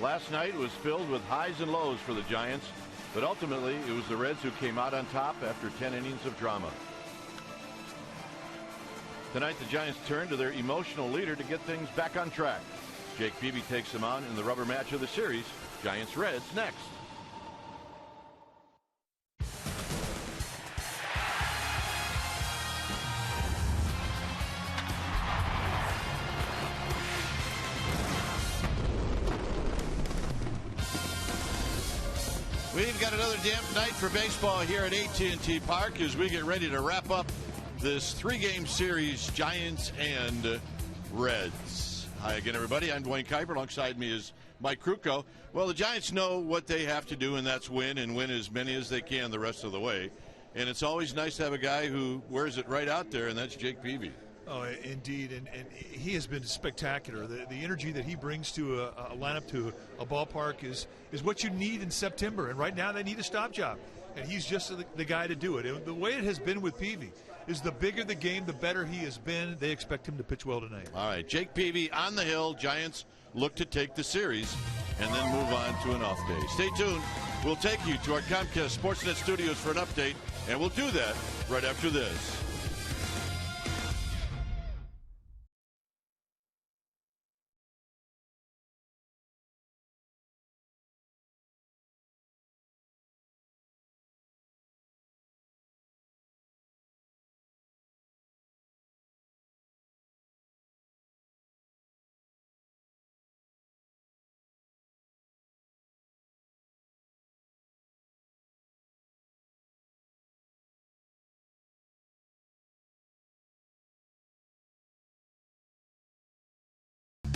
Last night was filled with highs and lows for the Giants, but ultimately it was the Reds who came out on top after 10 innings of drama. Tonight the Giants turn to their emotional leader to get things back on track. Jake Peavy takes them on in the rubber match of the series. Giants-Reds next. We've got another damp night for baseball here at AT&T Park as we get ready to wrap up this three-game series, Giants and Reds. Hi again, everybody. I'm Dwayne Kuiper. Alongside me is Mike Krukow. Well, the Giants know what they have to do, and that's win, and win as many as they can the rest of the way. And it's always nice to have a guy who wears it right out there, and that's Jake Peavy. Oh, indeed, and he has been spectacular. The energy that he brings to a lineup, to a ballpark, is what you need in September. And right now they need a stop job, and he's just the guy to do it. And the way it has been with Peavy is the bigger the game, the better he has been. They expect him to pitch well tonight. All right, Jake Peavy on the hill. Giants look to take the series and then move on to an off day. Stay tuned. We'll take you to our Comcast Sportsnet studios for an update, and we'll do that right after this.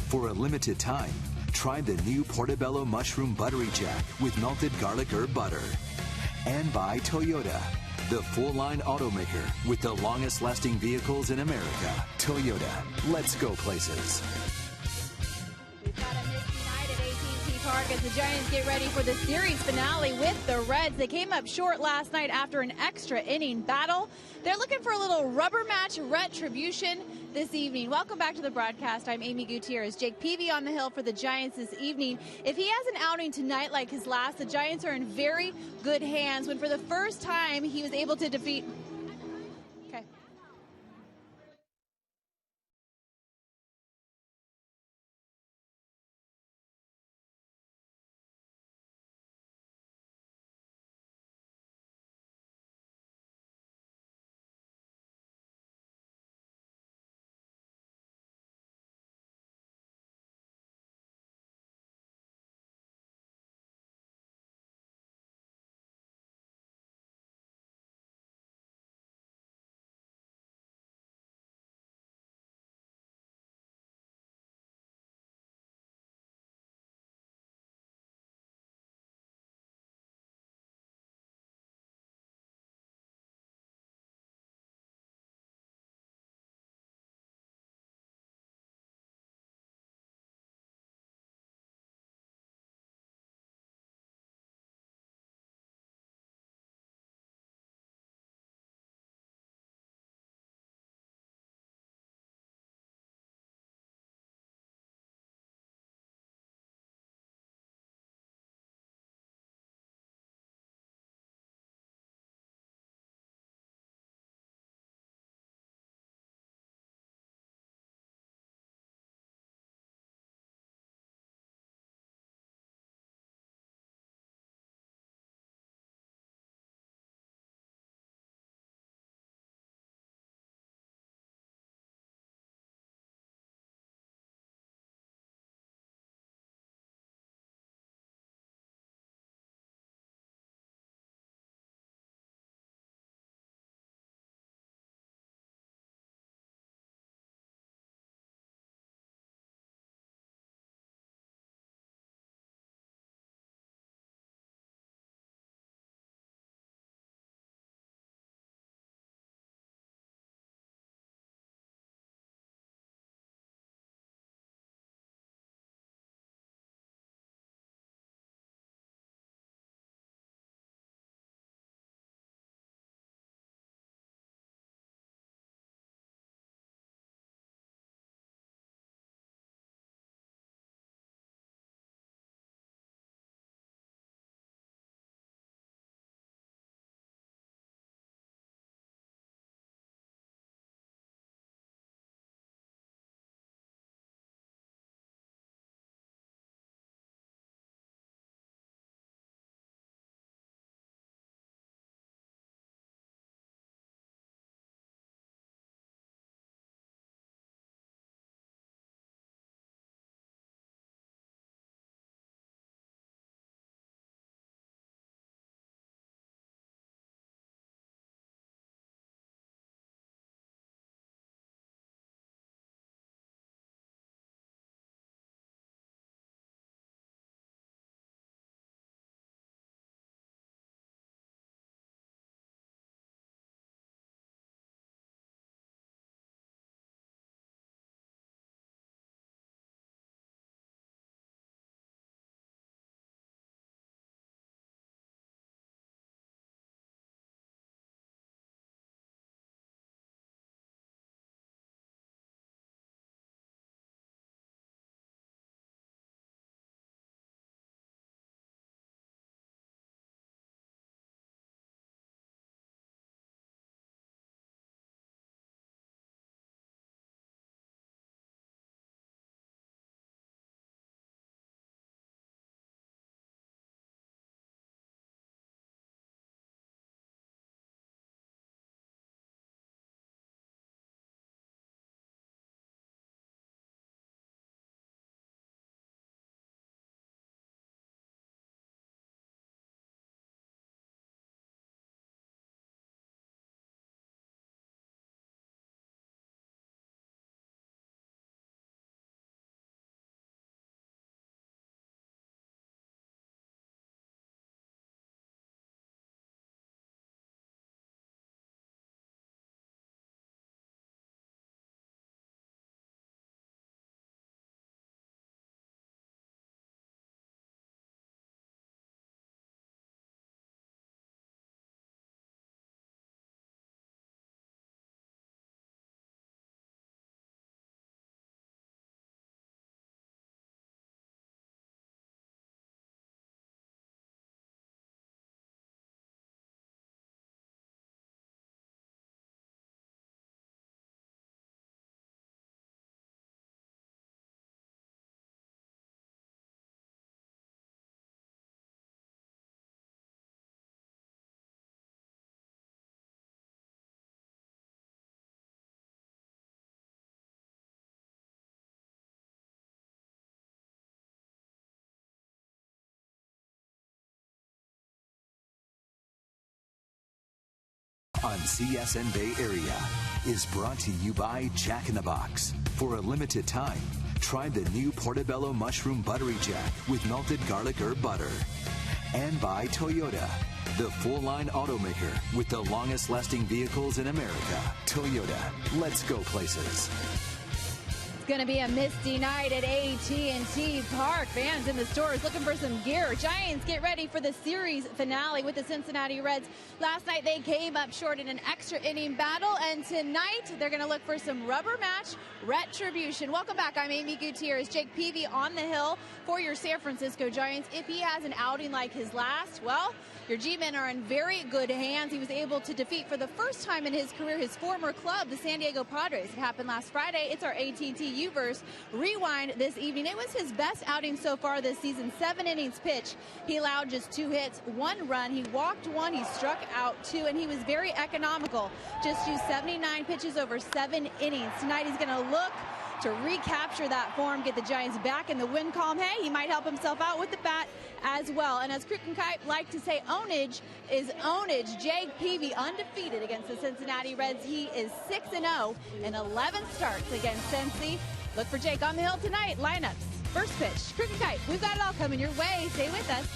For a limited time, try the new Portobello Mushroom Buttery Jack with melted garlic herb butter. And by Toyota, the full-line automaker with the longest-lasting vehicles in America. Toyota, let's go places. We've got a misty night at AT&T Park as the Giants get ready for the series finale with the Reds. They came up short last night after an extra inning battle. They're looking for a little rubber match retribution this evening. Welcome back to the broadcast. I'm Amy Gutierrez. Jake Peavy on the hill for the Giants this evening. If he has an outing tonight like his last, the Giants are in very good hands when for the first time he was able to defeat on CSN Bay Area is brought to you by Jack in the Box. For a limited time, try the new Portobello Mushroom Buttery Jack with melted garlic herb butter. And by Toyota, the full-line automaker with the longest-lasting vehicles in America. Toyota, let's go places. It's going to be a misty night at AT&T Park. Fans in the stores looking for some gear. Giants get ready for the series finale with the Cincinnati Reds. Last night they came up short in an extra inning battle, and tonight they're going to look for some rubber match retribution. Welcome back. I'm Amy Gutierrez. Jake Peavy on the hill for your San Francisco Giants. If he has an outing like his last, well, your G-men are in very good hands. He was able to defeat for the first time in his career his former club, the San Diego Padres. It happened last Friday. It's our AT&T U-verse rewind this evening. It was his best outing so far this season. 7 innings pitched. He allowed just 2 hits, 1 run. He walked 1. He struck out 2, and he was very economical. Just used 79 pitches over 7 innings. Tonight he's going to look to recapture that form, get the Giants back in the win column. Hey, he might help himself out with the bat as well. And as Kruk and Kite like to say, ownage is ownage. Jake Peavy undefeated against the Cincinnati Reds. He is 6-0 in 11 starts against Cincy. Look for Jake on the hill tonight. Lineups, first pitch, Kruk and Kite. We've got it all coming your way. Stay with us.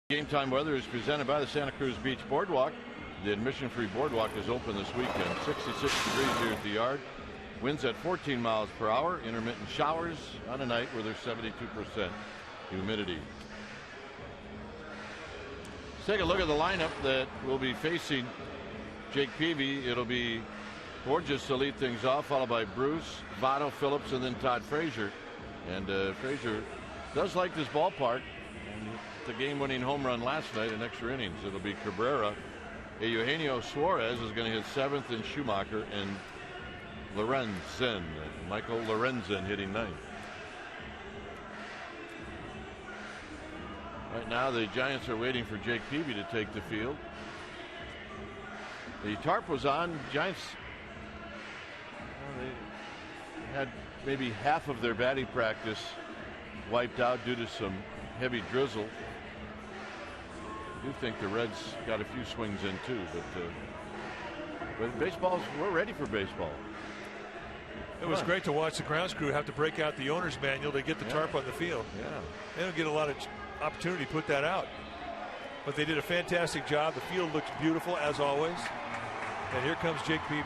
Game time weather is presented by the Santa Cruz Beach Boardwalk. The admission-free boardwalk is open this weekend. 66 degrees here at the yard. Winds at 14 miles per hour. Intermittent showers on a night where there's 72% humidity. Let's take a look at the lineup that will be facing Jake Peavy. It'll be Borges to lead things off, followed by Bruce, Votto, Phillips, and then Todd Frazier. And Frazier does like this ballpark. And the game-winning home run last night in extra innings. It'll be Cabrera. Eugenio Suarez is going to hit 7th, and Schumacher and Lorenzen. Michael Lorenzen hitting 9th. Right now, the Giants are waiting for Jake Peavy to take the field. The tarp was on. Giants had maybe half of their batting practice wiped out due to some heavy drizzle. I do think the Reds got a few swings in too, but we're ready for baseball. It was great to watch the grounds crew have to break out the owner's manual to get the tarp on the field. Yeah. They don't get a lot of opportunity to put that out. But they did a fantastic job. The field looks beautiful as always. And here comes Jake Peavy.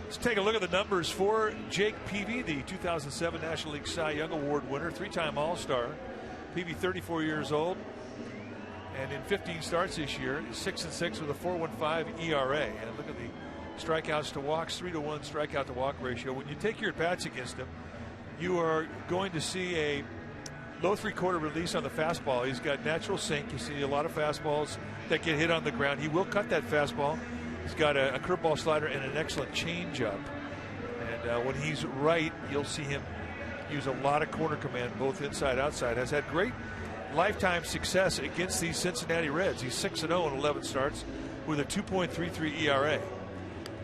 Let's take a look at the numbers for Jake Peavy, the 2007 National League Cy Young Award winner, 3-time All-Star. Peavy, 34 years old. And in 15 starts this year, 6-6 with a 4.15 ERA. And look at the strikeouts to walks, 3-to-1 strikeout to walk ratio. When you take your at-bats against him, you are going to see a low 3/4 release on the fastball. He's got natural sink. You see a lot of fastballs that get hit on the ground. He will cut that fastball. He's got a curveball slider and an excellent changeup. And when he's right, you'll see him use a lot of corner command, both inside outside. Has had great lifetime success against these Cincinnati Reds. He's 6-0 in 11 starts with a 2.33 ERA.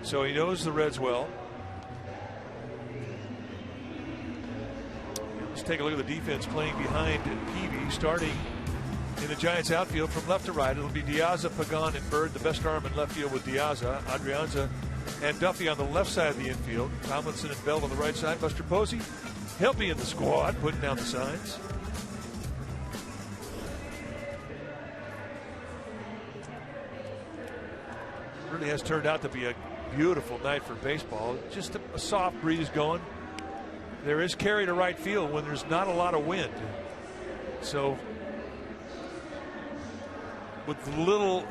So he knows the Reds well. Let's take a look at the defense playing behind Peavy, starting in the Giants outfield from left to right. It'll be Diaza, Pagan, and Bird. The best arm in left field with Diaza, Adrianza, and Duffy on the left side of the infield. Tomlinson and Bell on the right side. Buster Posey, he'll be in the squad, putting down the signs. Really has turned out to be a beautiful night for baseball. Just a soft breeze going. There is carry to right field when there's not a lot of wind. So with little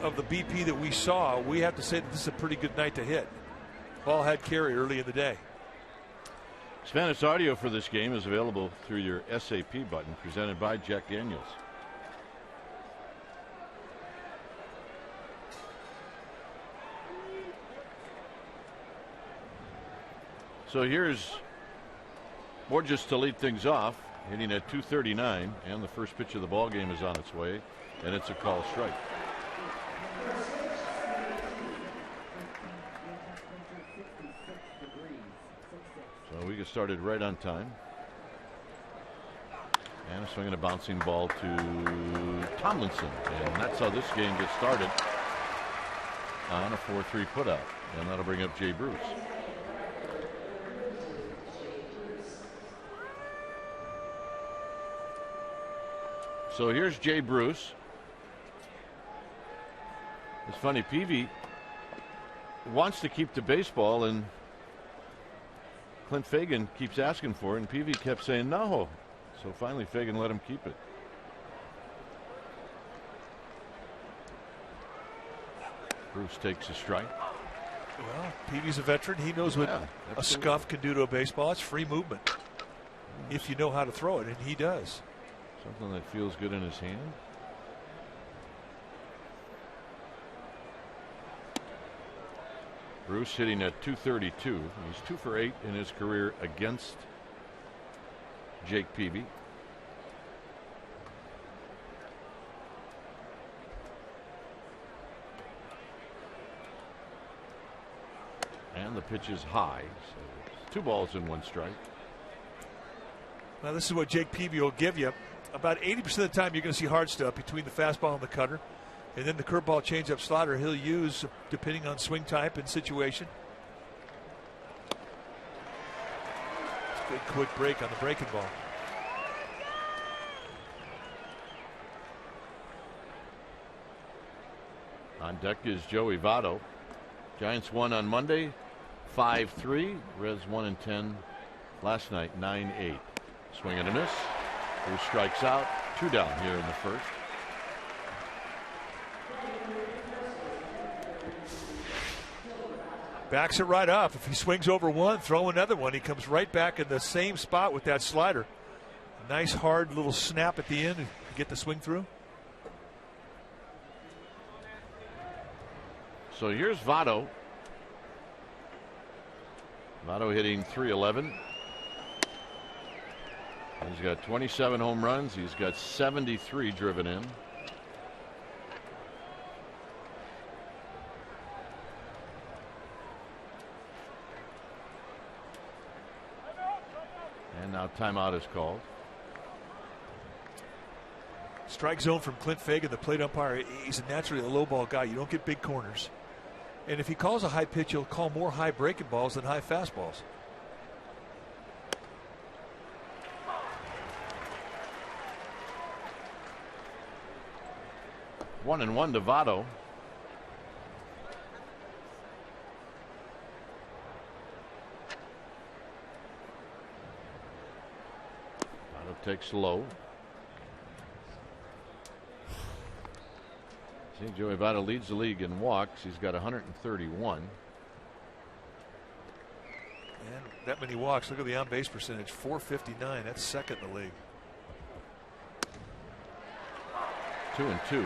of the BP that we saw, we have to say that this is a pretty good night to hit. Ball had carry early in the day. Spanish audio for this game is available through your SAP button, presented by Jack Daniels. So here's Borges to lead things off, hitting at 239, and the first pitch of the ball game is on its way, and it's a call strike. So we get started right on time. And a swing and a bouncing ball to Tomlinson, and that's how this game gets started on a 4-3 putout, and that'll bring up Jay Bruce. So here's Jay Bruce. It's funny, Peavy wants to keep the baseball, and Clint Fagan keeps asking for it, and Peavy kept saying no. So finally Fagan let him keep it. Bruce takes a strike. Well, Peavy's a veteran. He knows what a scuff can do to a baseball. It's free movement if you know how to throw it, and he does. Something that feels good in his hand. Bruce hitting at 232. He's 2 for 8 in his career against Jake Peavy. And the pitch is high. So it's 2 balls and 1 strike. Now this is what Jake Peavy will give you. About 80% of the time you're going to see hard stuff between the fastball and the cutter. And then the curveball changeup slider he'll use depending on swing type and situation. Good quick break on the breaking ball. On deck is Joey Votto. Giants won on Monday 5-3. Reds 1-10 last night 9-8. Swing and a miss. Bruce strikes out. 2 down here in the first. Backs it right up. If he swings over one, throw another one. He comes right back in the same spot with that slider. Nice hard little snap at the end to get the swing through. So here's Votto. Votto hitting .311. He's got 27 home runs. He's got 73 driven in. Now timeout is called. Strike zone from Clint Fagan, the plate umpire. He's naturally a low ball guy. You don't get big corners. And if he calls a high pitch, he'll call more high breaking balls than high fastballs. One and one to Votto. Votto takes low. See, Joey Votto leads the league in walks. He's got 131. And that many walks. Look at the on base percentage, 459. That's second in the league. 2-2. He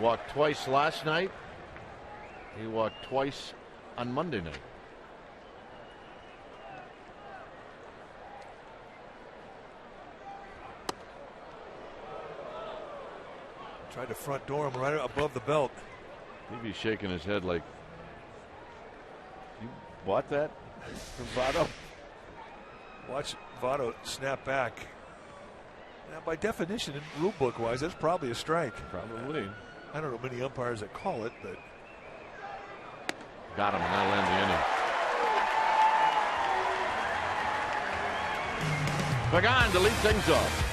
walked twice last night. He walked twice on Monday night. Tried to front door him right above the belt. He'd be shaking his head like, you bought that from Votto? Watch Votto snap back. Now, by definition, rule book wise, that's probably a strike. Probably. I don't know many umpires that call it, but. Got him, and that'll end the inning. Pagan to lead things off.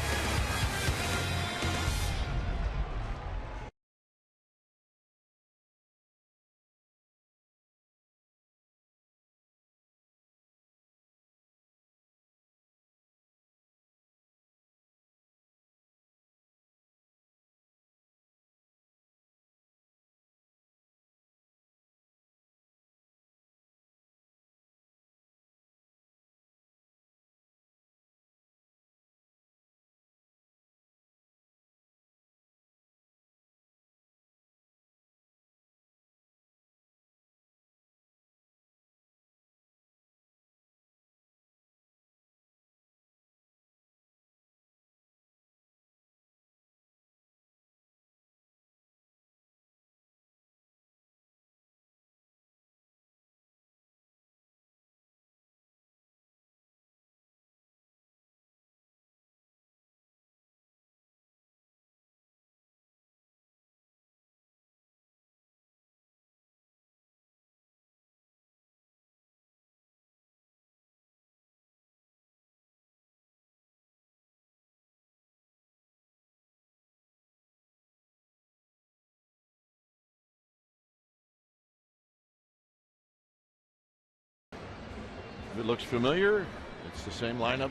If it looks familiar, it's the same lineup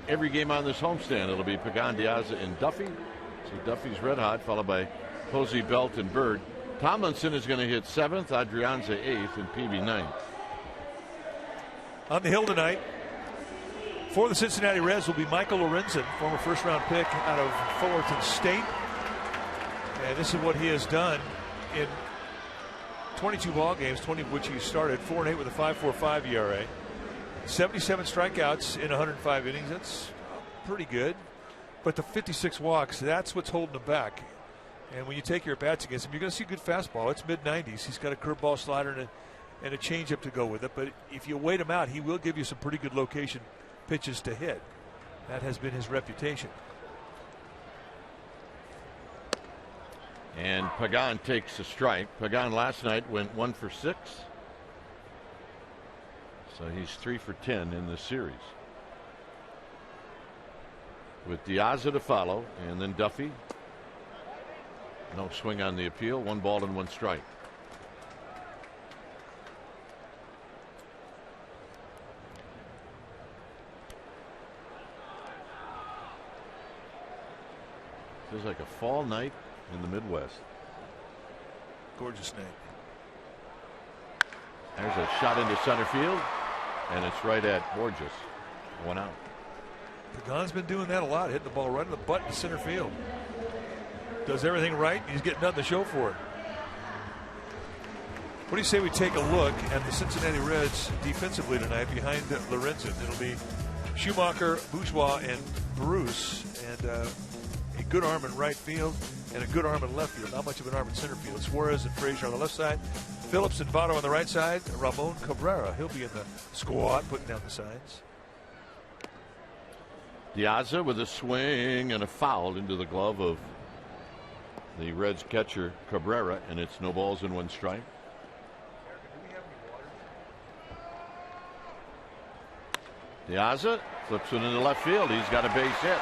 every game on this homestand. It'll be Pagan, Diaz, and Duffy. So Duffy's red hot, followed by Posey, Belt, and Bird. Tomlinson is going to hit 7th, Adrianza 8th, and Peavy 9th. On the hill tonight for the Cincinnati Reds will be Michael Lorenzen, former first-round pick out of Fullerton State. And this is what he has done in 22 ball games, 20 of which he started, 4-8 with a 5.45 ERA. 77 strikeouts in 105 innings. That's pretty good. But the 56 walks, that's what's holding him back. And when you take your at-bats against him, you're going to see a good fastball. It's mid-90s. He's got a curveball, slider, and a changeup to go with it. But if you wait him out, he will give you some pretty good location pitches to hit. That has been his reputation. And Pagan takes a strike. Pagan last night went 1 for 6. So he's 3 for 10 in this series. With Diaz to follow, and then Duffy. No swing on the appeal. 1 ball and 1 strike. Feels like a fall night in the Midwest. Gorgeous night. There's a shot into center field, and it's right at Borges. 1 out. Pagan's been doing that a lot, hitting the ball right in the butt in center field. Does everything right, he's getting nothing to show for it. What do you say we take a look at the Cincinnati Reds defensively tonight behind Lorenzen? It'll be Schumacher, Bourgeois, and Bruce. And a good arm in right field and a good arm in left field. Not much of an arm in center field. Suarez and Frazier on the left side. Phillips and Votto on the right side. Ramon Cabrera, he'll be in the squad putting down the signs. Diaz with a swing and a foul into the glove of the Reds catcher Cabrera, and it's no balls and 1 strike. Diaz flips it into left field. He's got a base hit.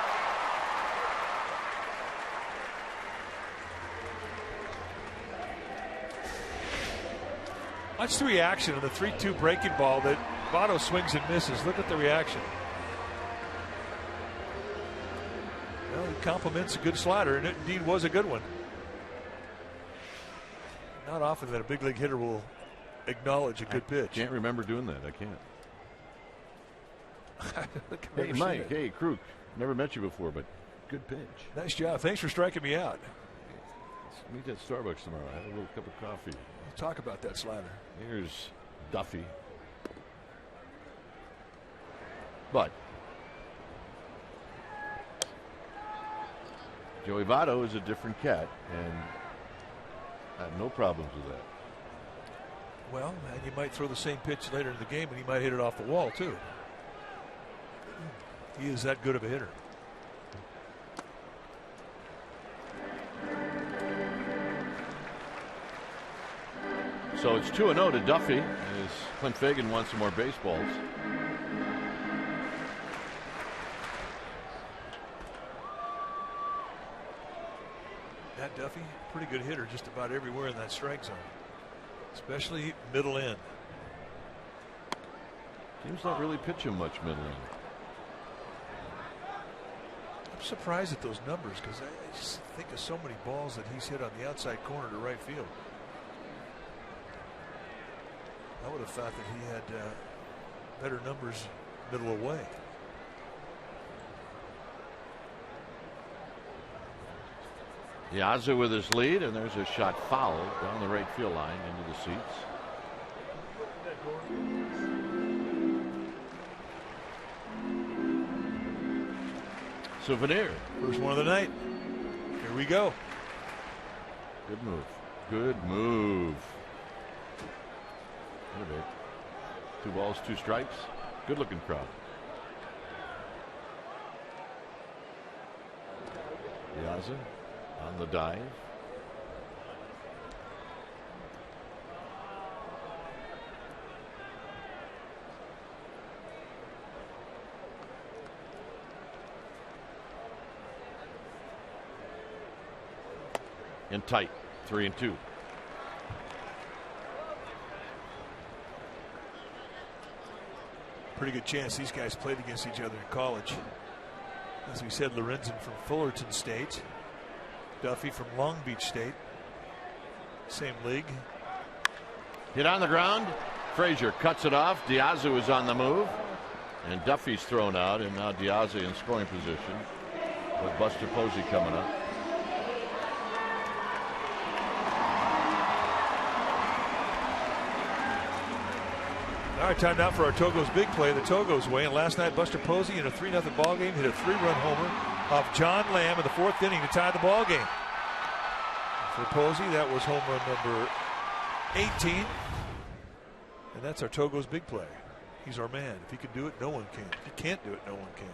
Watch the reaction on the 3-2 breaking ball that Votto swings and misses. Look at the reaction. Well, he compliments a good slider, and it indeed was a good one. Not often that a big league hitter will acknowledge a good pitch. Can't remember doing that. I can't. Hey, Mike. Hey, Kruk. Never met you before, but good pitch. Nice job. Thanks for striking me out. Let's meet at Starbucks tomorrow. Have a little cup of coffee. We'll talk about that slider. Here's Duffy. But Joey Votto is a different cat, and I have no problems with that. Well, and you might throw the same pitch later in the game, and he might hit it off the wall, too. He is that good of a hitter. So it's 2-0 to Duffy as Clint Fagan wants some more baseballs. Matt Duffy, pretty good hitter just about everywhere in that strike zone, especially middle end. Teams don't really pitch him much middle end. I'm surprised at those numbers because I just think of so many balls that he's hit on the outside corner to right field. I would have thought that he had better numbers middle away. Yazoo with his lead, and there's a shot foul down the right field line into the seats. Souvenir. First one of the night. Here we go. Good move. Good move. 2 balls, 2 strikes. Good looking crowd. Yazoo on the dive. And tight, 3-2. Pretty good chance these guys played against each other in college. As we said, Lorenzen from Fullerton State, Duffy from Long Beach State, same league. Hit on the ground. Frazier cuts it off. Diaz is on the move, and Duffy's thrown out, and now Diaz in scoring position with Buster Posey coming up. All right, time now for our Togo's big play, the Togo's way. And last night, Buster Posey in a 3-0 ball game hit a 3-run homer off John Lamb in the 4th inning to tie the ball game. For Posey, that was home run number 18. And that's our Togo's big play. He's our man. If he can do it, no one can. If he can't do it, no one can.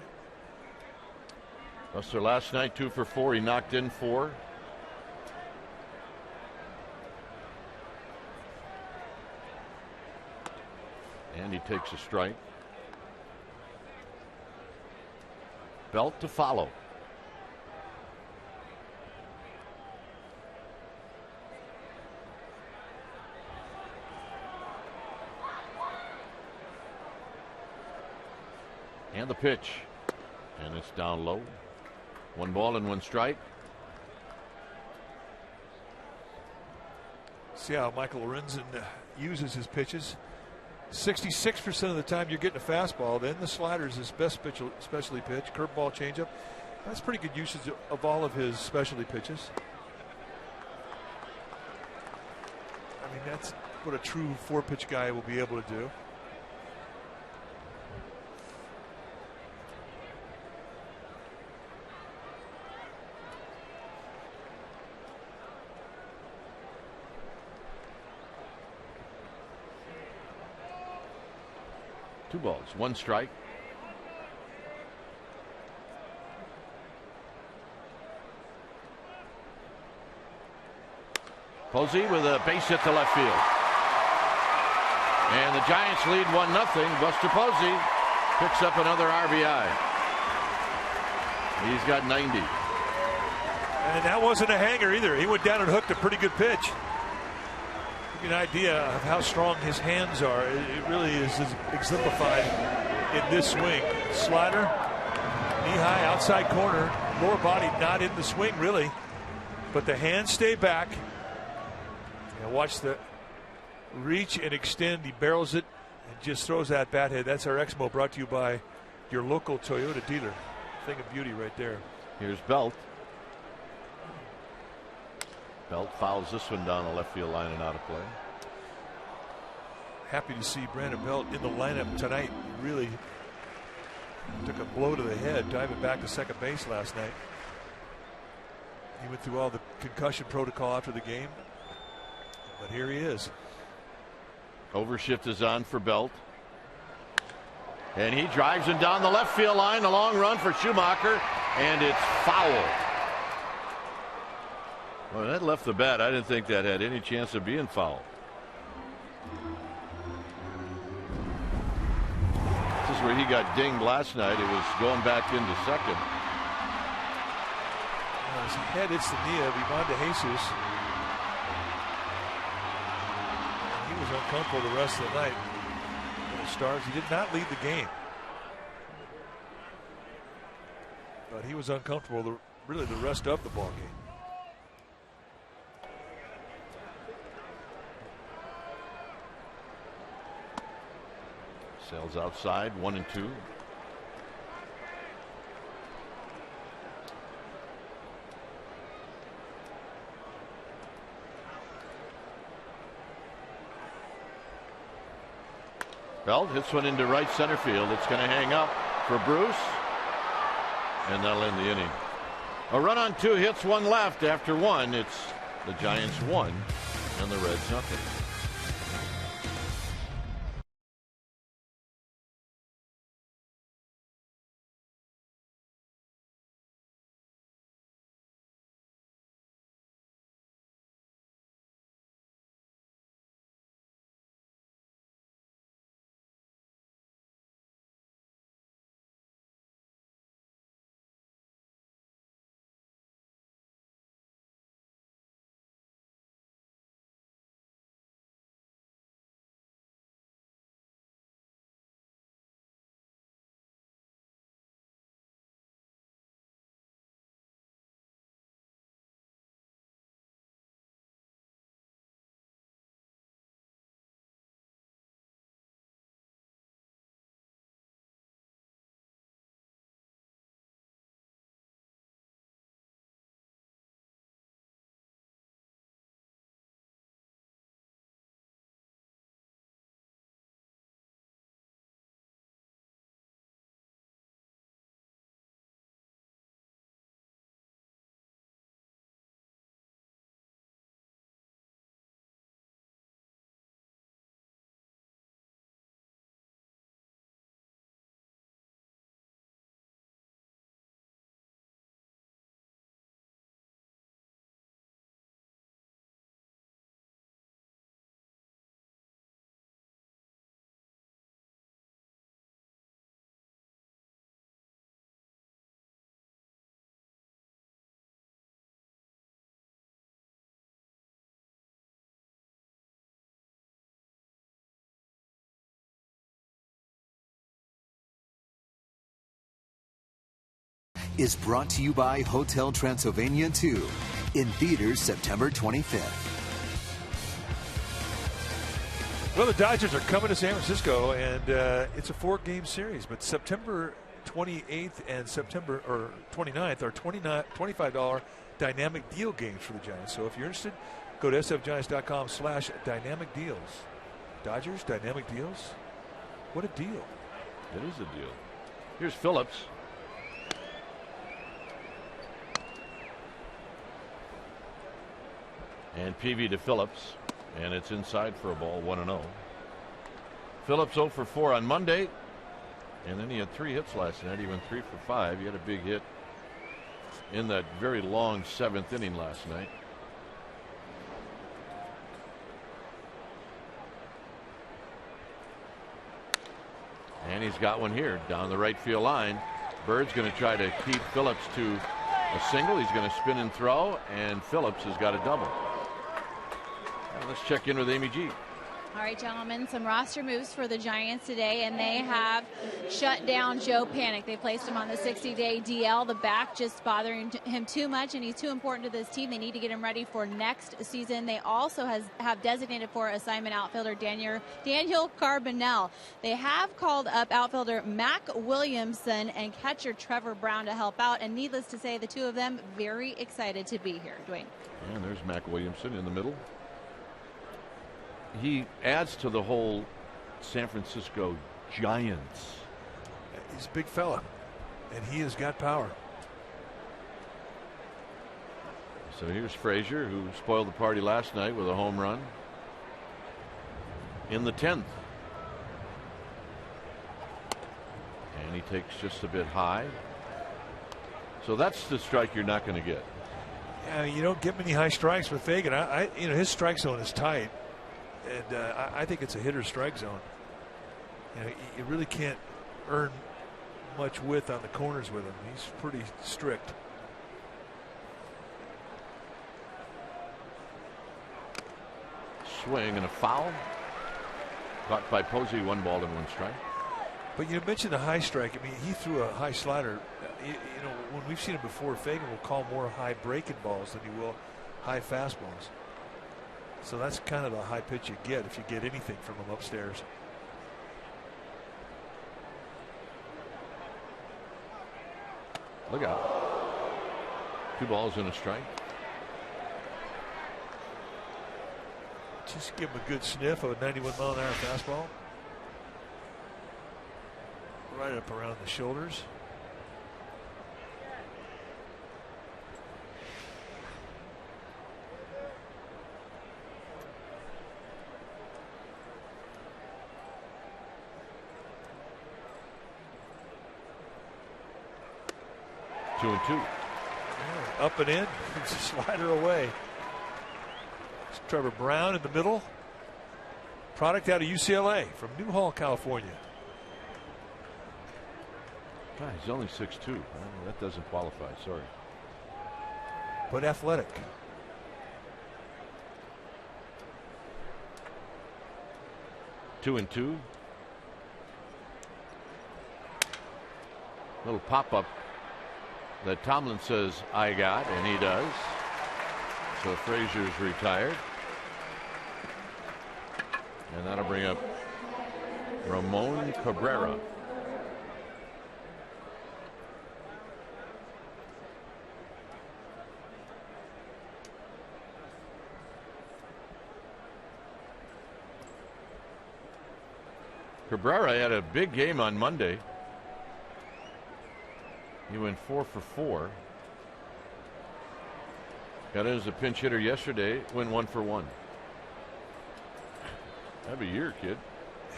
Buster last night 2 for 4. He knocked in 4. And he takes a strike. Belt to follow. And the pitch. And it's down low. 1 ball and 1 strike. See how Michael Lorenzen uses his pitches. 66% of the time you're getting a fastball. Then the slider is his best specialty pitch. Curveball, changeup. That's pretty good usage of all of his specialty pitches. I mean, that's what a true 4-pitch guy will be able to do. balls, 1 strike. Posey with a base hit to left field. And the Giants lead 1-0. Buster Posey picks up another RBI. He's got 90. And that wasn't a hanger either. He went down and hooked a pretty good pitch. Give you an idea of how strong his hands are. It really is exemplified in this swing. Slider, knee high, outside corner, lower body not in the swing really, but the hands stay back. And watch the reach and extend. He barrels it and just throws that bat head. That's our Exmo, brought to you by your local Toyota dealer. Thing of beauty right there. Here's Belt. Belt fouls this one down the left field line and out of play. Happy to see Brandon Belt in the lineup tonight. Really took a blow to the head diving back to second base last night. He went through all the concussion protocol after the game, but here he is. Overshift is on for Belt. And he drives him down the left field line. A long run for Schumacher, and it's foul. Well, that left the bat. I didn't think that had any chance of being foul. This is where he got dinged last night. It was going back into second. His head hits the knee of Ivan De Jesus. He was uncomfortable the rest of the night. Stars. He did not lead the game, but he was uncomfortable really the rest of the ball game. Sails outside, 1-2. Belt hits one into right center field. It's going to hang up for Bruce, and that'll end the inning. A run on 2 hits, 1 left. After 1, it's the Giants 1 and the Reds 0. Is brought to you by Hotel Transylvania 2, in theaters September 25th. Well, the Dodgers are coming to San Francisco, and it's a 4-game series, but September 28th and September 29th are $25 dynamic deal games for the Giants. So if you're interested, go to sfgiants.com/dynamic deals. Dodgers dynamic deals? What a deal. It is a deal. Here's Phillips. And Peavy to Phillips, and it's inside for a ball, 1-0. Phillips 0 for 4 on Monday. And then he had 3 hits last night. He went 3 for 5. He had a big hit in that very long 7th inning last night. And he's got one here down the right field line. Bird's going to try to keep Phillips to a single. He's going to spin and throw, and Phillips has got a double. Now let's check in with Amy G. All right, gentlemen, some roster moves for the Giants today, and they have shut down Joe Panic. They placed him on the 60-day DL. The back just bothering him too much, and he's too important to this team. They need to get him ready for next season. They also have designated for assignment outfielder Daniel Carbonell. They have called up outfielder Mac Williamson and catcher Trevor Brown to help out, and needless to say, the two of them very excited to be here. Dwayne. And there's Mac Williamson in the middle. He adds to the whole San Francisco Giants. He's a big fella, and he has got power. So here's Frazier, who spoiled the party last night with a home run in the 10th. And he takes just a bit high. So that's the strike you're not going to get. Yeah, you don't get many high strikes with Fagan. His strike zone is tight. And I think it's a hitter's strike zone. You really can't earn much width on the corners with him. He's pretty strict. Swing and a foul. Caught by Posey, 1 ball and 1 strike. But you mentioned a high strike. I mean, he threw a high slider. When we've seen it before, Fagan will call more high breaking balls than he will high fastballs. So that's kind of the high pitch you get if you get anything from him upstairs. Look out. 2 balls and a strike. Just give him a good sniff of a 91-mile-an-hour fastball. Right up around the shoulders. Two and two. Yeah, up and in. Slider away. It's Trevor Brown in the middle. Product out of UCLA from Newhall, California. God, he's only 6'2". That doesn't qualify. Sorry. But athletic. Two and two. Little pop-up that Tomlin says I got, and he does. So Frazier's retired. And that'll bring up Ramon Cabrera. Cabrera had a big game on Monday. He went 4 for 4. Got in as a pinch hitter yesterday. Went 1 for 1. Have a year, kid.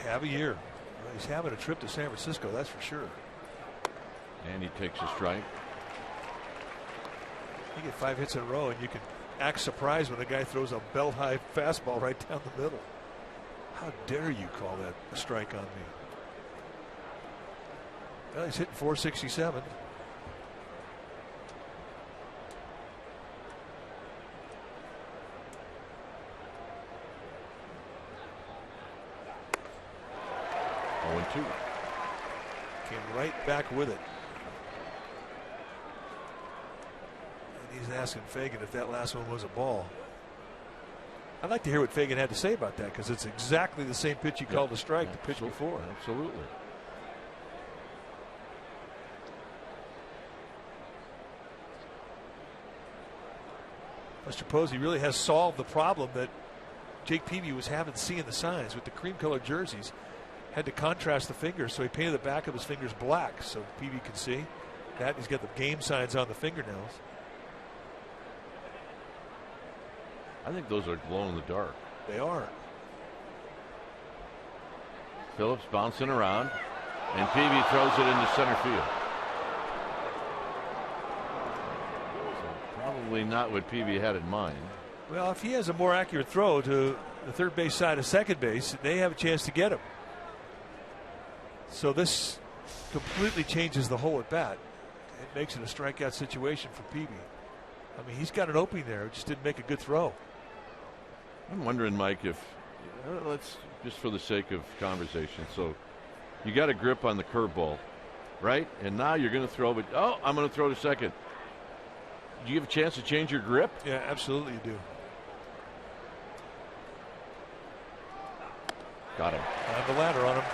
Have a year. Well, he's having a trip to San Francisco, that's for sure. And he takes a strike. You get 5 hits in a row, and you can act surprised when a guy throws a belt-high fastball right down the middle. How dare you call that a strike on me? Well, he's hitting 467. Came right back with it. And he's asking Fagan if that last one was a ball. I'd like to hear what Fagan had to say about that, because it's exactly the same pitch he called a strike the pitch before. Absolutely. Mr. Posey really has solved the problem that Jake Peavy was having seeing the signs with the cream colored jerseys. Had to contrast the fingers, so he painted the back of his fingers black so Peavy can see that. He's got the game signs on the fingernails. I think those are glow in the dark. They are. Phillips bouncing around. And Peavy throws it into center field. So probably not what Peavy had in mind. Well, if he has a more accurate throw to the third base side of second base, they have a chance to get him. So this completely changes the whole at bat. It makes it a strikeout situation for Peavy. I mean, he's got an opening there. Just didn't make a good throw. I'm wondering, Mike, if let's just for the sake of conversation. So you got a grip on the curveball, right? And now you're going to throw, but I'm going to throw to second. Do you have a chance to change your grip? Yeah, absolutely you do. Got him. On the ladder on him.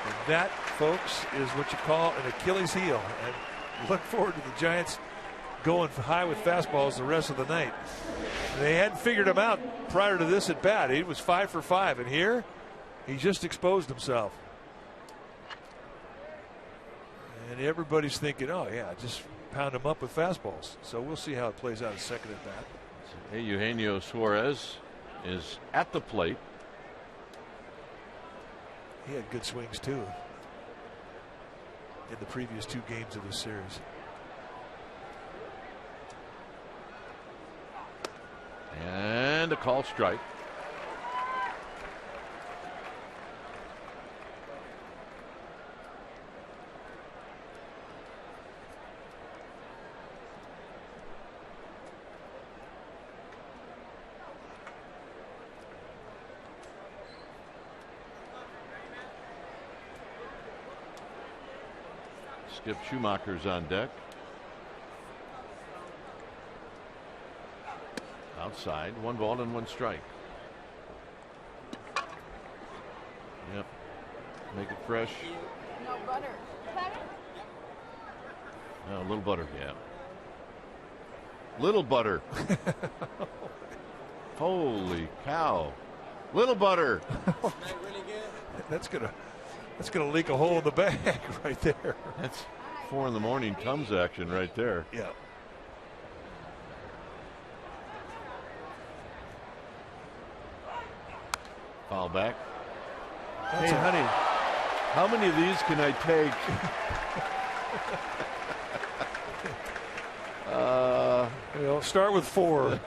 And that, folks, is what you call an Achilles heel. And look forward to the Giants going high with fastballs the rest of the night. They hadn't figured him out prior to this at bat. He was 5 for 5, and here he just exposed himself. And everybody's thinking, oh yeah, just pound him up with fastballs. So we'll see how it plays out in second at bat. Hey, Eugenio Suarez is at the plate. He had good swings too in the previous 2 games of this series. And a call strike. Skip Schumacher's on deck. Outside, 1 ball and 1 strike. Yep. Make it fresh. No butter. No, a little butter, yeah. Little butter. Holy cow. Little butter. That's gonna leak a hole in the bag right there. That's 4 in the morning Tums action right there. Yeah. Foul back. Hey, honey, how many of these can I take? start with 4.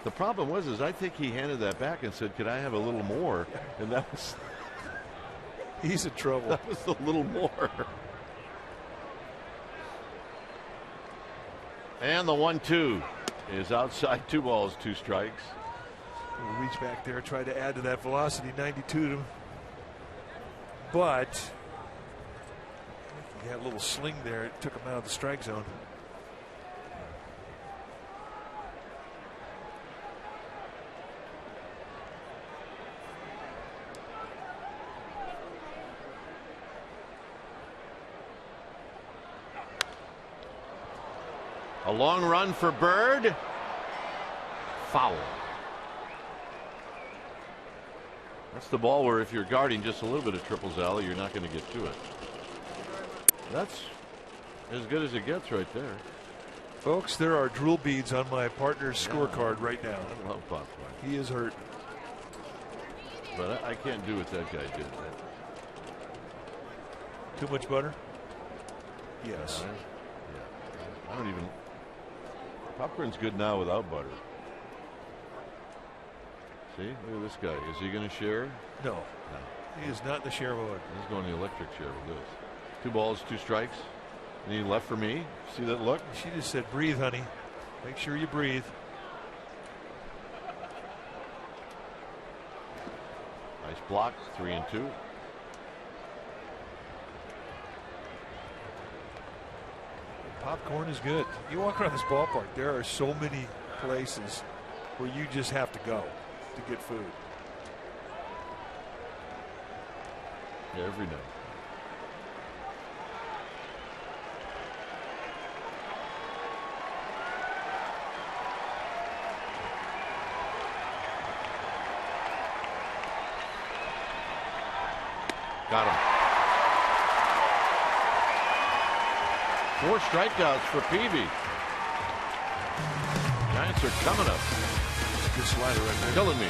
The problem was I think he handed that back and said, "Could I have a little more?" And that was he's in trouble. That was a little more. And the 1-2 is outside. 2 balls, 2 strikes. We'll reach back there, try to add to that velocity, 92. But he had a little sling there. It took him out of the strike zone. A long run for Bird. Foul. That's the ball where if you're guarding just a little bit of triples alley, you're not going to get to it. That's as good as it gets right there. Folks, there are drill beads on my partner's scorecard right now. I love popcorn. He is hurt. But I can't do what that guy did. Too much butter? Yes. Yeah. I don't even. Popcorn's good now without butter. See, look at this guy. Is he going to share? No. No. He is not in the share mode. He's going the electric share with this. 2 balls, 2 strikes. Any left for me? See that look? She just said, breathe, honey. Make sure you breathe. Nice block. 3-2. Popcorn is good. You walk around this ballpark, there are so many places where you just have to go to get food. Every night. Got him. 4 strikeouts for Peavy. Giants are coming up. good slider right there. Killing me.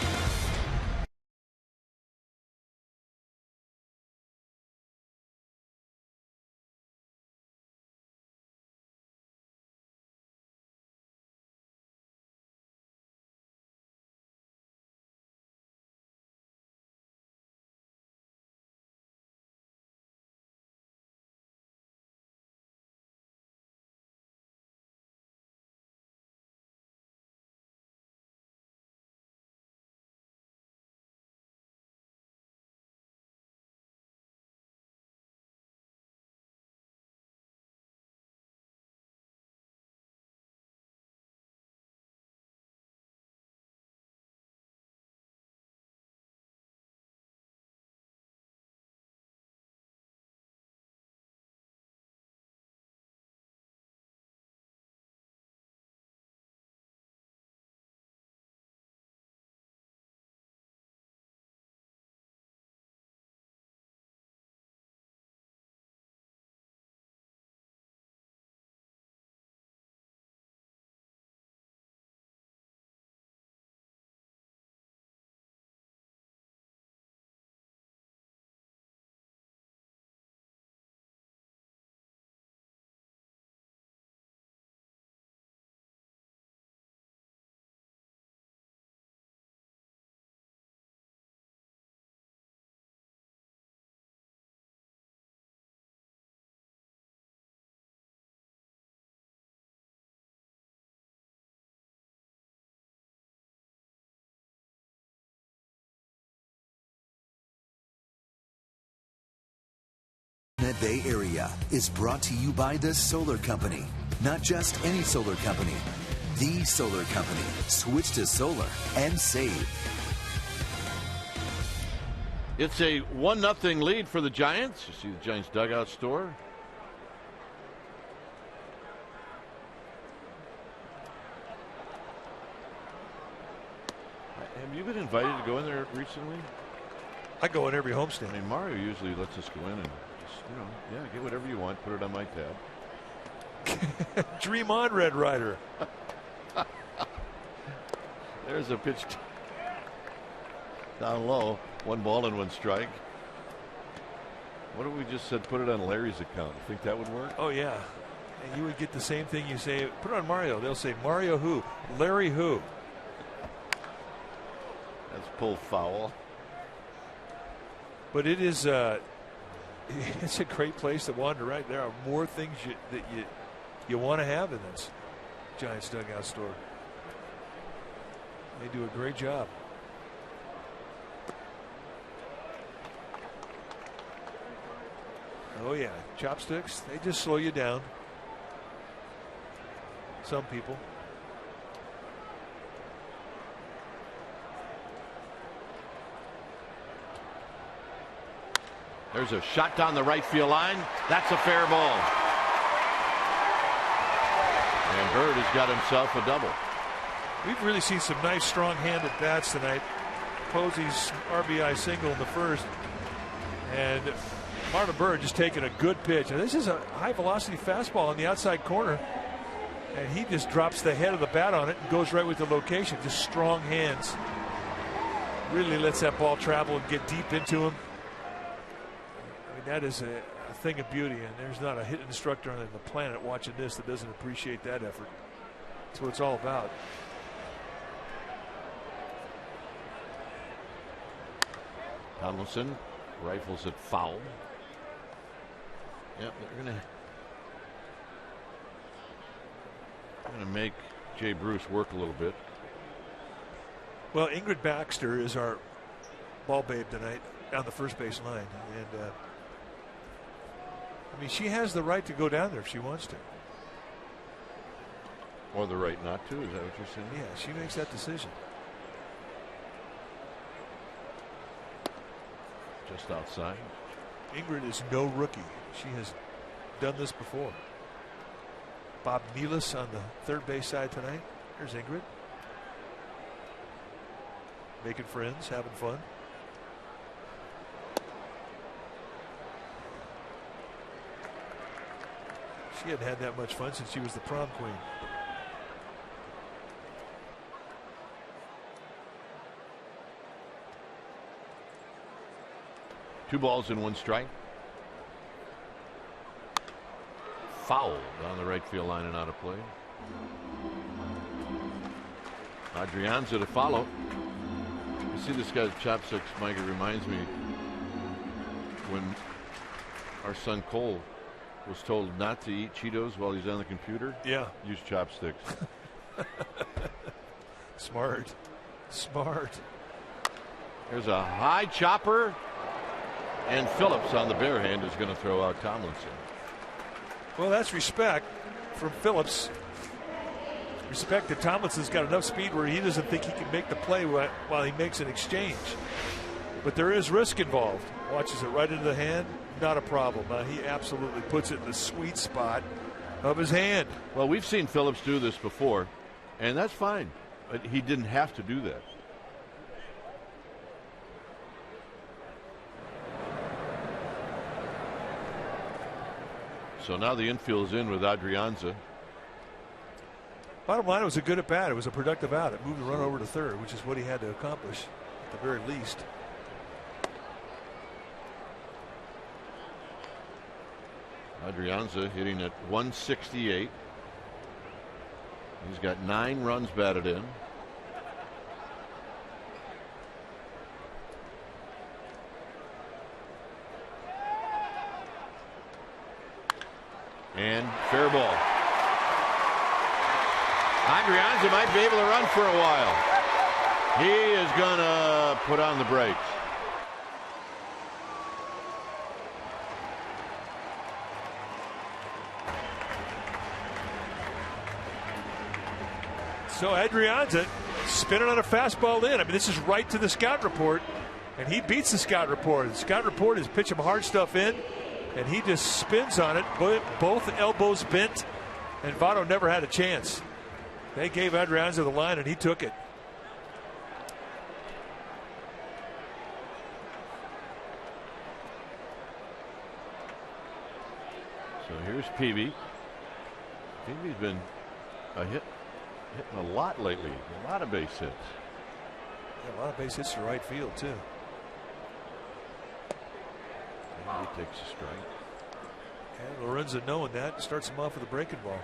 That Bay Area is brought to you by the Solar Company. Not just any solar company, the solar company. Switch to solar and save. It's a 1-0 lead for the Giants. You see the Giants dugout store. Have you been invited to go in there recently? I go in every homestand. I mean, Mario usually lets us go in and just, get whatever you want, put it on my tab. Dream on, Red Ryder. There's a pitch down low. 1 ball and 1 strike. What if we just said put it on Larry's account? You think that would work? Oh, yeah. And you would get the same thing you say, put it on Mario. They'll say, Mario who? Larry who? That's pulled foul. But it is it's a great place to wander, right? There are more things that you want to have in this Giants dugout store. They do a great job. Oh yeah, chopsticks, they just slow you down. Some people. There's a shot down the right field line. That's a fair ball. And Bird has got himself a double. We've really seen some nice strong-handed bats tonight. Posey's RBI single in the first. And Marlon Bird just taking a good pitch. And this is a high-velocity fastball on the outside corner. And he just drops the head of the bat on it and goes right with the location. Just strong hands. Really lets that ball travel and get deep into him. That is a thing of beauty, and there's not a hit instructor on the planet watching this that doesn't appreciate that effort. That's what it's all about. Tomlinson rifles it foul. Yep, they're gonna make Jay Bruce work a little bit. Well, Ingrid Baxter is our ball babe tonight on the first base line, and I mean, she has the right to go down there if she wants to. Or the right not to, is that what you're saying? Yeah, she makes that decision. Just outside. Ingrid is no rookie. She has done this before. Bob Nealis on the third base side tonight. There's Ingrid. Making friends, having fun. She hadn't had that much fun since she was the prom queen. 2 balls and 1 strike. Foul down the right field line and out of play. Adrianza to follow. You see this guy's chopsticks, Mike. It reminds me when our son Cole was told not to eat Cheetos while he's on the computer. Yeah. Use chopsticks. Smart. There's a high chopper, and Phillips on the bare hand is going to throw out Tomlinson. Well, that's respect from Phillips. Respect that Tomlinson's got enough speed where he doesn't think he can make the play while he makes an exchange. But there is risk involved. Watches it right into the hand, not a problem. He absolutely puts it in the sweet spot of his hand. Well, we've seen Phillips do this before, and that's fine. But he didn't have to do that. So now the infield is in with Adrianza. Bottom line, it was a good at bat. It was a productive out. It moved the run over to third, which is what he had to accomplish at the very least. Adrianza hitting at 168. He's got 9 runs batted in. And fair ball. Adrianza might be able to run for a while. He is going to put on the brakes. So Adrianza spinning on a fastball in. I mean, this is right to the scout report, and he beats the scout report. The scout report is pitch him hard stuff in, and he just spins on it. Both elbows bent, and Votto never had a chance. They gave Adrianza the line, and he took it. So here's Peavy. Peavy's been hitting a lot lately. A lot of base hits. Yeah, a lot of base hits to right field, too. And he takes a strike. And Lorenzo, knowing that, starts him off with a breaking ball.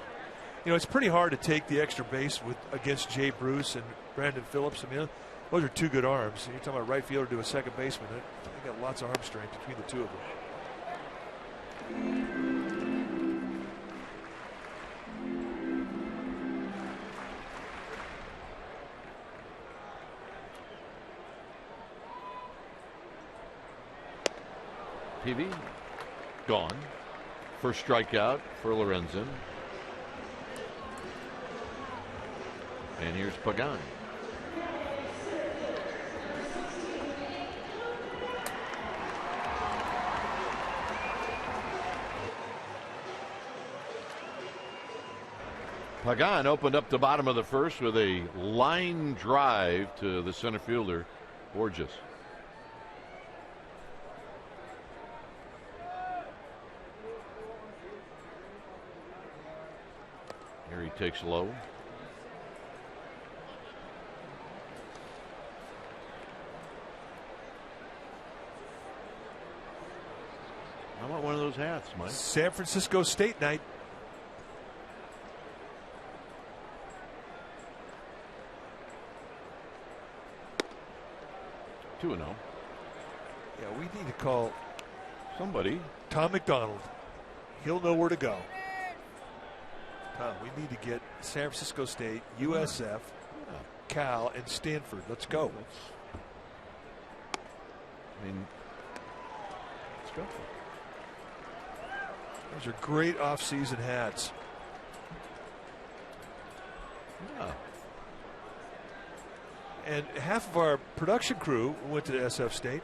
You know, it's pretty hard to take the extra base against Jay Bruce and Brandon Phillips. I mean, those are 2 good arms. You're talking about right fielder to a second baseman. They got lots of arm strength between the 2 of them. Peavy gone. First strikeout for Lorenzen. And here's Pagan. Pagan opened up the bottom of the first with a line drive to the center fielder, Borges. Here he takes low. I want one of those hats, Mike. San Francisco State night. $2-0. Yeah, we need to call somebody. Tom McDonald. He'll know where to go. Tom, we need to get San Francisco State, USF, Cal, and Stanford. Let's go. I mean, let's go. Those are great off-season hats. Yeah. And half of our production crew went to SF State.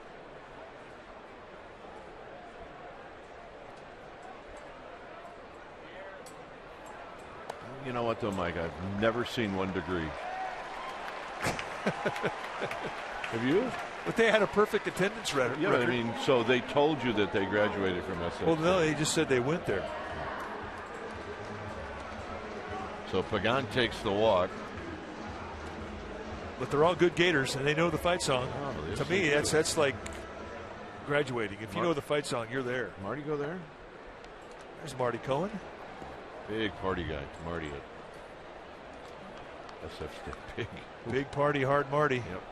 You know what, though, Mike? I've never seen 1 degree. Have you? But they had a perfect attendance record. Yeah, I mean, so they told you that they graduated from SF. Well, no, they just said they went there. So Pagan takes the walk. But they're all good Gators, and they know the fight song. Oh, to me, that's like graduating. If you know the fight song, you're there. Marty go there? There's Marty Cohen. Big party guy, Marty at SF State. Big party hard Marty. Yep.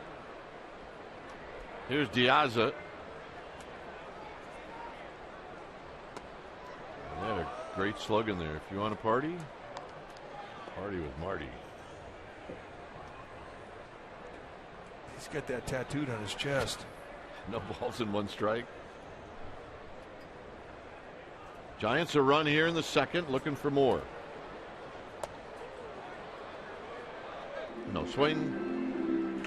Here's Diaza. They had a great slug in there. If you want to party with Marty. He's got that tattooed on his chest. No balls in 1 strike. Giants a run here in the second, looking for more. No swing.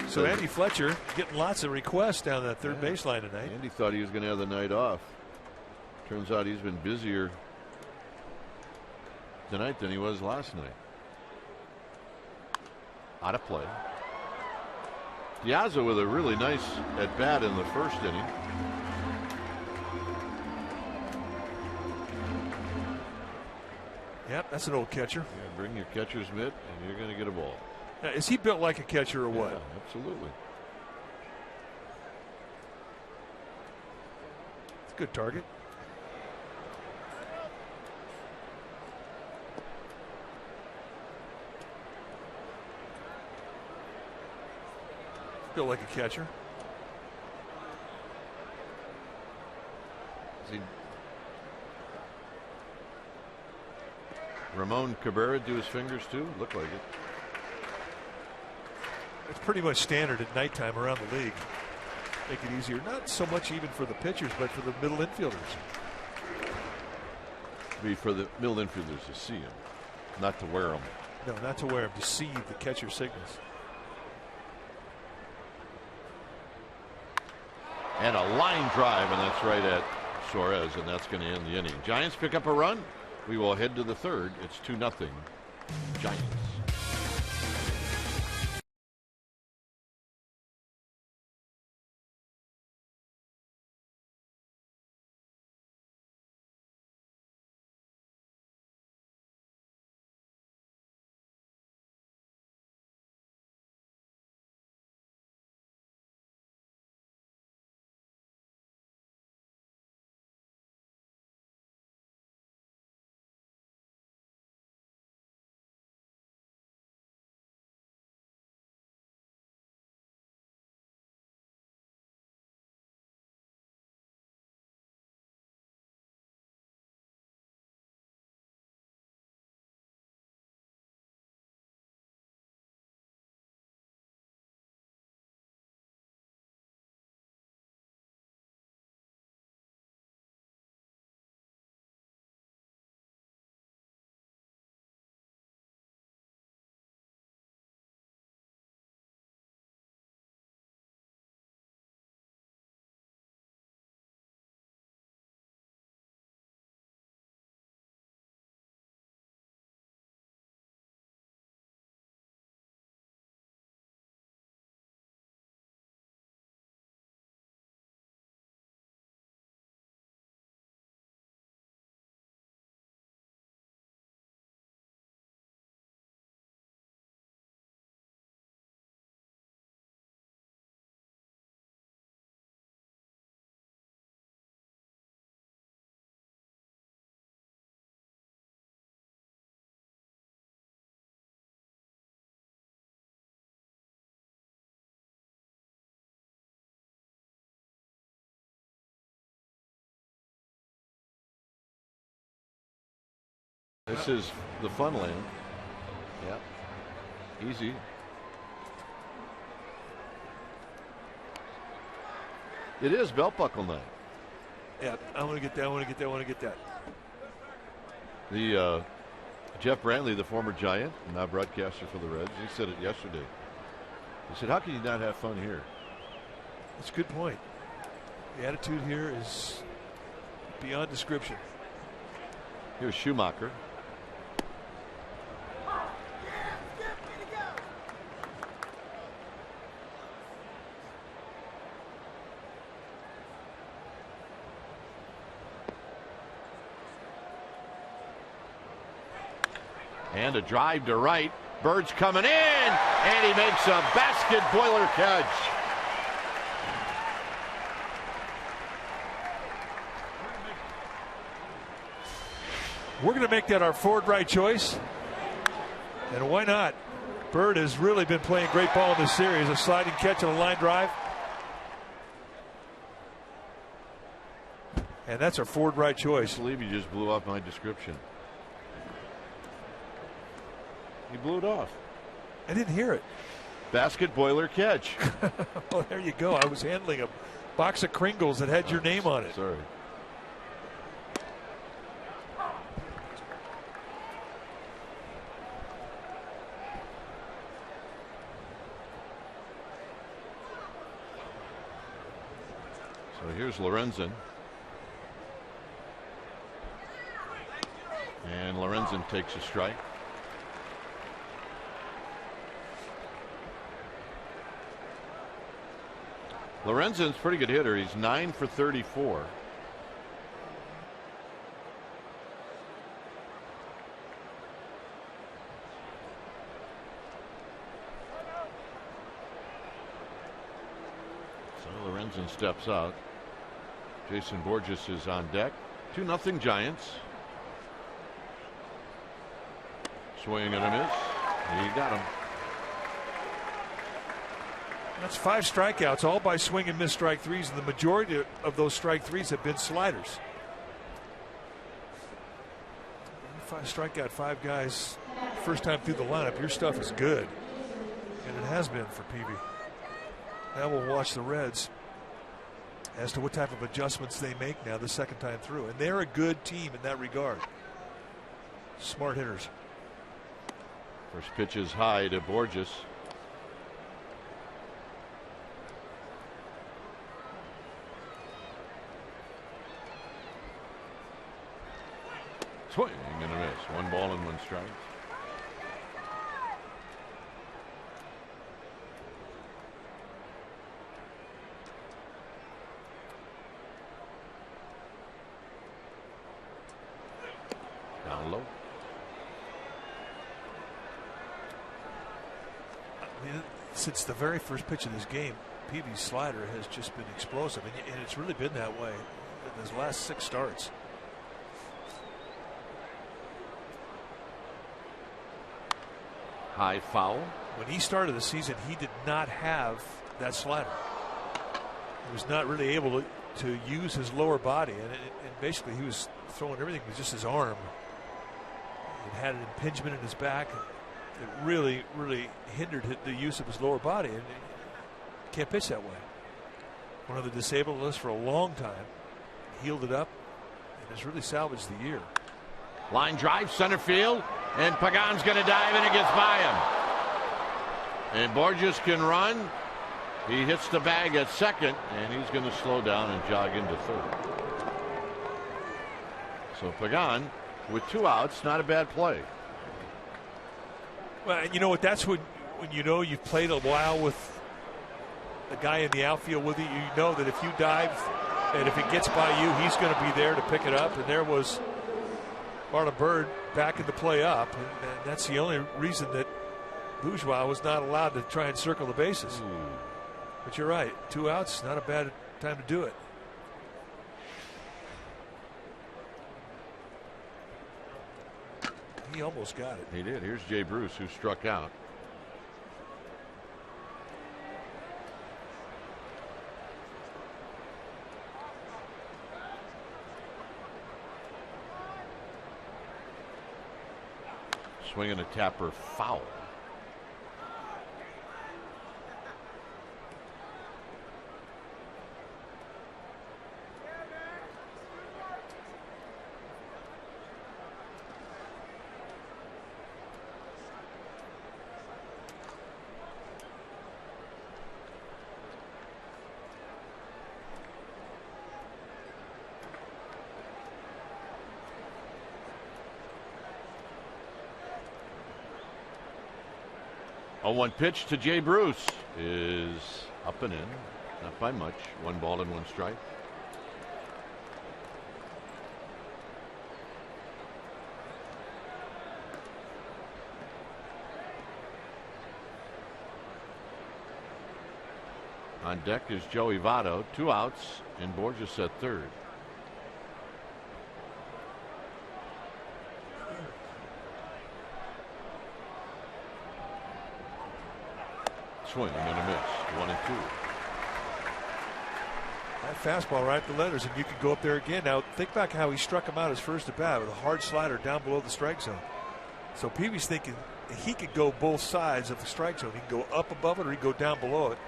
So Andy Fletcher getting lots of requests down that third baseline tonight. Andy thought he was going to have the night off. Turns out he's been busier tonight than he was last night. Out of play. Diaza with a really nice at bat in the first inning. Yep, that's an old catcher. Yeah, bring your catcher's mitt and you're going to get a ball. Now, is he built like a catcher or what? Yeah, absolutely. It's a good target. Built like a catcher. Is he Ramon Cabrera do his fingers too? Look like it. It's pretty much standard at nighttime around the league. Make it easier. Not so much even for the pitchers, but for the middle infielders. Be for the middle infielders to see him, not to wear them. No, not to wear them, to see the catcher signals. And a line drive, and that's right at Suarez, and that's going to end the inning. Giants pick up a run. We will head to the third. It's 2-0 Giants. This is the fun land. Yep. Easy. It is belt buckle night. Yeah, I want to get that. I want to get that. I want to get that. The Jeff Brantley, the former Giant, now broadcaster for the Reds, he said it yesterday. He said, "How can you not have fun here?" That's a good point. The attitude here is beyond description. Here's Schumacher. And a drive to right. Bird's coming in, and he makes a basket boiler catch. We're going to make that our forward right choice. And why not? Bird has really been playing great ball in this series. A sliding catch and a line drive. And that's our forward right choice. I believe you just blew off my description. You blew it off. I didn't hear it. Basket boiler catch. Well, there you go. I was handling a box of Kringles that had your name on it. Sorry. So here's Lorenzen. And Lorenzen takes a strike. Lorenzen's a pretty good hitter. He's 9 for 34. So Lorenzen steps out. Jason Borges is on deck. 2-0 Giants. Swing and a miss. He got him. That's 5 strikeouts, all by swing and miss strike threes, and the majority of those strike threes have been sliders. 5 strikeout, 5 guys, first time through the lineup. Your stuff is good, and it has been for Peavy. Now we'll watch the Reds as to what type of adjustments they make now the second time through, and they're a good team in that regard. Smart hitters. First pitch is high to Borges. Swing and a miss. 1 ball and 1 strike. Down low. I mean, since the very first pitch of this game, Peavy's slider has just been explosive, and it's really been that way in his last 6 starts. High foul. When he started the season, he did not have that slider. He was not really able to use his lower body, and basically he was throwing everything with just his arm. It had an impingement in his back. It really, really hindered the use of his lower body, and he can't pitch that way. One of the disabled list for a long time. Healed it up and has really salvaged the year. Line drive, center field, and Pagan's going to dive, and it gets by him. And Borges can run. He hits the bag at second, and he's going to slow down and jog into third. So Pagan, with 2 outs, not a bad play. Well, and you know what? That's when you know you've played a while with a guy in the outfield with you. You know that if you dive and if it gets by you, he's going to be there to pick it up. And there was Marlon Byrd back in the play up, and that's the only reason that Bourgeois was not allowed to try and circle the bases. But you're right, 2 outs, not a bad time to do it. He almost got it. He did. Here's Jay Bruce, who struck out. Swinging a tapper foul. A 1 pitch to Jay Bruce is up and in, not by much. 1 ball and 1 strike. On deck is Joey Votto, 2 outs, and Borges at third. swing and a miss. 1-2. That fastball right at the letters, and you could go up there again. Now think back how he struck him out his first at bat with a hard slider down below the strike zone. So Peavy's thinking he could go both sides of the strike zone. He can go up above it or he can go down below it,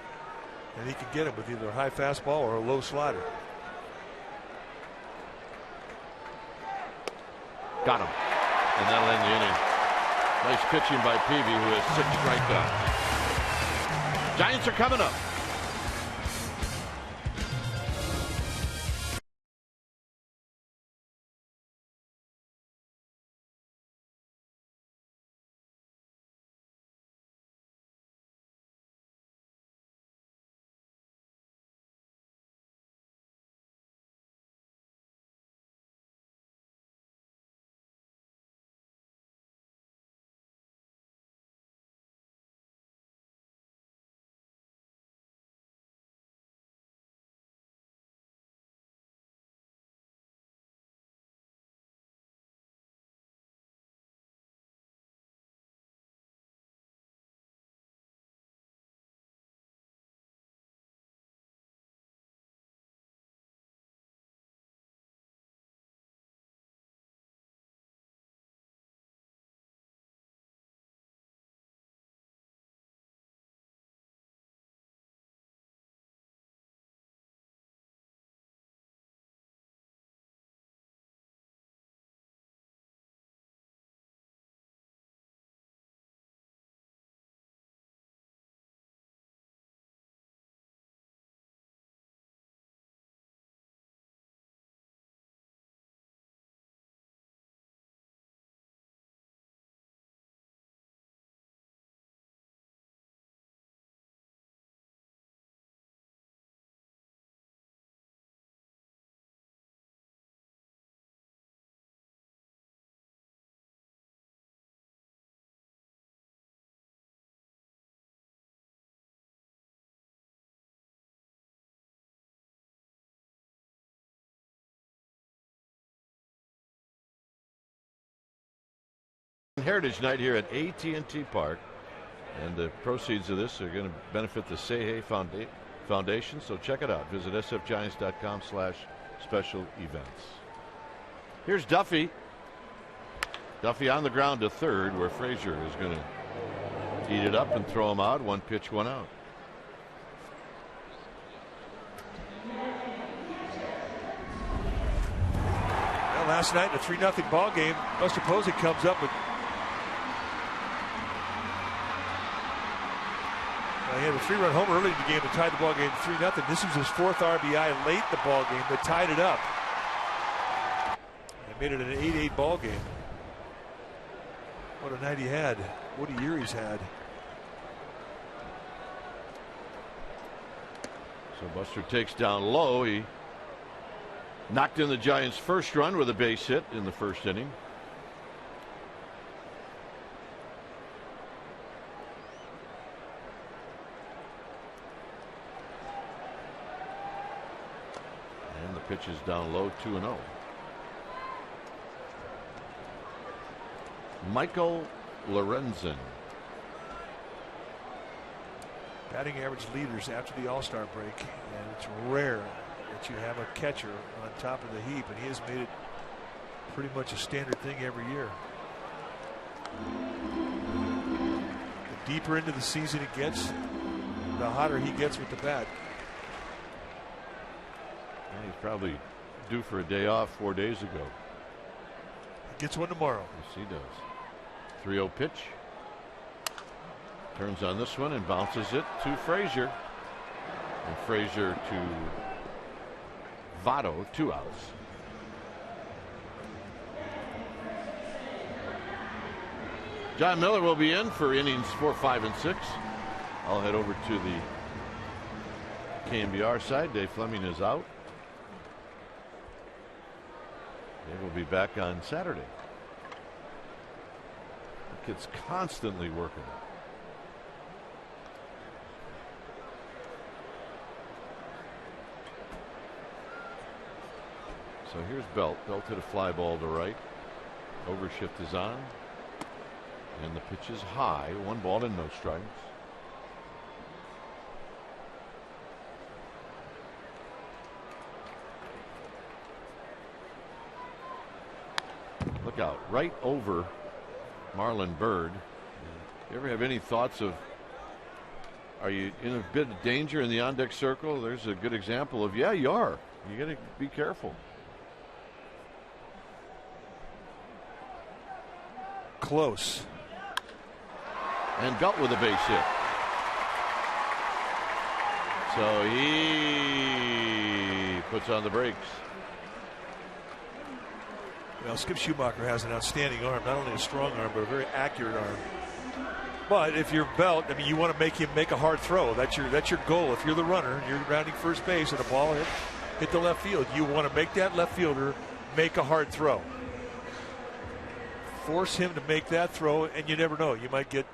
and he can get him with either a high fastball or a low slider. Got him. And that'll end the inning. Nice pitching by Peavy, who has 6 strikeouts. Giants are coming up. Heritage Night here at AT&T Park, and the proceeds of this are going to benefit the Say Foundation, so check it out. Visit sfgiants.com/special events. Here's Duffy. Duffy on the ground to third, where Frazier is going to eat it up and throw him out. 1 pitch, 1 out. Well, last night in a 3-0 ball game, Buster Posey comes up with. He had a 3-run homer early in the game to tie the ball game 3-0. This was his 4th RBI late in the ball game that tied it up. They made it an 8-8 ball game. What a night he had. What a year he's had. So Buster takes down low. He knocked in the Giants' first run with a base hit in the first inning. Pitch is down low, 2-0. Michael Lorenzen. Batting average leaders after the All-Star break, and it's rare that you have a catcher on top of the heap, and he has made it pretty much a standard thing every year. The deeper into the season it gets, the hotter he gets with the bat. He's probably due for a day off 4 days ago. He gets one tomorrow. Yes, he does. 3-0 pitch. Turns on this one and bounces it to Frazier. And Frazier to Votto, 2 outs. John Miller will be in for innings 4, 5, and 6. I'll head over to the KNBR side. Dave Fleming is out. Dave will be back on Saturday. The kid's constantly working. So here's Belt. Belt hit a fly ball to right. Overshift is on. And the pitch is high. 1 ball and no strikes. strikeout right over Marlon Byrd. You ever have any thoughts of, are you in a bit of danger in the on-deck circle? There's a good example of, yeah, you are. You got to be careful. Close. And Belt with a base hit. So he puts on the brakes. Well, Skip Schumacher has an outstanding arm, not only a strong arm, but a very accurate arm. But if you're Belt, I mean, you want to make him make a hard throw. That's your goal. If you're the runner and you're rounding first base and a ball hit the left field, you want to make that left fielder make a hard throw. Force him to make that throw, and you never know. You might get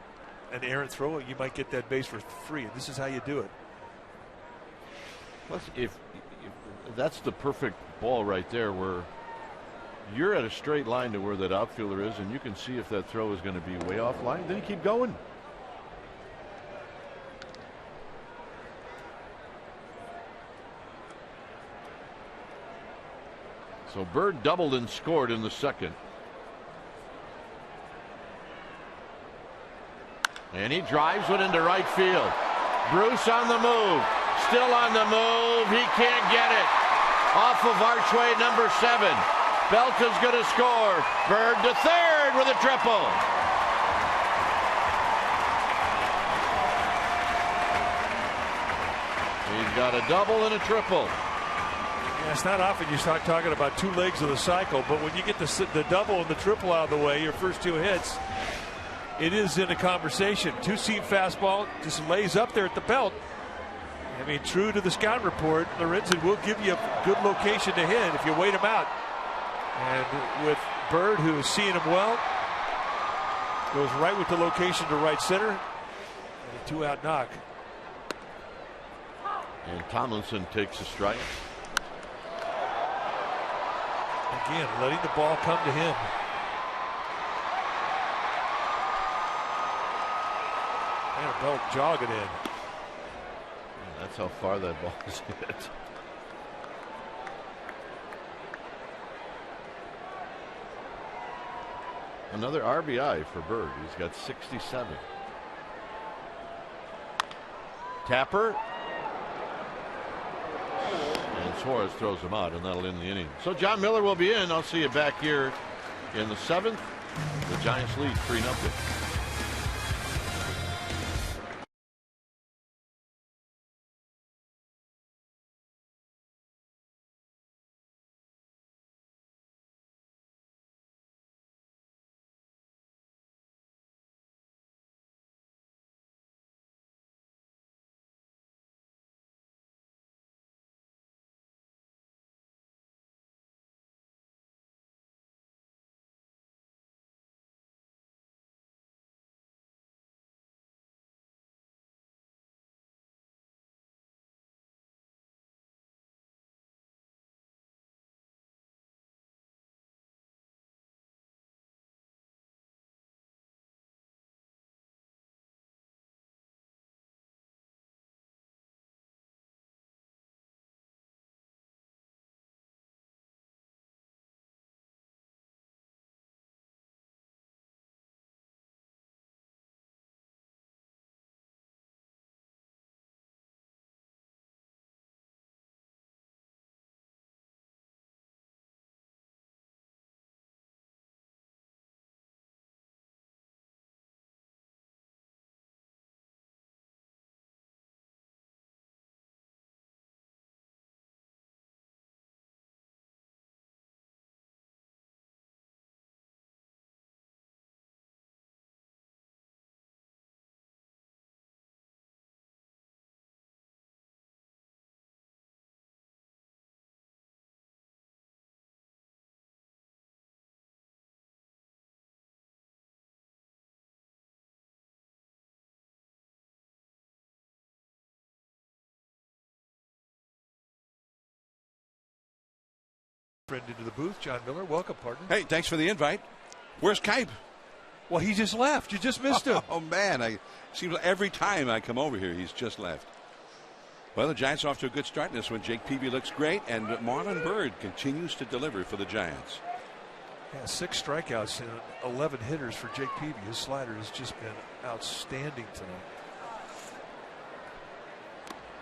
an errant throw, you might get that base for free. This is how you do it. Plus, if that's the perfect ball right there, where you're at a straight line to where that outfielder is, and you can see if that throw is going to be way off line, then you keep going. So Bird doubled and scored in the second. And he drives one into right field. Bruce on the move. Still on the move. He can't get it. Off of archway number 7. Belt is going to score. Bird to third with a triple. He's got a double and a triple. Yeah, it's not often you start talking about two legs of the cycle, but when you get the double and the triple out of the way, your first two hits, it is in a conversation. Two-seam fastball just lays up there at the belt. I mean, true to the scout report, Lorenzen will give you a good location to hit if you wait him out. And with Bird, who is seeing him well, goes right with the location to right center. And a two-out knock. And Tomlinson takes a strike. Again, letting the ball come to him. And Belt jogging in. That's how far that ball is hit. Another RBI for Bird. He's got 67. Tapper. And Suarez throws him out, and that'll end the inning. So John Miller will be in. I'll see you back here in the 7th. The Giants lead 3-0. Friend into the booth, John Miller. Welcome, partner. Hey, thanks for the invite. Where's Kipe? Well, he just left. You just missed him. Oh, man. Seems like every time I come over here, he's just left. Well, the Giants are off to a good start in this one. Jake Peavy looks great, and Marlon Byrd continues to deliver for the Giants. Yeah, 6 strikeouts and 11 hitters for Jake Peavy. His slider has just been outstanding tonight.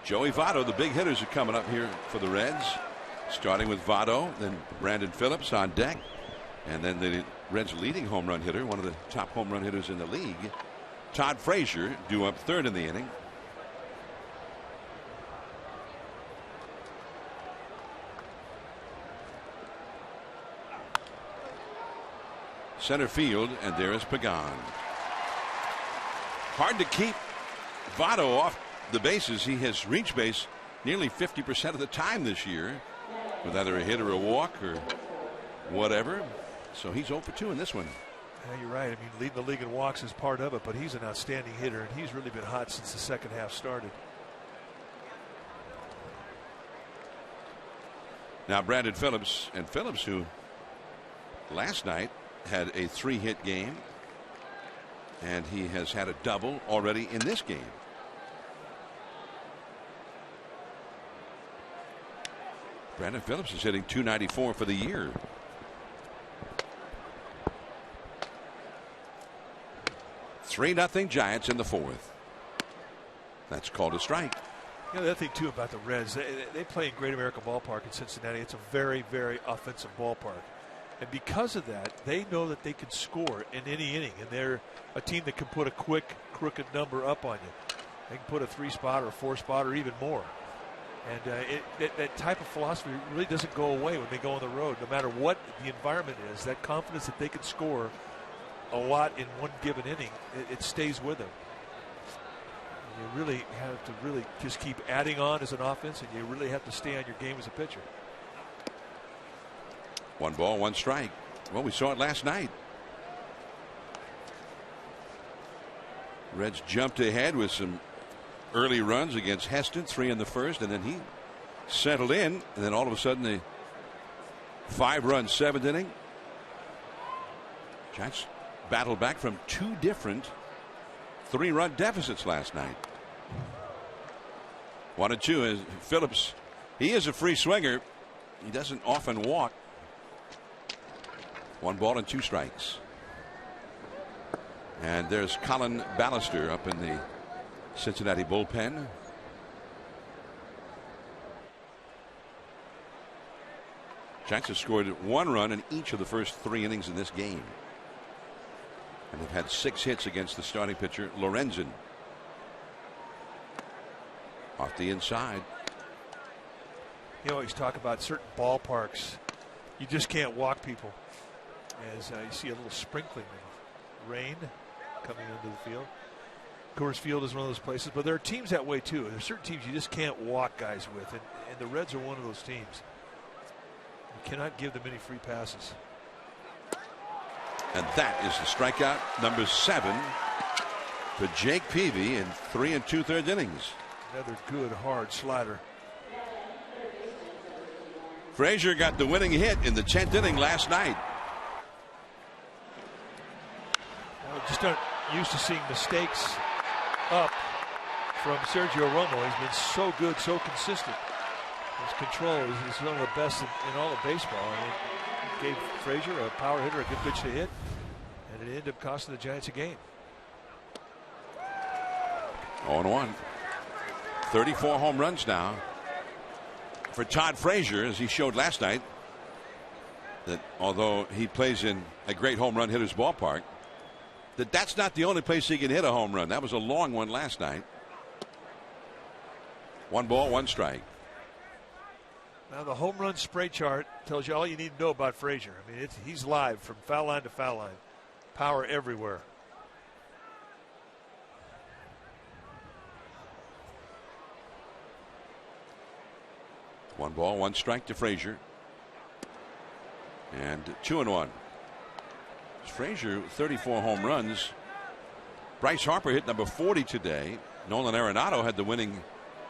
Joey Votto, the big hitters are coming up here for the Reds. Starting with Votto, then Brandon Phillips on deck. And then the Reds' leading home run hitter, one of the top home run hitters in the league, Todd Frazier, due up third in the inning. Center field, and there is Pagan. Hard to keep Votto off the bases. He has reached base nearly 50% of the time this year with either a hit or a walk or whatever. So he's 0 for 2 in this one. Yeah, you're right. I mean, leading the league in walks is part of it, but he's an outstanding hitter, and he's really been hot since the second half started. Now Brandon Phillips, and Phillips, who last night had a 3-hit game, and he has had a double already in this game. Brandon Phillips is hitting .294 for the year. "3-0 Giants in the 4th. That's called a strike. You know, the other thing too about the Reds, they play in Great American Ballpark in Cincinnati. It's a very, very offensive ballpark. And because of that, they know that they can score in any inning, and they're a team that can put a quick, crooked number up on you. They can put a 3-spot or a 4-spot or even more. And that type of philosophy really doesn't go away when they go on the road, no matter what the environment is. That confidence that they can score a lot in one given inning, it stays with them. You really have to really just keep adding on as an offense, and you really have to stay on your game as a pitcher. 1 ball, 1 strike. Well, we saw it last night. Reds jumped ahead with some early runs against Heston, 3 in the first, and then he settled in, and then all of a sudden the 5-run 7th inning. Giants battled back from 2 different 3-run deficits last night. 1-2 is Phillips. He is a free swinger. He doesn't often walk. 1 ball and 2 strikes. And there's Colin Ballister up in the Cincinnati bullpen. Giants have scored 1 run in each of the first 3 innings in this game. And they've had 6 hits against the starting pitcher, Lorenzen. Off the inside. You always talk about certain ballparks. You just can't walk people. As you see a little sprinkling of rain coming into the field. Coors Field is one of those places, but there are teams that way too. There are certain teams you just can't walk guys with, and the Reds are one of those teams. You cannot give them any free passes. And that is the strikeout number 7 for Jake Peavy in 3 2/3 innings. Another good hard slider. Frazier got the winning hit in the 10th inning last night. Just aren't used to seeing mistakes up from Sergio Romo. He's been so good, so consistent. His control is one of the best in all of baseball. And it gave Frazier, a power hitter, a good pitch to hit, and it ended up costing the Giants a game. 0-1. 34 home runs now for Todd Frazier, as he showed last night that although he plays in a great home run hitter's ballpark, that's not the only place he can hit a home run. That was a long one last night. 1 ball, 1 strike. Now the home run spray chart tells you all you need to know about Frazier. I mean, he's live from foul line to foul line. Power everywhere. One ball, 1 strike to Frazier. And 2-1. Frazier, 34 home runs. Bryce Harper hit number 40 today. Nolan Arenado had the winning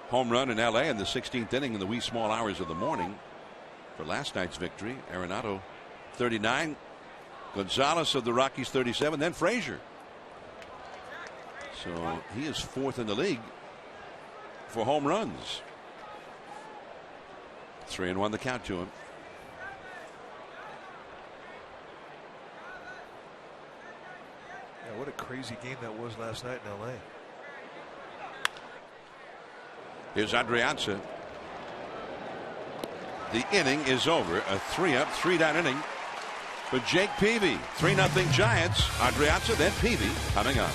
home run in LA in the 16th inning in the wee small hours of the morning for last night's victory. Arenado 39. Gonzalez of the Rockies 37. Then Frazier. So he is 4th in the league for home runs. 3-1 the count to him. crazy game that was last night in L.A. Here's Adrianza. The inning is over. A 3-up, 3-down inning for Jake Peavy. 3-0 Giants. Adrianza, then Peavy coming up.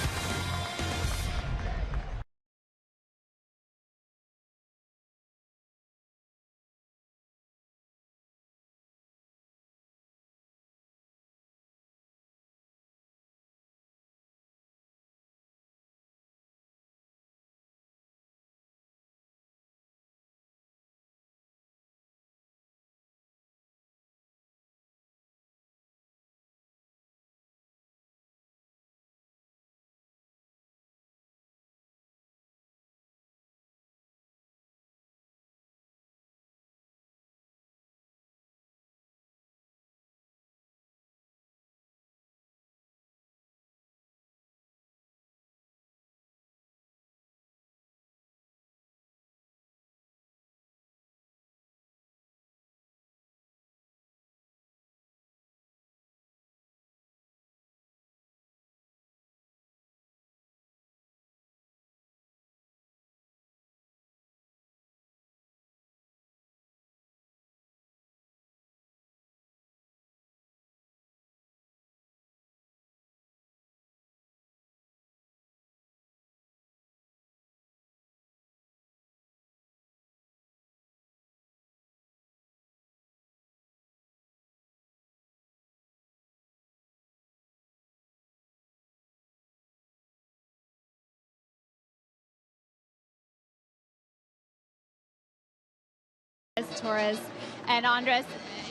Torres and Andres,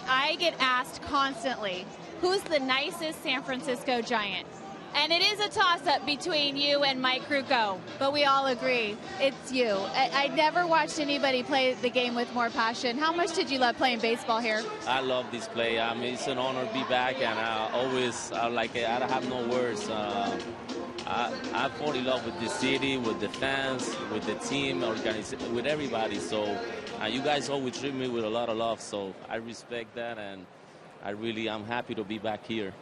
I get asked constantly, who's the nicest San Francisco Giant? And it is a toss-up between you and Mike Krukow, but we all agree it's you. I never watched anybody play the game with more passion. How much did you love playing baseball here? I love this play. I mean, it's an honor to be back, and I have no words. I fall in love with the city, with the fans, with the team, with everybody. So you guys always treat me with a lot of love, so I respect that, and I'm happy to be back here.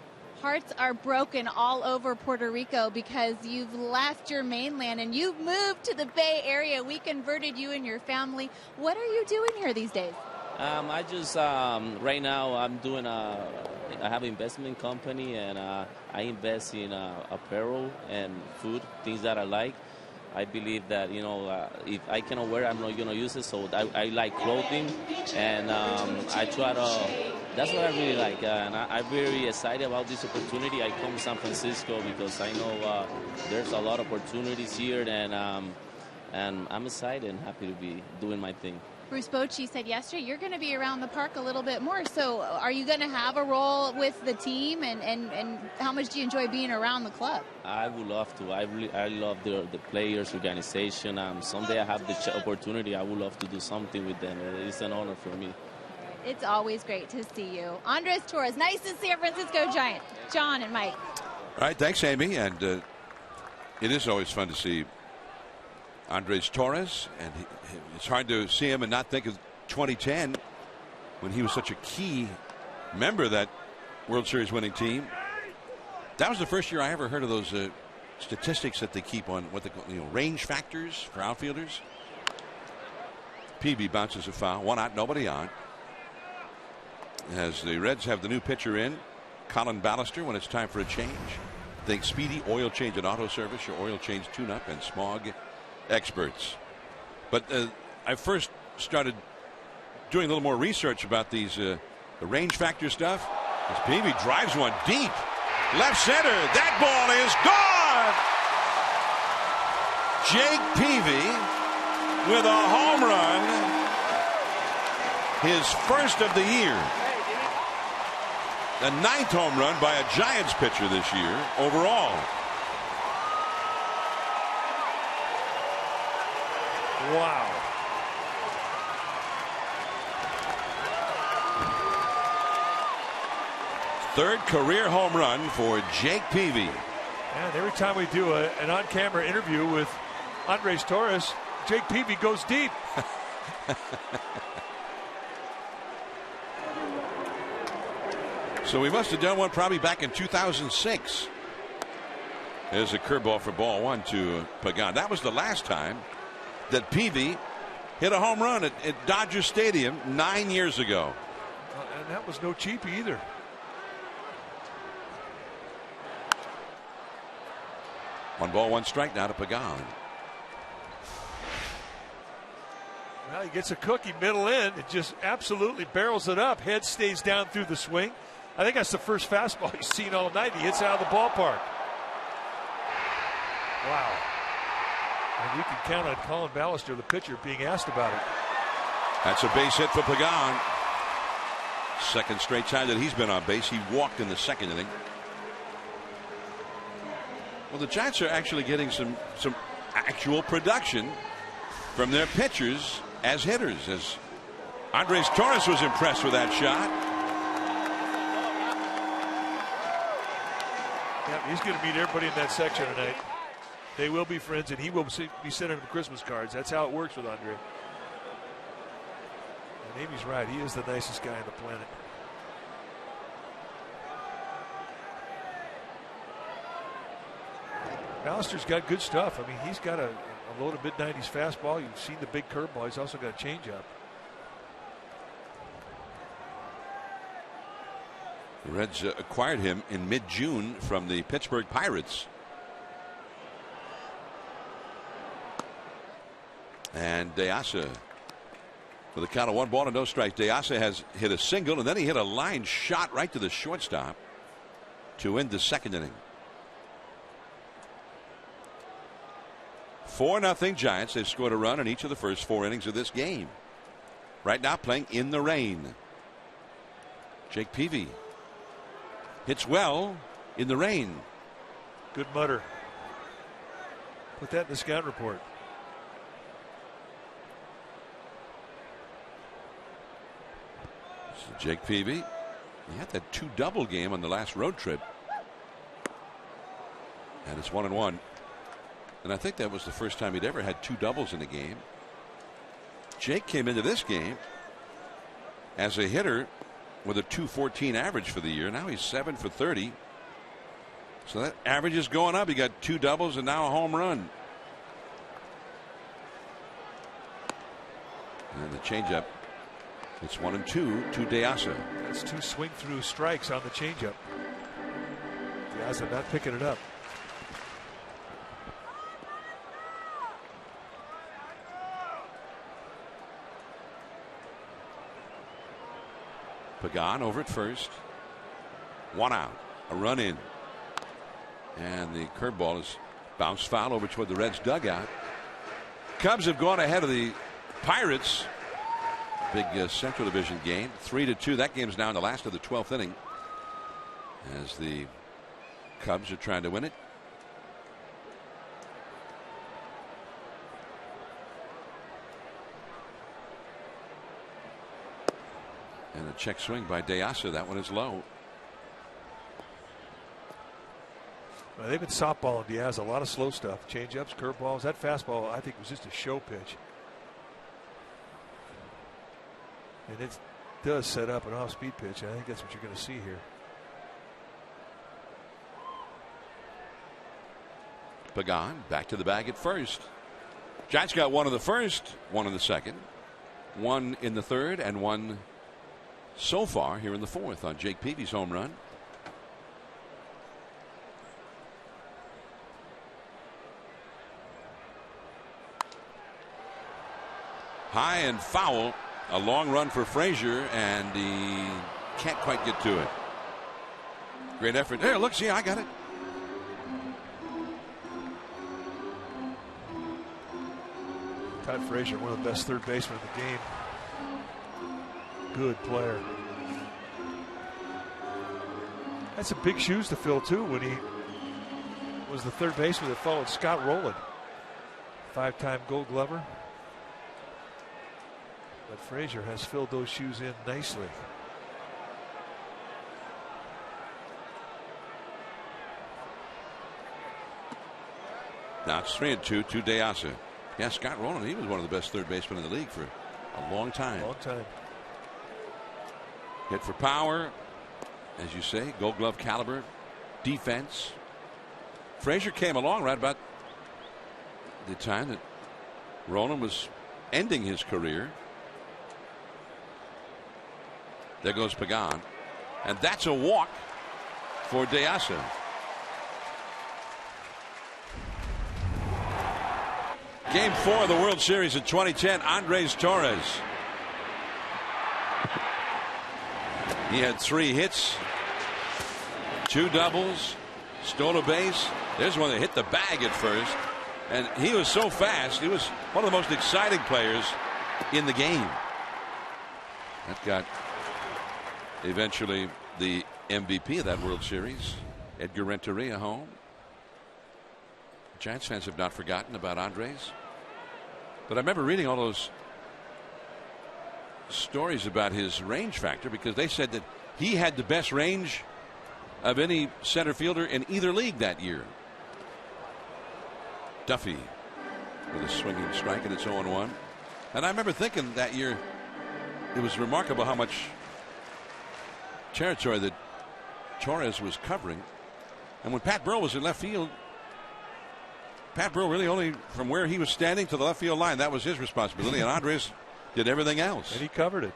Hearts are broken all over Puerto Rico because you've left your mainland and you've moved to the Bay Area. We converted you and your family. What are you doing here these days? I just right now I have an investment company, and I invest in apparel and food, things that I like. I believe that, if I cannot wear it, I'm not going to use it. So I like clothing, and I try to. That's what I really like, and I'm very excited about this opportunity. I come to San Francisco because I know there's a lot of opportunities here, and I'm excited and happy to be doing my thing. Bruce Bochy said yesterday you're going to be around the park a little bit more. So are you going to have a role with the team, and how much do you enjoy being around the club? I would love to. I love the players, organization. Someday I have the opportunity. I would love to do something with them. It's an honor for me. It's always great to see you. Andres Torres, nice to see San Francisco Giant. John and Mike. All right, thanks, Amy. And it is always fun to see Andres Torres, and it's hard to see him and not think of 2010 when he was such a key member of that World Series winning team. That was the first year I ever heard of those statistics that they keep on what they call range factors for outfielders. Peavy bounces a foul, 1 out, nobody on. As the Reds have the new pitcher in, Colin Ballister, when it's time for a change. Think Speedy Oil Change and Auto Service, your oil change tune-up and smog experts. But I first started doing a little more research about these the range factor stuff. As Peavy drives one deep left center, that ball is gone. Jake Peavy with a home run, his first of the year. The 9th home run by a Giants pitcher this year overall. Wow. Third career home run for Jake Peavy. And every time we do an on-camera interview with Andres Torres, Jake Peavy goes deep. So we must have done one probably back in 2006. There's a curveball for ball one to Pagan. That was the last time that Peavy hit a home run at Dodger Stadium 9 years ago. And that was no cheapie either. One ball, one strike now to Pagan. Well, he gets a cookie middle in. It just absolutely barrels it up. Head stays down through the swing. I think that's the first fastball he's seen all night. He hits out of the ballpark. Wow. And you can count on Colin Ballister, the pitcher, being asked about it. That's a base hit for Pagan. Second straight time that he's been on base. He walked in the second inning. Well, the Giants are actually getting some actual production from their pitchers as hitters. As Andres Torres was impressed with that shot. Yeah, he's going to meet everybody in that section tonight. They will be friends, and he will be sending them Christmas cards. That's how it works with Andre. And Amy's right. He is the nicest guy on the planet. Ballister's got good stuff. I mean, he's got a loaded mid-90s fastball. You've seen the big curveball. He's also got a changeup. The Reds acquired him in mid-June from the Pittsburgh Pirates. And De Asa with a count of 1 ball and no strikes. De Asa has hit a single, and then he hit a line shot right to the shortstop to end the second inning. 4-0 Giants. They've scored a run in each of the first 4 innings of this game. Right now playing in the rain. Jake Peavy hits well in the rain. Good mutter. Put that in the scout report. So Jake Peavy, he had that 2-double game on the last road trip. And it's 1-1. And I think that was the first time he'd ever had 2 doubles in a game. Jake came into this game as a hitter with a .214 average for the year. Now he's 7 for 30. So that average is going up. He got 2 doubles and now a home run. And the changeup. It's 1-2 to De Asa. That's 2 swing through strikes on the changeup. De Asa not picking it up. Pagan over at first. 1 out. A run in. And the curveball is bounced foul over toward the Reds dugout. Cubs have gone ahead of the Pirates. Big Central Division game. 3-2. That game's now in the last of the 12th inning. As the Cubs are trying to win it. And a check swing by De Asa. That one is low. Well, they've been softballing Diaz a lot of slow stuff. Change-ups, curveballs. That fastball, I think, was just a show pitch. And it does set up an off-speed pitch. I think that's what you're going to see here. Pagan back to the bag at first. Giants got 1 in the first, 1 in the second, 1 in the third, and 1 so far here in the fourth on Jake Peavy's home run. High and foul. A long run for Frazier, and he can't quite get to it. Great effort. There, look, see, I got it. Todd Frazier, one of the best third basemen in the game. Good player. That's some big shoes to fill, too, when he was the third baseman that followed Scott Rowland. 5-time Gold Glover. But Frazier has filled those shoes in nicely. Now it's 3-2 to De Asa. Yeah, Scott Rowland, he was one of the best third basemen in the league for a long time. Long time. Hit for power, as you say, Gold Glove caliber, defense. Frazier came along right about the time that Ronan was ending his career. There goes Pagan. And that's a walk for DeAsa. Game 4 of the World Series in 2010, Andres Torres. He had 3 hits, 2 doubles, stole a base. There's one that hit the bag at first. And he was so fast. He was one of the most exciting players in the game. That got eventually the MVP of that World Series, Edgar Renteria, home. Giants fans have not forgotten about Andres. But I remember reading all those stories about his range factor, because they said that he had the best range of any center fielder in either league that year. Duffy with a swinging strike, and it's 0-1. And I remember thinking that year it was remarkable how much territory that Torres was covering. And when Pat Burrell was in left field, Pat Burrell really only from where he was standing to the left field line, that was his responsibility, and Andres did everything else. And he covered it.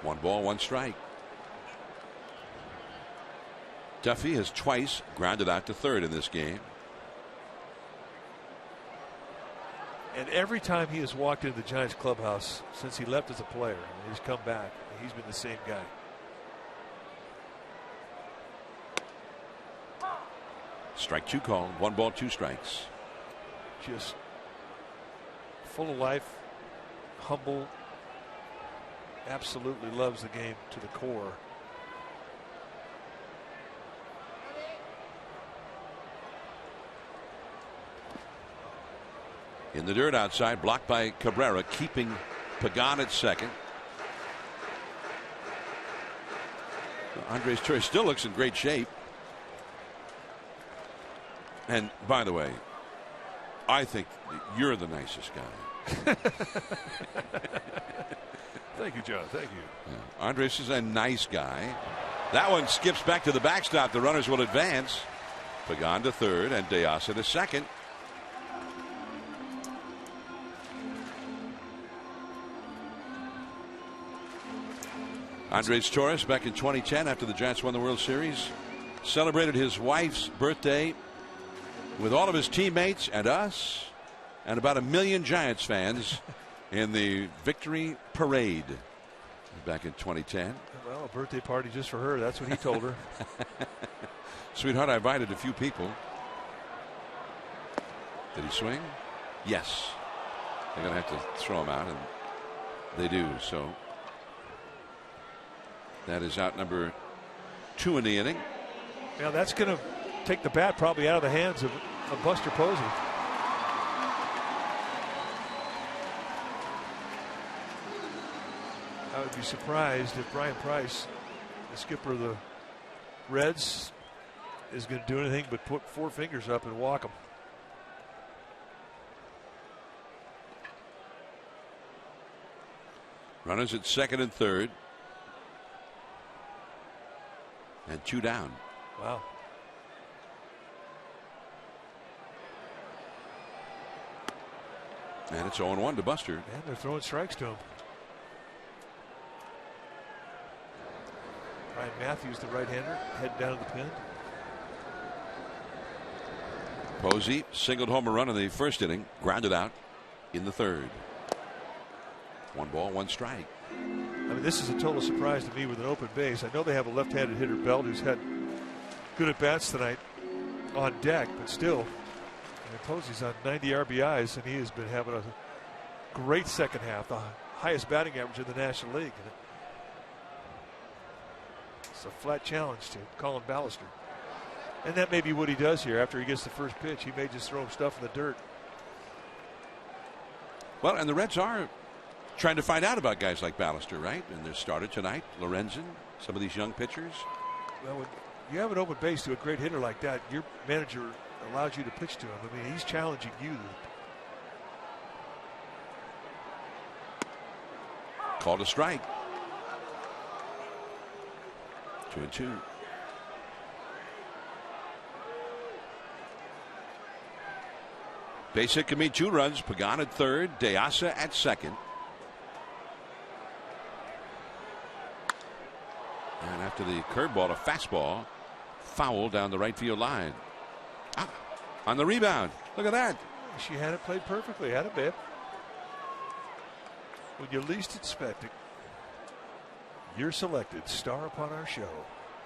1 ball, 1 strike. Duffy has twice grounded out to third in this game. And every time he has walked into the Giants clubhouse since he left as a player, and he's come back, he's been the same guy. Strike 2 called. 1 ball, 2 strikes. Just full of life, humble, absolutely loves the game to the core. In the dirt outside, blocked by Cabrera, keeping Pagan at second. Andres Torres still looks in great shape. And by the way, I think you're the nicest guy. Thank you, John. Thank you. Yeah. Andres is a nice guy. That one skips back to the backstop. The runners will advance. Pagan to third and DeAsa to second. Andres Torres, back in 2010 after the Giants won the World Series, celebrated his wife's birthday with all of his teammates and us and about 1 million Giants fans in the victory parade back in 2010. Well, a birthday party just for her. That's what he told her. Sweetheart, I invited a few people. Did he swing? Yes. They're going to have to throw him out, and they do. So that is out number 2 in the inning. Now that's going to take the bat probably out of the hands of Buster Posey. I would be surprised if Brian Price, the skipper of the Reds, is going to do anything but put 4 fingers up and walk him. Runners at second and third. And 2 down. Wow. And it's 0-1 to Buster. And they're throwing strikes to him. Ryan Matthews, the right-hander, head down to the pin. Posey singled home a run in the first inning, grounded out in the third. 1 ball, 1 strike. I mean, this is a total surprise to me with an open base. I know they have a left-handed hitter, Belt, who's had good at-bats tonight on deck, but still, Posey's on 90 RBIs, and he has been having a great second half, the highest batting average in the National League. It's a flat challenge to Colin Ballister. And that may be what he does here after he gets the first pitch. He may just throw him stuff in the dirt. Well, and the Reds are trying to find out about guys like Ballister, right? And they're started tonight. Lorenzen, some of these young pitchers. Well, when you have an open base to a great hitter like that, your manager allows you to pitch to him. I mean, he's challenging you. Called a strike. 2-2. Base hit can mean 2 runs. Pagan at third. De Asa at second. And after the curveball, a fastball foul down the right field line. On the rebound. Look at that. She had it played perfectly. Had it, babe. When you least expect it, you're selected. Star upon our show.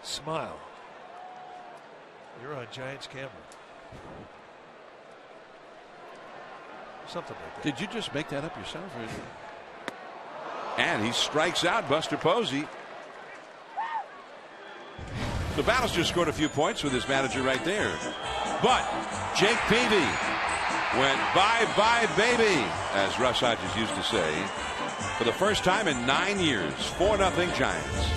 Smile. You're on Giants camera. Something like that. Did you just make that up yourself? And he strikes out Buster Posey. The Battles just scored a few points with his manager right there. But Jake Peavy went bye-bye, baby, as Russ Hodges used to say, for the first time in 9 years. 4-0 Giants.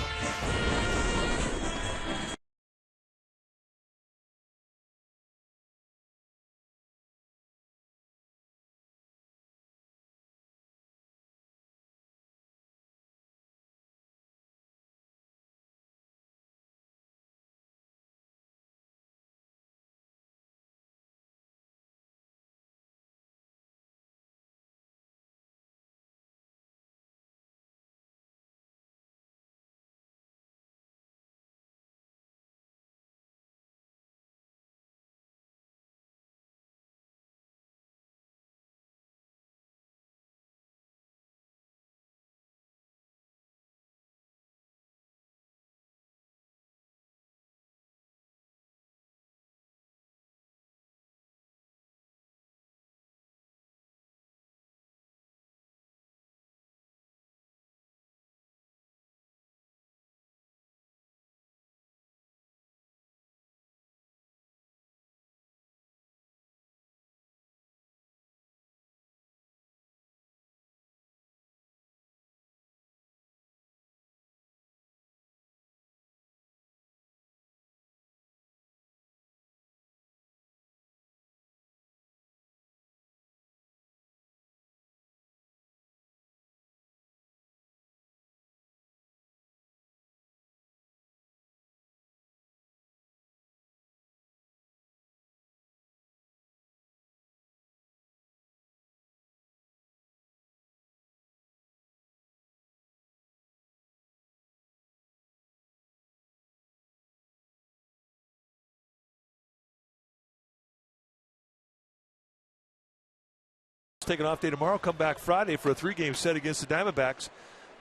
Take an off day tomorrow. Come back Friday for a 3-game set against the Diamondbacks.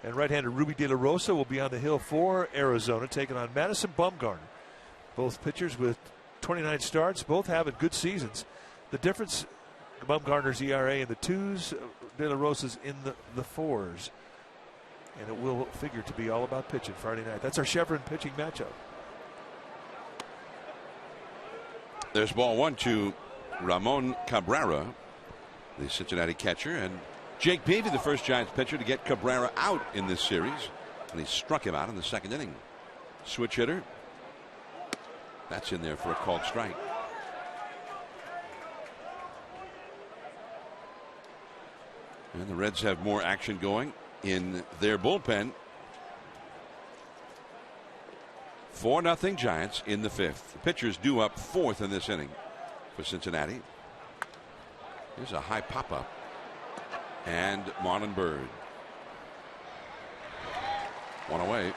And right-hander Ruby De La Rosa will be on the hill for Arizona, taking on Madison Bumgarner. Both pitchers with 29 starts, both having good seasons. The difference, Bumgarner's ERA in the 2s, De La Rosa's in the 4s. And it will figure to be all about pitching Friday night. That's our Chevron pitching matchup. There's ball 1 to Ramon Cabrera, the Cincinnati catcher, and Jake Peavy, the first Giants pitcher to get Cabrera out in this series, and he struck him out in the 2nd inning. Switch hitter. That's in there for a called strike. And the Reds have more action going in their bullpen. 4-0 Giants in the 5th. The pitchers due up 4th in this inning for Cincinnati. Here's a high pop-up. And Marlon Byrd. 1 away.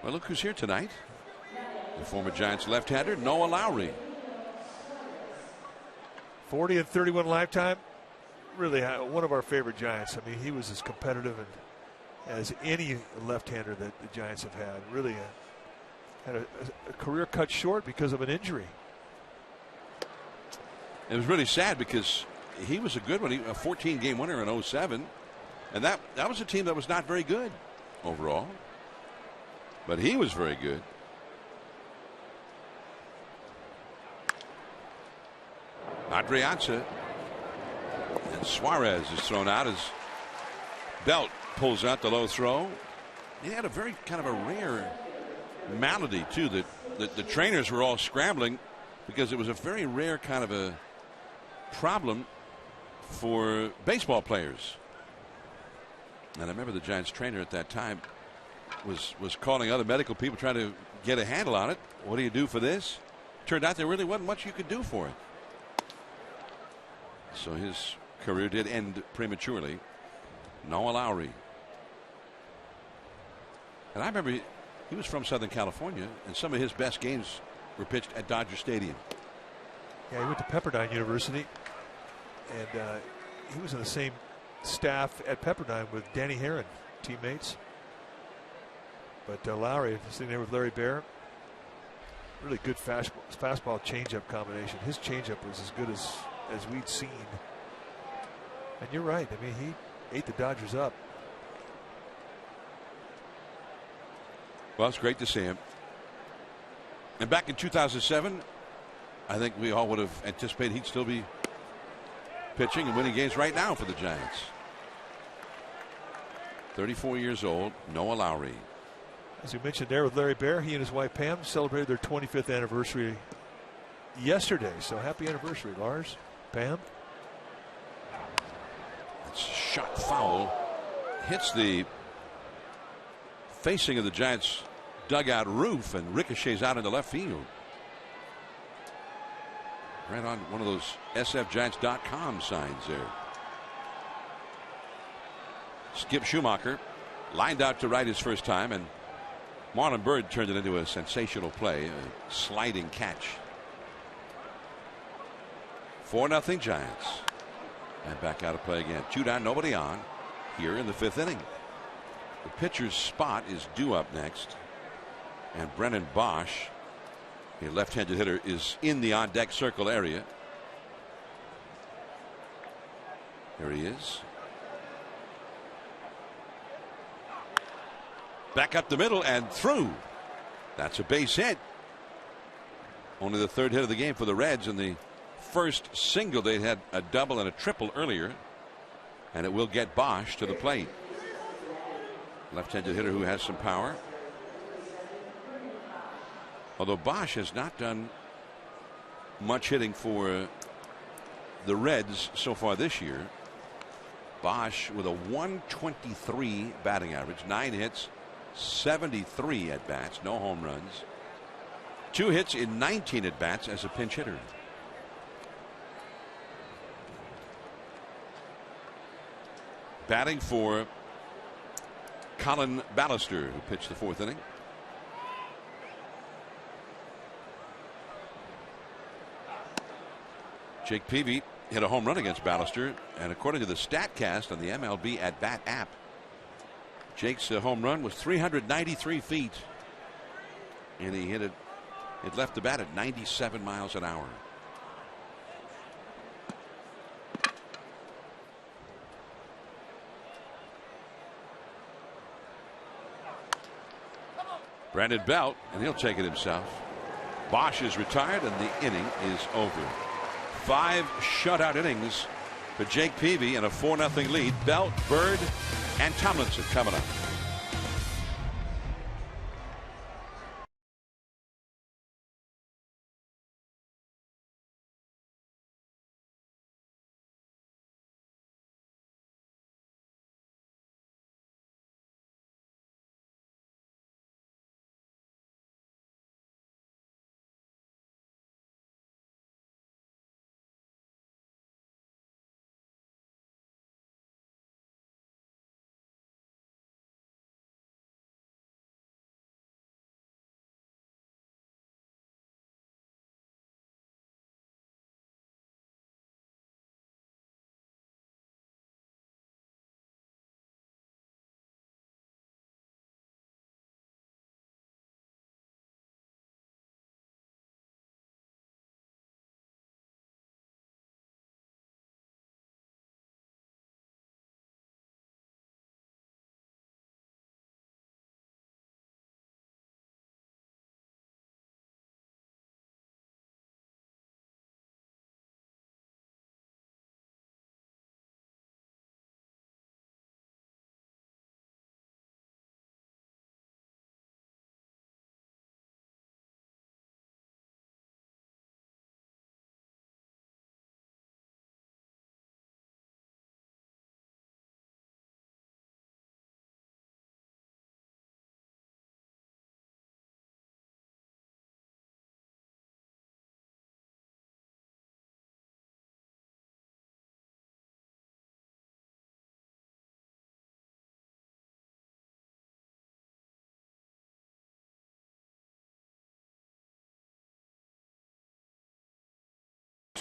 Well, look who's here tonight. The former Giants left-hander, Noah Lowry. 40 and 31 lifetime. Really one of our favorite Giants. I mean, he was as competitive as any left-hander that the Giants have had. Really had a career cut short because of an injury. It was really sad because he was a good one. A 14-game winner in 07. And that was a team that was not very good overall. But he was very good. Adrianza. And Suarez is thrown out as Belt pulls out the low throw. He had a very kind of a rare malady too, that the trainers were all scrambling because it was a very rare kind of a problem for baseball players. And I remember the Giants trainer at that time was calling other medical people trying to get a handle on it. What do you do for this? Turned out there really wasn't much you could do for it. So his career did end prematurely. Noah Lowry. And I remember he was from Southern California, and some of his best games were pitched at Dodger Stadium. Yeah, he went to Pepperdine University, and he was on the same staff at Pepperdine with Danny Herron, teammates. But Lowry sitting there with Larry Bear. Really good fastball changeup combination. His changeup was as good as we'd seen. And you're right. I mean, he ate the Dodgers up. Well, it's great to see him. And back in 2007, I think we all would have anticipated he'd still be pitching and winning games right now for the Giants. 34 years old, Noah Lowry. As you mentioned there with Larry Bear, he and his wife Pam celebrated their 25th anniversary yesterday. So happy anniversary, Lars, Pam. It's shot foul. Hits the facing of the Giants dugout roof and ricochets out into left field. Right on one of those sfgiants.com signs there. Skip Schumacher lined out to right his first time, and Marlon Byrd turned it into a sensational play, a sliding catch. 4-0 Giants. And back out of play again. 2 down, nobody on here in the 5th inning. The pitcher's spot is due up next. And Brennan Bosch, a left-handed hitter, is in the on-deck circle area. There he is. Back up the middle and through. That's a base hit. Only the 3rd hit of the game for the Reds. In the first single, they had a double and a triple earlier. And it will get Bosch to the plate. Left-handed hitter who has some power. Although Bosch has not done much hitting for the Reds so far this year. Bosch with a 123 batting average, 9 hits, 73 at bats, no home runs, 2 hits in 19 at bats as a pinch hitter. Batting for Colin Ballister, who pitched the 4th inning. Jake Peavy hit a home run against Ballister, and according to the StatCast on the MLB At Bat app, Jake's home run was 393 feet, and he hit it. It left the bat at 97 miles an hour. Brandon Belt, and he'll take it himself. Bosch is retired, and the inning is over. 5 shutout innings for Jake Peavy and a 4-0 lead. Belt, Bird, and Tomlinson coming up.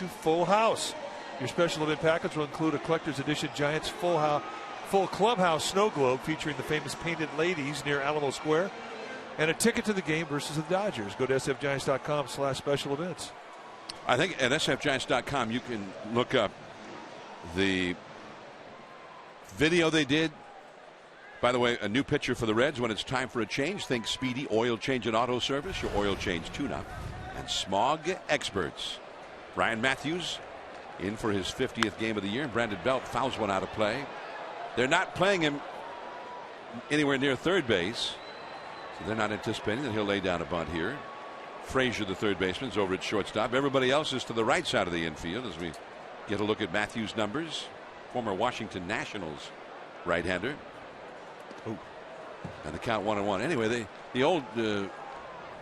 to Full House. Your special event package will include a collector's edition Giants full clubhouse snow globe featuring the famous painted ladies near Alamo Square, and a ticket to the game versus the Dodgers. Go to sfgiants.com/special events. I think at sfgiants.com you can look up the video they did. By the way, a new picture for the Reds. When it's time for a change, think Speedy Oil Change and Auto Service, your oil change tune-up, and smog experts. Ryan Matthews in for his 50th game of the year. Brandon Belt fouls one out of play. They're not playing him anywhere near third base, so they're not anticipating that he'll lay down a bunt here. Frazier, the third baseman, is over at shortstop. Everybody else is to the right side of the infield as we get a look at Matthews' numbers. Former Washington Nationals right-hander. Oh, and the count 1-1. Anyway, the old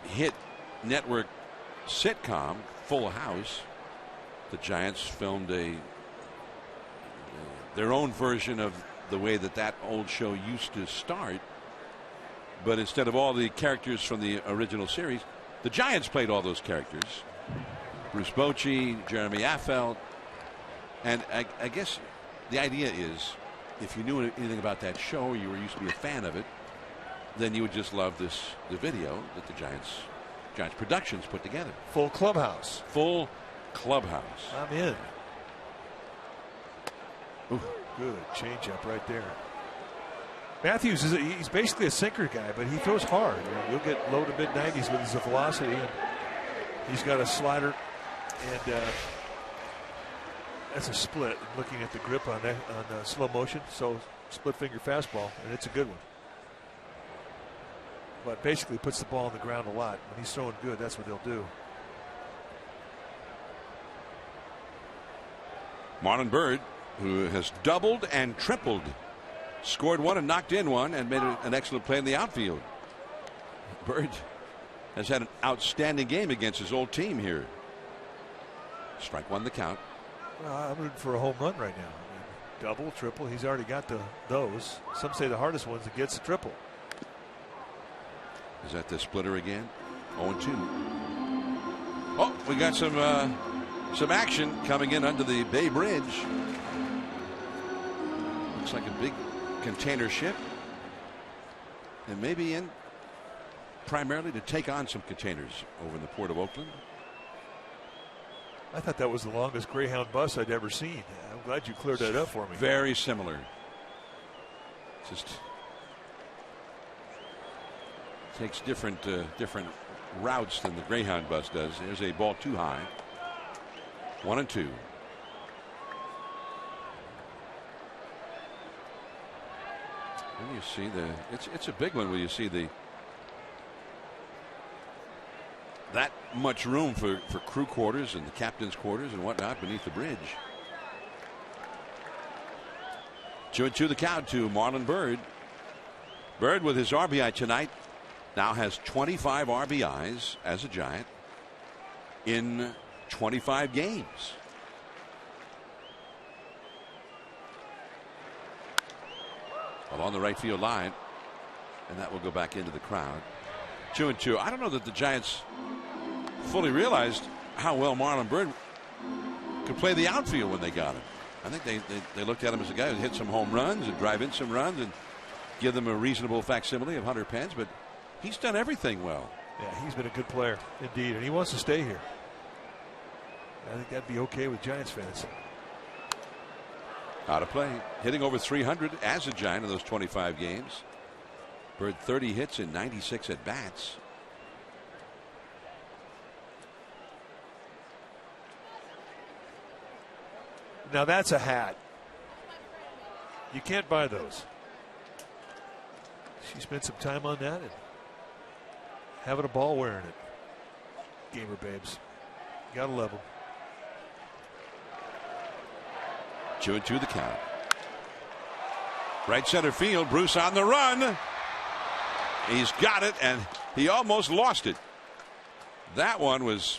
hit network sitcom Full House, the Giants filmed their own version of the way that old show used to start, but instead of all the characters from the original series, the Giants played all those characters. Bruce Bochy, Jeremy Affeldt, and I guess the idea is, if you knew anything about that show, or you were used to be a fan of it, then you would just love the video that the Giants Productions put together. Full clubhouse. Full clubhouse. I'm in. Ooh, good changeup right there. Matthews he's basically a sinker guy, but he throws hard. You'll get low to mid 90s with his velocity, and he's got a slider, and that's a split. Looking at the grip on that on slow motion, so split finger fastball, and it's a good one. But basically puts the ball on the ground a lot. When he's throwing good, that's what he'll do. Marlon Byrd, who has doubled and tripled, scored one and knocked in one, and made an excellent play in the outfield. Byrd has had an outstanding game against his old team here. Strike one, the count. Well, I'm rooting for a home run right now. I mean, double, triple, he's already got those. Some say the hardest ones that gets a triple. Is that the splitter again? 0-2. Oh, we got some action coming in under the Bay Bridge. Looks like a big container ship, and maybe in primarily to take on some containers over in the port of Oakland. I thought that was the longest Greyhound bus I'd ever seen. I'm glad you cleared that up for me. Very similar. Just takes different routes than the Greyhound bus does. There's a ball too high. 1-2. When you see it's a big one when you see that much room for crew quarters and the captain's quarters and whatnot beneath the bridge. 2-2 the count to Marlon Byrd. Byrd with his RBI tonight now has 25 RBIs as a Giant in 25 games. Along the right field line, and that will go back into the crowd. 2-2. I don't know that the Giants fully realized how well Marlon Byrd could play the outfield when they got him. I think they looked at him as a guy who hit some home runs and drive in some runs and give them a reasonable facsimile of Hunter Pence, but he's done everything well. Yeah, he's been a good player indeed, and he wants to stay here. I think that'd be okay with Giants fans. Out of play. Hitting over 300 as a Giant in those 25 games. Byrd 30 hits in 96 at bats. Now that's a hat. You can't buy those. She spent some time on that and having a ball wearing it. Gamer babes. Gotta love them. 2-2 the count. Right center field. Bruce on the run. He's got it, and he almost lost it. That one was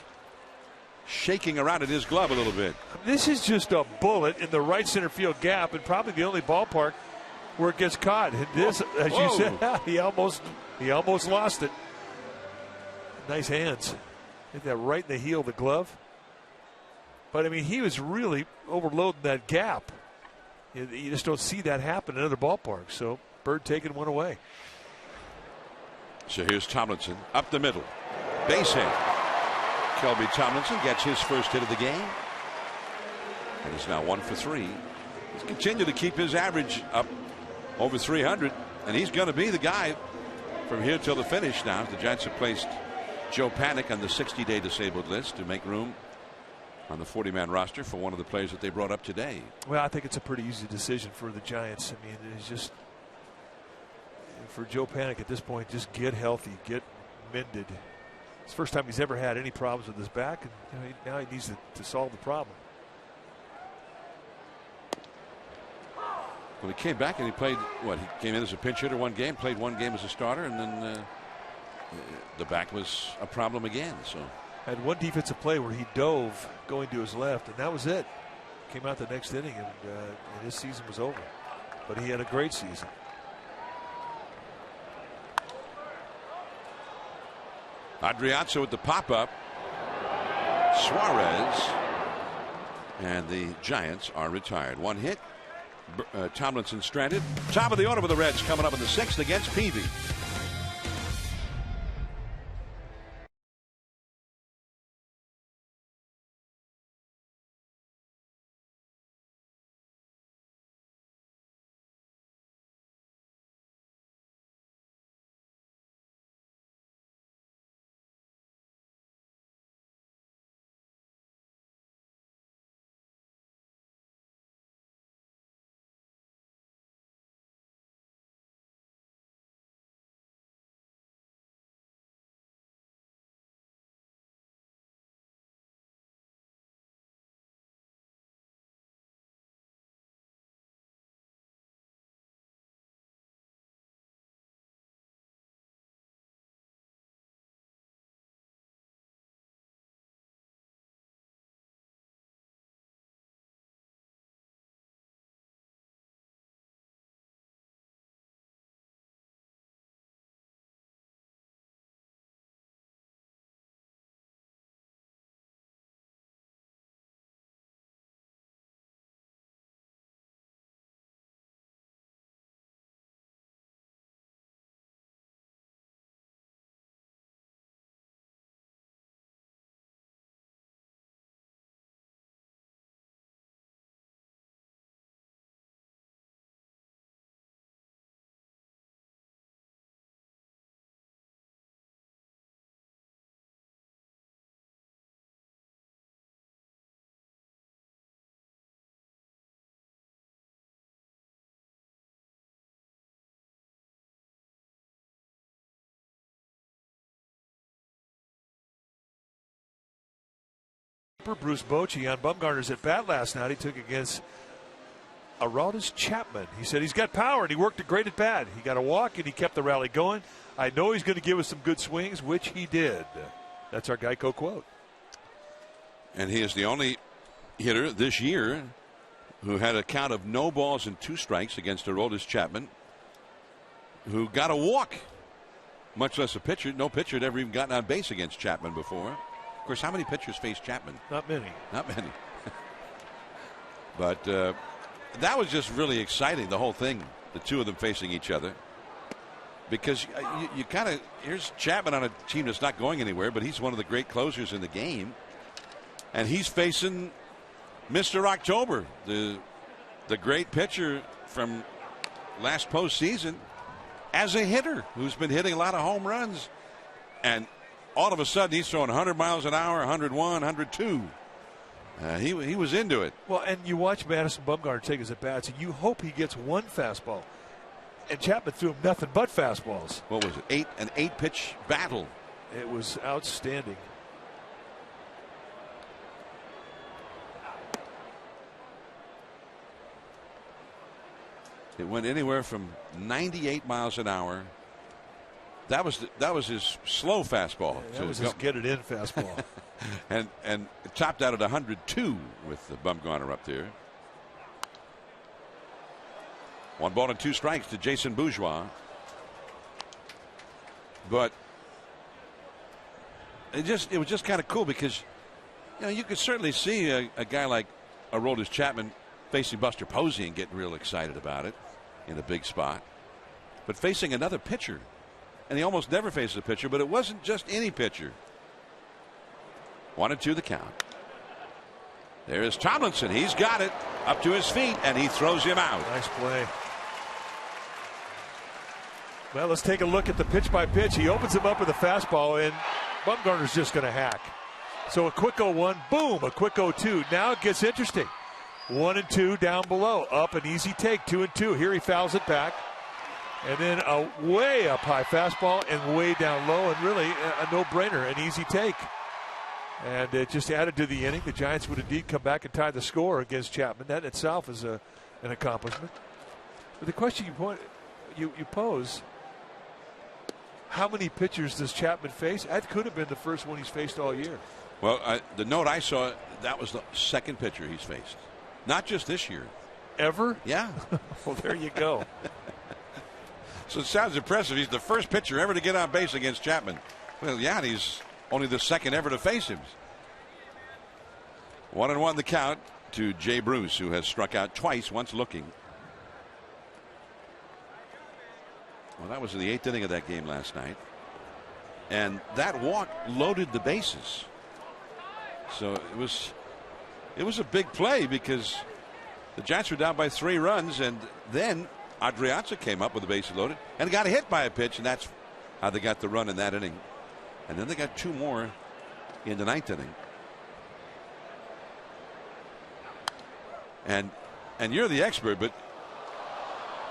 shaking around in his glove a little bit. This is just a bullet in the right center field gap, and probably the only ballpark where it gets caught. And this, as you said, he almost lost it. Nice hands. Hit that right in the heel of the glove. But, I mean, he was really overloading that gap. You just don't see that happen in other ballparks. So Bird taking one away. So here's Tomlinson up the middle. Base hit. Kelby Tomlinson gets his first hit of the game. And he's now 1 for 3. He's continued to keep his average up over 300. And he's going to be the guy from here till the finish now. The Giants have placed Joe Panik on the 60-day disabled list to make room on the 40-man roster for one of the players that they brought up today. Well, I think it's a pretty easy decision for the Giants. I mean, it's just for Joe Panik at this point, just get healthy, get mended. It's the first time he's ever had any problems with his back, and now he needs to solve the problem. Well, he came back and he played, what, he came in as a pinch hitter one game, played one game as a starter, and then the back was a problem again. So had one defensive play where he dove going to his left, and that was it. Came out the next inning, and his season was over. But he had a great season. Adrianza with the pop-up. Suarez. And the Giants are retired. One hit. Tomlinson stranded. Top of the order for the Reds coming up in the 6th against Peavy. Bruce Bochy on Bumgarner's at bat last night. He took against Aroldis Chapman. He said he's got power and he worked a great at bat. He got a walk and he kept the rally going. I know he's going to give us some good swings, which he did. That's our Geico quote. And he is the only hitter this year who had a count of no balls and 2 strikes against Aroldis Chapman, who got a walk, much less a pitcher. No pitcher had ever even gotten on base against Chapman before. Of course, how many pitchers face Chapman? Not many. Not many. But that was just really exciting, the whole thing, the two of them facing each other. Because you kind of, here's Chapman on a team that's not going anywhere, but he's one of the great closers in the game. And he's facing Mr. October, the great pitcher from last postseason, as a hitter who's been hitting a lot of home runs. And all of a sudden, he's throwing 100 miles an hour, 101, 102. He was into it. Well, and you watch Madison Bumgarner take his at-bats, and you hope he gets one fastball. And Chapman threw him nothing but fastballs. What was it? An 8-pitch battle. It was outstanding. It went anywhere from 98 miles an hour. That was his slow fastball. Yeah, that was his get it in fastball. and it topped out at 102 with the Bumgarner up there. 1 ball and 2 strikes to Jason Bourgeois. But it was just kind of cool because You could certainly see a guy like Aroldis Chapman facing Buster Posey and getting real excited about it in a big spot. But facing another pitcher, and he almost never faces a pitcher, but it wasn't just any pitcher. 1-2 the count. There is Tomlinson. He's got it up to his feet, and he throws him out. Nice play. Well, let's take a look at the pitch by pitch. He opens him up with a fastball, and Bumgarner's just going to hack. So a quick 0-1, boom, a quick 0-2. Now it gets interesting. 1-2 down below. Up an easy take, 2-2. Here he fouls it back. And then a way up high fastball and way down low, and really a no-brainer, an easy take. And it just added to the inning. The Giants would indeed come back and tie the score against Chapman. That in itself is an accomplishment. But the question you pose, how many pitchers does Chapman face? That could have been the first one he's faced all year. Well, the note I saw, that was the second pitcher he's faced. Not just this year. Ever? Yeah. Well, there you go. So it sounds impressive. He's the first pitcher ever to get on base against Chapman. Well, yeah, and he's only the second ever to face him. 1-1 the count to Jay Bruce, who has struck out twice, once looking. Well, that was in the 8th inning of that game last night. And that walk loaded the bases. So it was a big play because the Giants were down by 3 runs, and then Adrianza came up with the bases loaded and got hit by a pitch, and that's how they got the run in that inning. And then they got 2 more in the 9th inning. And you're the expert, but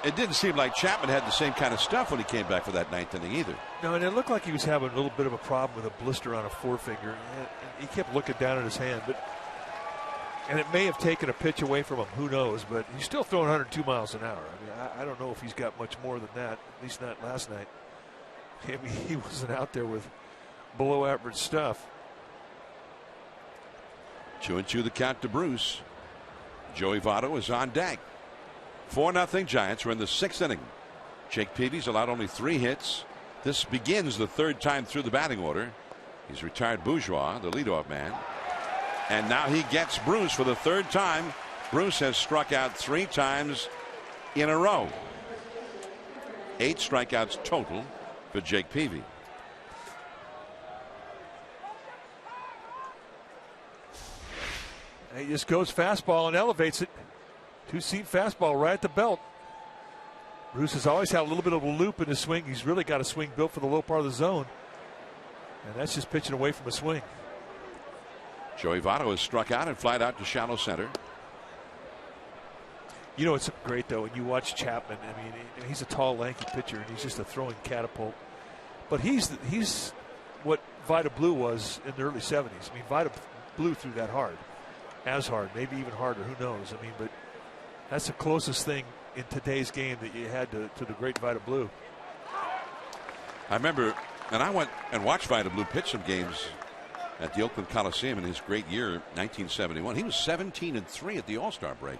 it didn't seem like Chapman had the same kind of stuff when he came back for that 9th inning either. No, and it looked like he was having a little bit of a problem with a blister on a forefinger. He kept looking down at his hand, and it may have taken a pitch away from him. Who knows? But he's still throwing 102 miles an hour. I mean, I don't know if he's got much more than that. At least not last night. I mean, he wasn't out there with below average stuff. 2-2 the count to Bruce. Joey Votto is on deck. 4-0 Giants. We're in the 6th inning. Jake Peavy's allowed only 3 hits. This begins the 3rd time through the batting order. He's retired Bourgeois, the leadoff man. And now he gets Bruce for the 3rd time. Bruce has struck out 3 times in a row. 8 strikeouts total for Jake Peavy. He just goes fastball and elevates it. 2-seam fastball right at the belt. Bruce has always had a little bit of a loop in his swing. He's really got a swing built for the low part of the zone. And that's just pitching away from a swing. Joey Votto has struck out and flied out to shallow center. You know, it's great, though, when you watch Chapman. I mean, he's a tall, lanky pitcher, and he's just a throwing catapult. But he's what Vida Blue was in the early 70s. I mean, Vida Blue threw that hard. As hard, maybe even harder. Who knows? I mean, but that's the closest thing in today's game that you had to the great Vida Blue. I remember, and I went and watched Vida Blue pitch some games at the Oakland Coliseum in his great year, 1971. He was 17-3 at the All-Star break.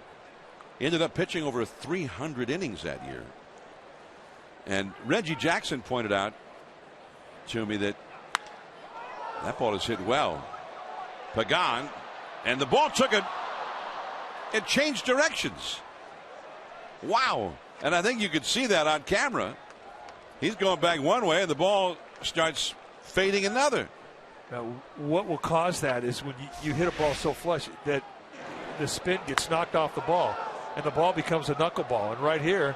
He ended up pitching over 300 innings that year. And Reggie Jackson pointed out to me that ball is hit well. Pagan, and the ball it changed directions. Wow. And I think you could see that on camera. He's going back one way and the ball starts fading another. Now, what will cause that is when you hit a ball so flush that the spin gets knocked off the ball and the ball becomes a knuckleball. And right here,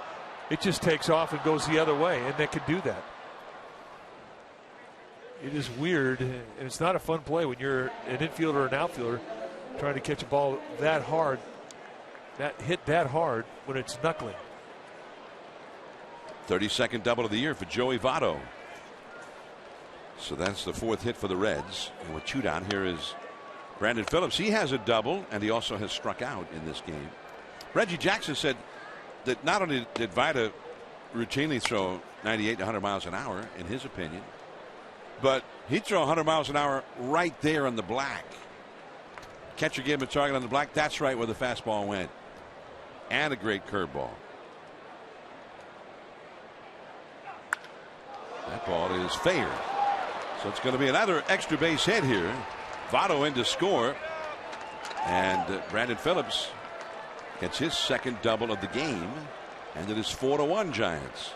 it just takes off and goes the other way, and they can do that. It is weird, and it's not a fun play when you're an infielder or an outfielder trying to catch a ball that hard, hit that hard when it's knuckling. 32nd double of the year for Joey Votto. So that's the 4th hit for the Reds. And with 2 down, here is Brandon Phillips. He has a double, and he also has struck out in this game. Reggie Jackson said that not only did Vida routinely throw 98 to 100 miles an hour, in his opinion, but he'd throw 100 miles an hour right there on the black. Catcher gave him a target on the black. That's right where the fastball went. And a great curveball. That ball is fair. So it's going to be another extra base hit here. Votto in to score. And Brandon Phillips gets his second double of the game, and it is 4-1 Giants.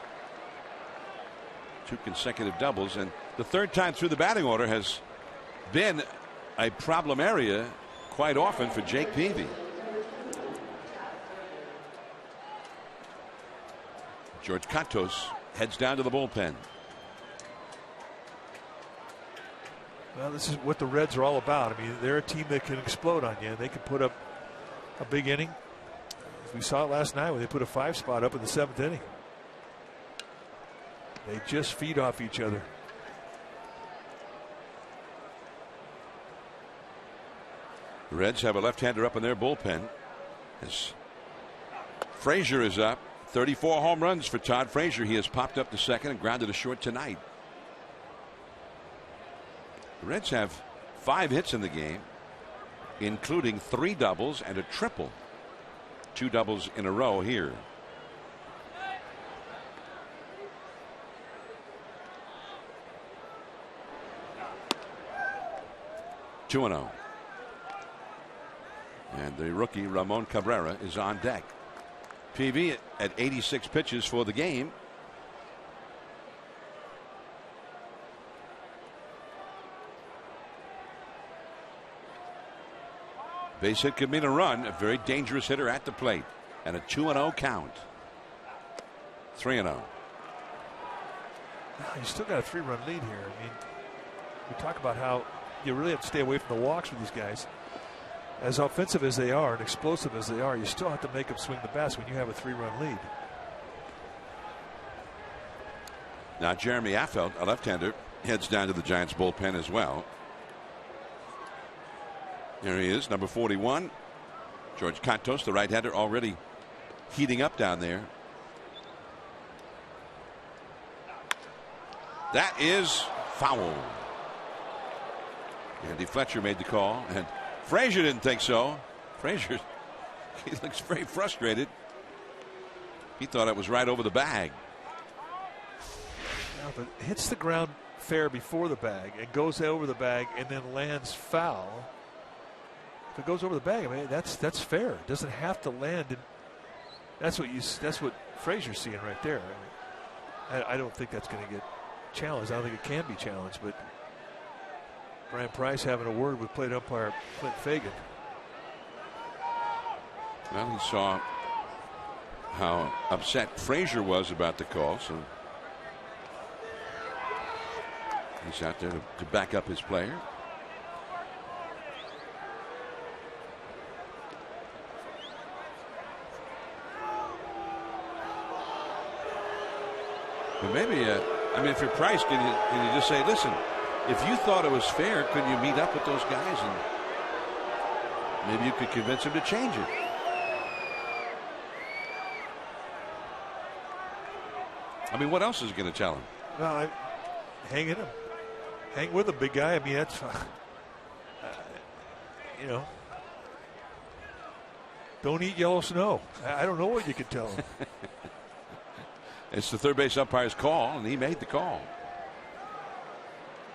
2 consecutive doubles, and the third time through the batting order has been a problem area quite often for Jake Peavy. George Cantos heads down to the bullpen. Well, this is what the Reds are all about. I mean, they're a team that can explode on you. They can put up a big inning. We saw it last night when they put a 5 spot up in the 7th inning. They just feed off each other. The Reds have a left-hander up in their bullpen. As Frazier is up. 34 home runs for Todd Frazier. He has popped up to second and grounded to short tonight. The Reds have 5 hits in the game, including 3 doubles and a triple. 2 doubles in a row here. Two and 0. And the rookie Ramon Cabrera is on deck. Peavy at 86 pitches for the game. Base hit could mean a run. A very dangerous hitter at the plate. And a 2-0 count. 3-0. You still got a 3-run lead here. I mean, we talk about how you really have to stay away from the walks with these guys. As offensive as they are and explosive as they are, you still have to make them swing the bats when you have a 3-run lead. Now Jeremy Affeldt, a left-hander, heads down to the Giants bullpen as well. There he is, number 41. George Cantos, the right-hander, already heating up down there. That is foul. Andy Fletcher made the call, and Frazier didn't think so. Frazier, he looks very frustrated. He thought it was right over the bag. Now, if it hits the ground fair before the bag and goes over the bag and then lands foul, if it goes over the bag, I mean, that's fair. It doesn't have to land. That's what Frazier's seeing right there. I mean, I don't think that's going to get challenged. I don't think it can be challenged, but Brian Price having a word with plate umpire Clint Fagan. Well, he saw how upset Frazier was about the call, so he's out there to back up his player. But maybe, I mean, if you're Price, can you just say, listen, if you thought it was fair, couldn't you meet up with those guys and maybe you could convince them to change it? I mean, what else is he going to tell him? No, hang in him. Hang with him, big guy. I mean, that's, you know, don't eat yellow snow. I don't know what you could tell him. It's the third base umpire's call, and he made the call.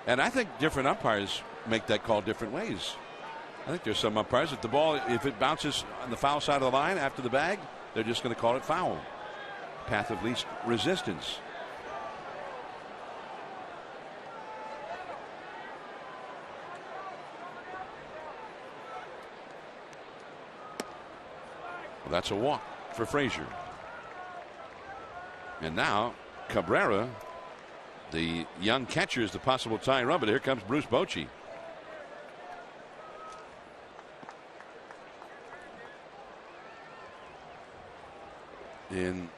And I think different umpires make that call different ways. I think there's some umpires that the ball, if it bounces on the foul side of the line after the bag, they're just going to call it foul. Path of least resistance. Well, that's a walk for Frazier. And now Cabrera, the young catcher, is the possible tying run, but here comes Bruce Bochy. In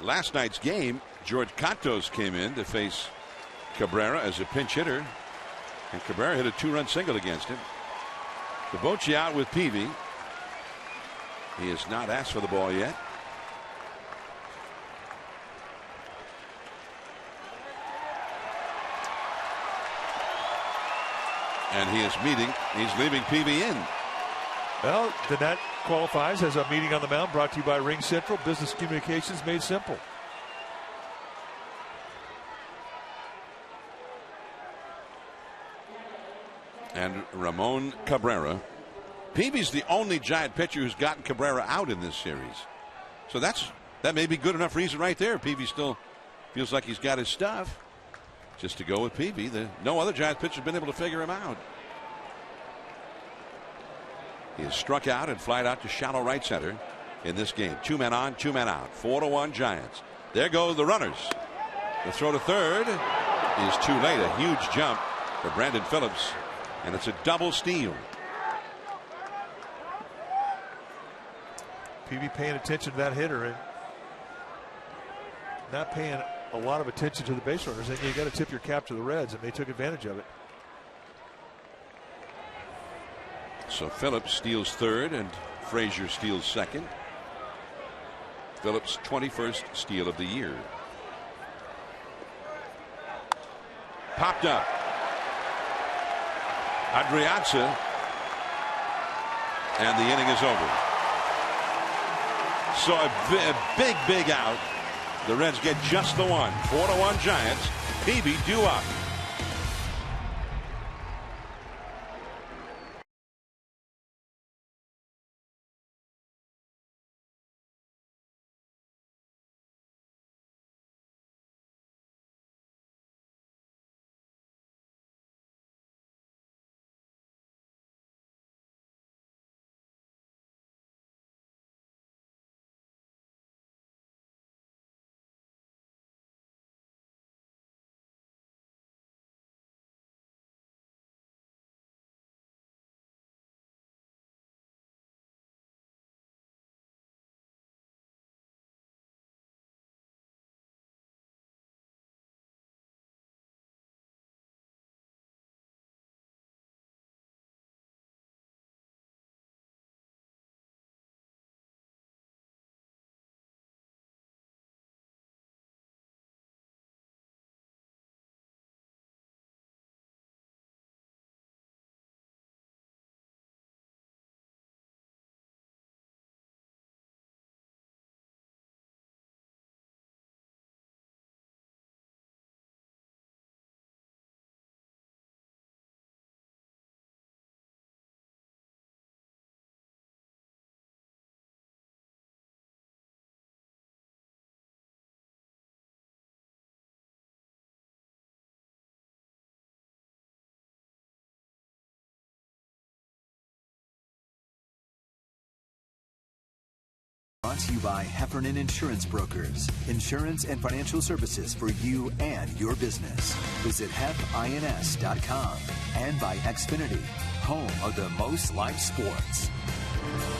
last night's game, George Cantos came in to face Cabrera as a pinch hitter, and Cabrera hit a 2-run single against him. The Bochy out with Peavy. He has not asked for the ball yet. And he's leaving Peavy in. Well, then that qualifies as a meeting on the mound brought to you by Ring Central. Business communications made simple. and Ramon Cabrera. Peavy's the only Giant pitcher who's gotten Cabrera out in this series. So that may be good enough reason right there. Peavy still feels like he's got his stuff. Just to go with Peavy. No other Giant pitcher has been able to figure him out. He is struck out and flied out to shallow right center in this game. 2 men on, 2 men out. 4-1 Giants. There go the runners. The throw to third is too late. A huge jump for Brandon Phillips, and it's a double steal. Peavy paying attention to that hitter and not paying a lot of attention to the base runners. And you got to tip your cap to the Reds, and they took advantage of it. So Phillips steals third and Frazier steals second. Phillips' 21st steal of the year. Popped up. Adrianza, and the inning is over. So a big out. The Reds get just the one. 4-1 Giants. Peavy due up. Brought to you by Heffernan Insurance Brokers. Insurance and financial services for you and your business. Visit hefins.com. And by Xfinity, home of the most live sports.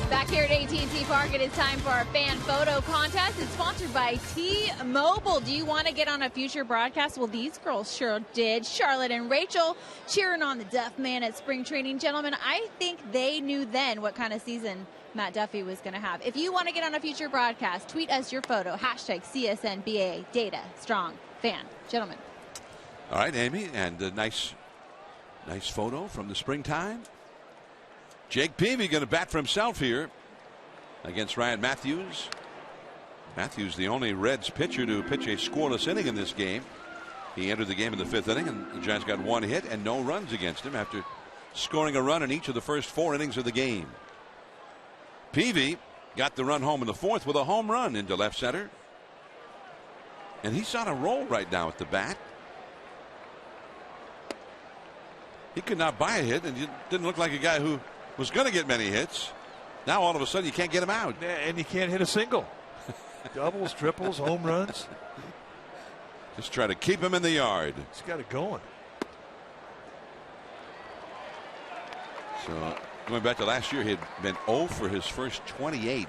Back here at AT&T Park, it is time for our fan photo contest. It's sponsored by T-Mobile. Do you want to get on a future broadcast? Well, these girls sure did. Charlotte and Rachel cheering on the deaf man at spring training. Gentlemen, I think they knew then what kind of season Matt Duffy was going to have. If you want to get on a future broadcast, tweet us your photo. Hashtag CSNBA Data Strong Fan. Gentlemen. All right, Amy, and a nice photo from the springtime. Jake Peavy going to bat for himself here against Ryan Matthews. Matthews, the only Reds pitcher to pitch a scoreless inning in this game. He entered the game in the 5th inning, and the Giants got 1 hit and no runs against him after scoring a run in each of the first 4 innings of the game. Peavy got the run home in the 4th with a home run into left center. And he's on a roll right now at the bat. He could not buy a hit, and he didn't look like a guy who was going to get many hits. Now all of a sudden you can't get him out. And you can't hit a single. Doubles, triples, home runs. Just try to keep him in the yard. He's got it going. So going back to last year, he had been 0 for his first 28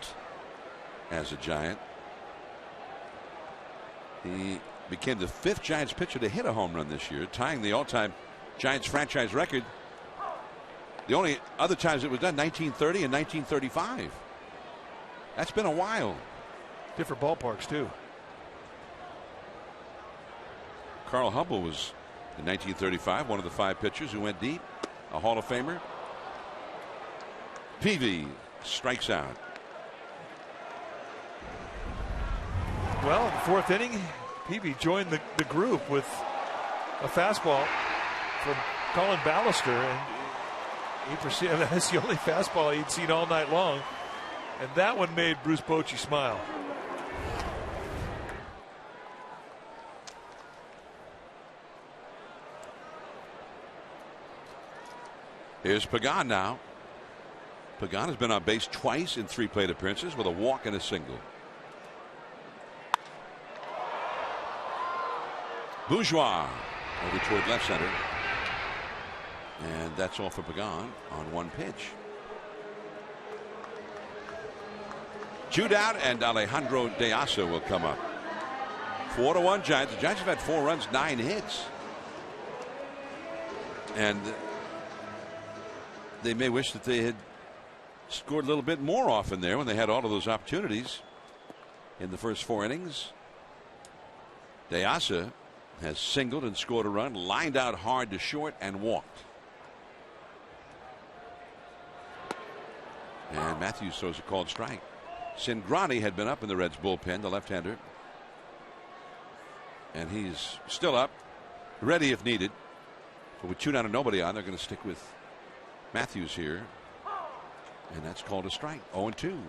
as a Giant. He became the 5th Giants pitcher to hit a home run this year, tying the all-time Giants franchise record. The only other times it was done, 1930 and 1935. That's been a while. Different ballparks, too. Carl Hubbell was, in 1935, one of the 5 pitchers who went deep, a Hall of Famer. Peavy strikes out. Well, in the 4th inning, Peavy joined the group with a fastball from Colin Ballister, and 8%. That's the only fastball he'd seen all night long. And that one made Bruce Bochy smile. Here's Pagan now. Pagan has been on base twice in 3 plate appearances with a walk and a single. Bourgeois over toward left center. And that's all for Pagan on 1 pitch. Shootout, and Alejandro De Asa will come up. 4-1 Giants. The Giants have had 4 runs, 9 hits. And they may wish that they had scored a little bit more often there when they had all of those opportunities in the first 4 innings. De Asa has singled and scored a run, lined out hard to short, and walked. And Matthews throws a called strike. Cingrani had been up in the Reds bullpen, the left-hander. And he's still up, ready if needed. But with 2 down and nobody on, they're going to stick with Matthews here. And that's called a strike. 0-2.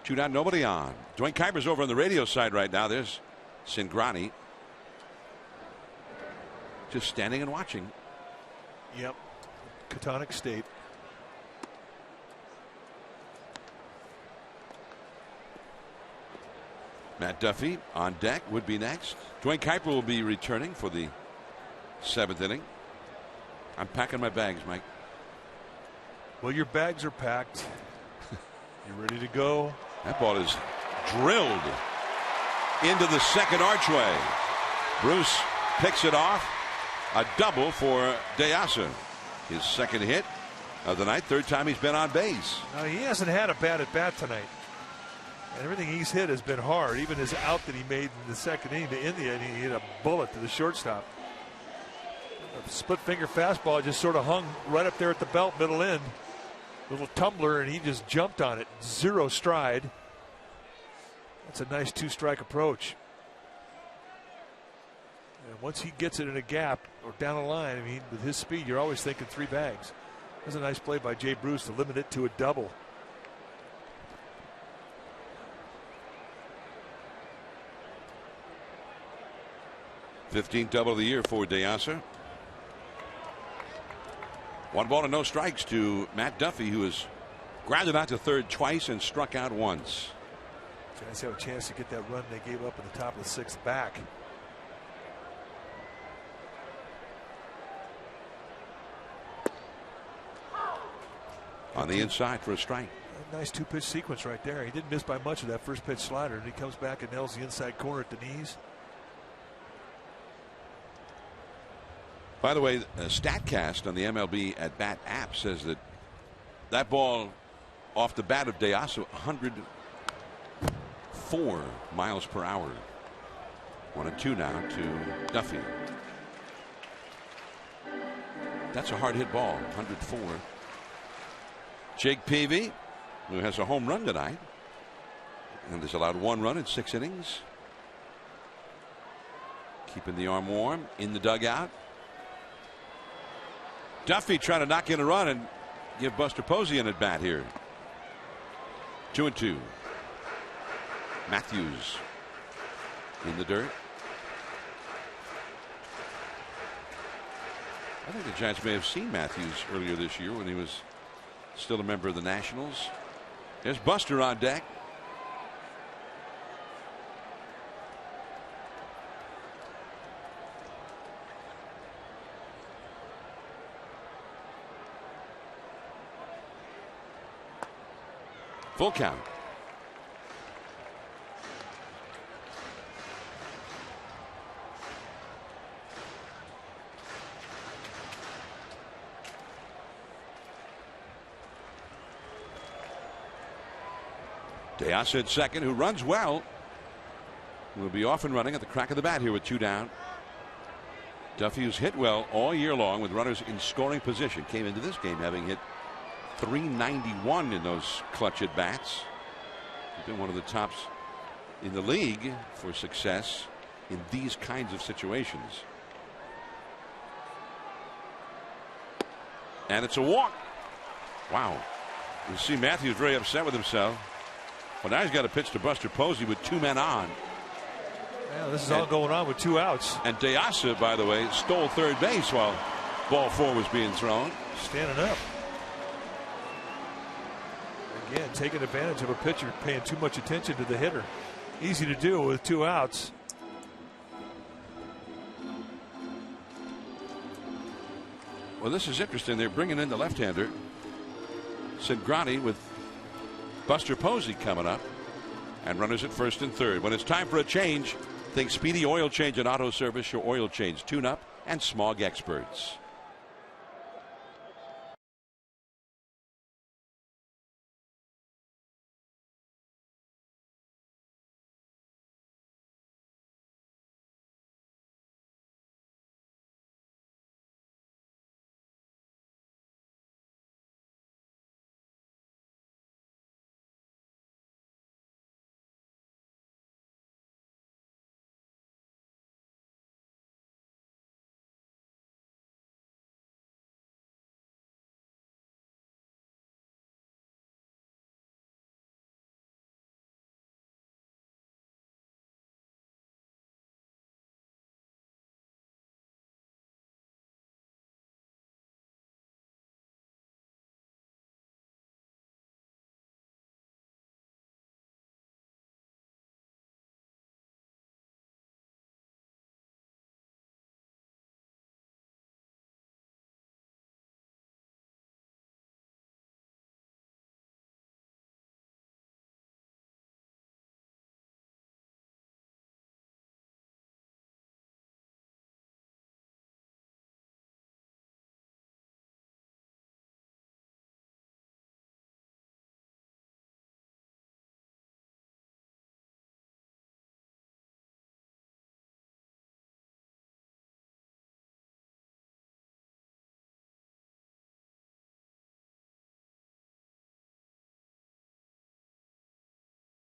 2 down, nobody on. Dwayne Kuiper's over on the radio side right now. There's Cingrani. Just standing and watching. Yep. Catonic state. Matt Duffy on deck would be next. Dwayne Kuiper will be returning for the 7th inning. I'm packing my bags, Mike. Well, your bags are packed. You ready to go? That ball is drilled into the second archway. Bruce picks it off. A double for De Asa. His 2nd hit of the night. 3rd time he's been on base. Now, he hasn't had a bad at bat tonight. And everything he's hit has been hard. Even his out that he made in the 2nd inning to end the inning, he hit a bullet to the shortstop. A split finger fastball just sort of hung right up there at the belt, middle end. Little tumbler, and he just jumped on it. 0 stride. That's a nice 2-strike approach. And once he gets it in a gap or down the line, I mean, with his speed, you're always thinking 3 bags. That's a nice play by Jay Bruce to limit it to a double. #15 double of the year for De Asa. 1 ball and no strikes to Matt Duffy, who has grounded out to 3rd twice and struck out once. Giants have a chance to get that run they gave up at the top of the 6th back. On the inside for a strike. A nice 2-pitch sequence right there. He didn't miss by much of that first pitch slider, and he comes back and nails the inside corner at the knees. By the way, StatCast on the MLB at Bat app says that ball off the bat of De Asa, 104 miles per hour. 1-2 now to Duffy. That's a hard hit ball, 104. Jake Peavy, who has a home run tonight, and has allowed 1 run in 6 innings. Keeping the arm warm in the dugout. Duffy trying to knock in a run and give Buster Posey an at bat here. 2-2. Matthews in the dirt. I think the Giants may have seen Matthews earlier this year when he was still a member of the Nationals. There's Buster on deck. Full count. De Asa at 2nd, who runs well. Will be off and running at the crack of the bat here with 2 down. Duffy, who's hit well all year long with runners in scoring position, came into this game having hit .391 in those clutch at bats. He's been one of the tops in the league for success in these kinds of situations. And it's a walk. Wow. You see Matthews very upset with himself. Well, now he's got to pitch to Buster Posey with 2 men on. Yeah, this is all going on with 2 outs. And DeAsa, by the way, stole third base while ball 4 was being thrown. Standing up. Again, taking advantage of a pitcher paying too much attention to the hitter. Easy to do with 2 outs. Well, this is interesting. They're bringing in the left-hander, Cingrani, with Buster Posey coming up, and runners at first and third. When it's time for a change, think Speedy Oil Change and Auto Service, your oil change tune-up and smog experts.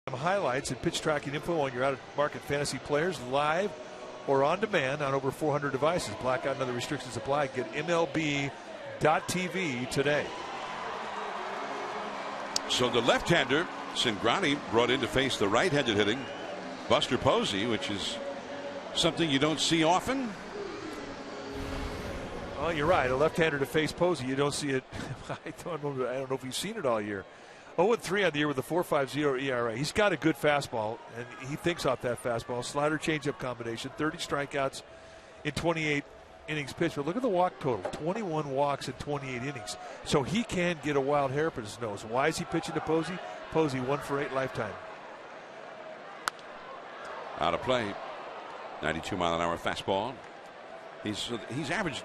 Highlights and pitch tracking info on your out-of-market fantasy players live or on demand on over 400 devices. Blackout and other restrictions apply. Get MLB.TV today. So the left-hander, Cingrani, brought in to face the right-handed hitting Buster Posey, which is something you don't see often. Oh, you're right. A left-hander to face Posey, you don't see it. I don't know if you've seen it all year. 0-3 on the year with a 4.50 ERA. He's got a good fastball, and he thinks off that fastball. Slider changeup combination, 30 strikeouts in 28 innings pitched. But look at the walk total, 21 walks in 28 innings. So he can get a wild hairpin his nose. Why is he pitching to Posey? Posey 1 for 8 lifetime. Out of play. 92-mile-an-hour fastball. He's averaged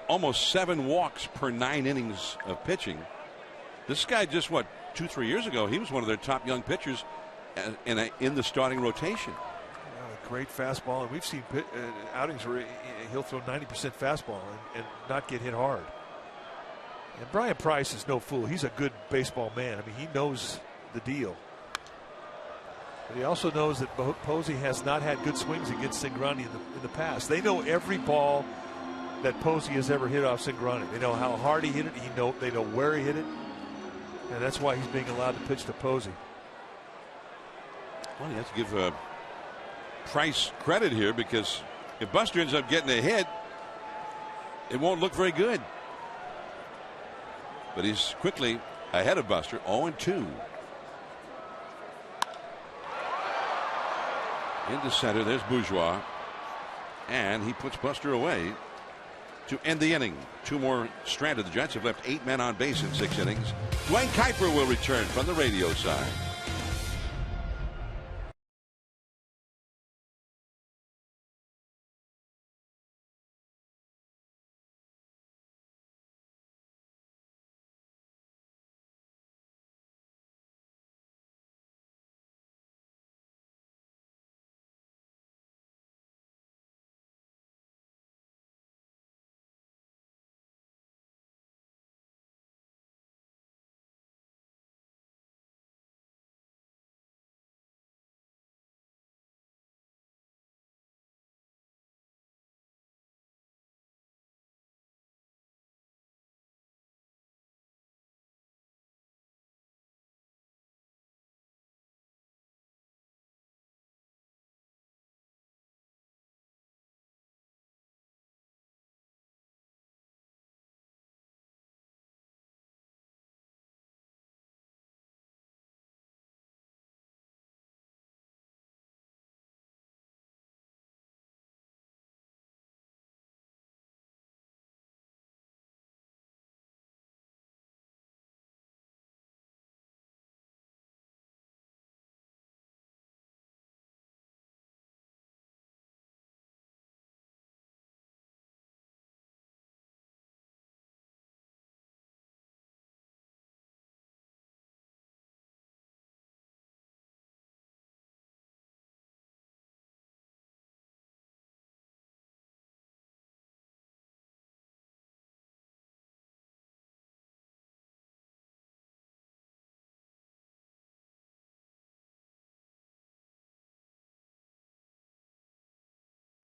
almost 7 walks per 9 innings of pitching. This guy just, 2-3 years ago, he was one of their top young pitchers in the starting rotation. A great fastball, and we've seen outings where he'll throw 90% fastball and not get hit hard. And Brian Price is no fool. He's a good baseball man. I mean, he knows the deal. But he also knows that Posey has not had good swings against Cingrani in the past. They know every ball that Posey has ever hit off Cingrani. They know how hard he hit it. They know where he hit it. And that's why he's being allowed to pitch to Posey. Well, you have to give Price credit here, because if Buster ends up getting a hit, it won't look very good. But he's quickly ahead of Buster, 0-2. Into center, there's Bourgeois. And he puts Buster away to end the inning. 2 more stranded. The Giants have left 8 men on base in 6 innings. Dwayne Kuiper will return from the radio side.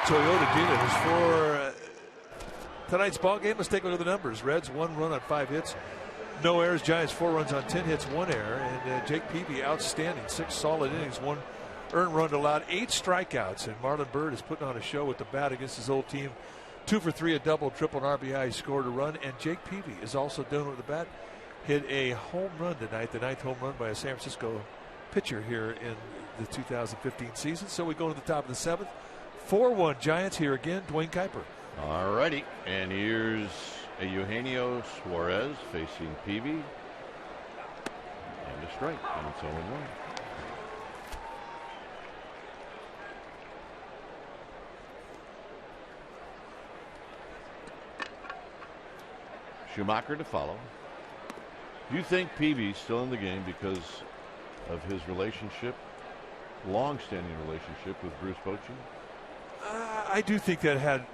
Toyota dealers for tonight's ball game. Let's take a look at the numbers. Reds 1 run on 5 hits. No errors. Giants 4 runs on 10 hits, 1 error. And Jake Peavy outstanding. 6 solid innings, 1 earned run allowed, 8 strikeouts. And Marlon Byrd is putting on a show with the bat against his old team. 2 for 3, a double, triple, and RBI. He scored a run. And Jake Peavy is also doing it with the bat. Hit a home run tonight, the 9th home run by a San Francisco pitcher here in the 2015 season. So we go to the top of the 7th. 4-1 Giants. Here again, Dwayne Kuiper. All righty. And here's a Eugenio Suarez facing Peavy. And a strike. And it's 0-1. Schumacher to follow. Do you think Peavy's still in the game because of his relationship, long-standing relationship with Bruce Bochy? I do think that had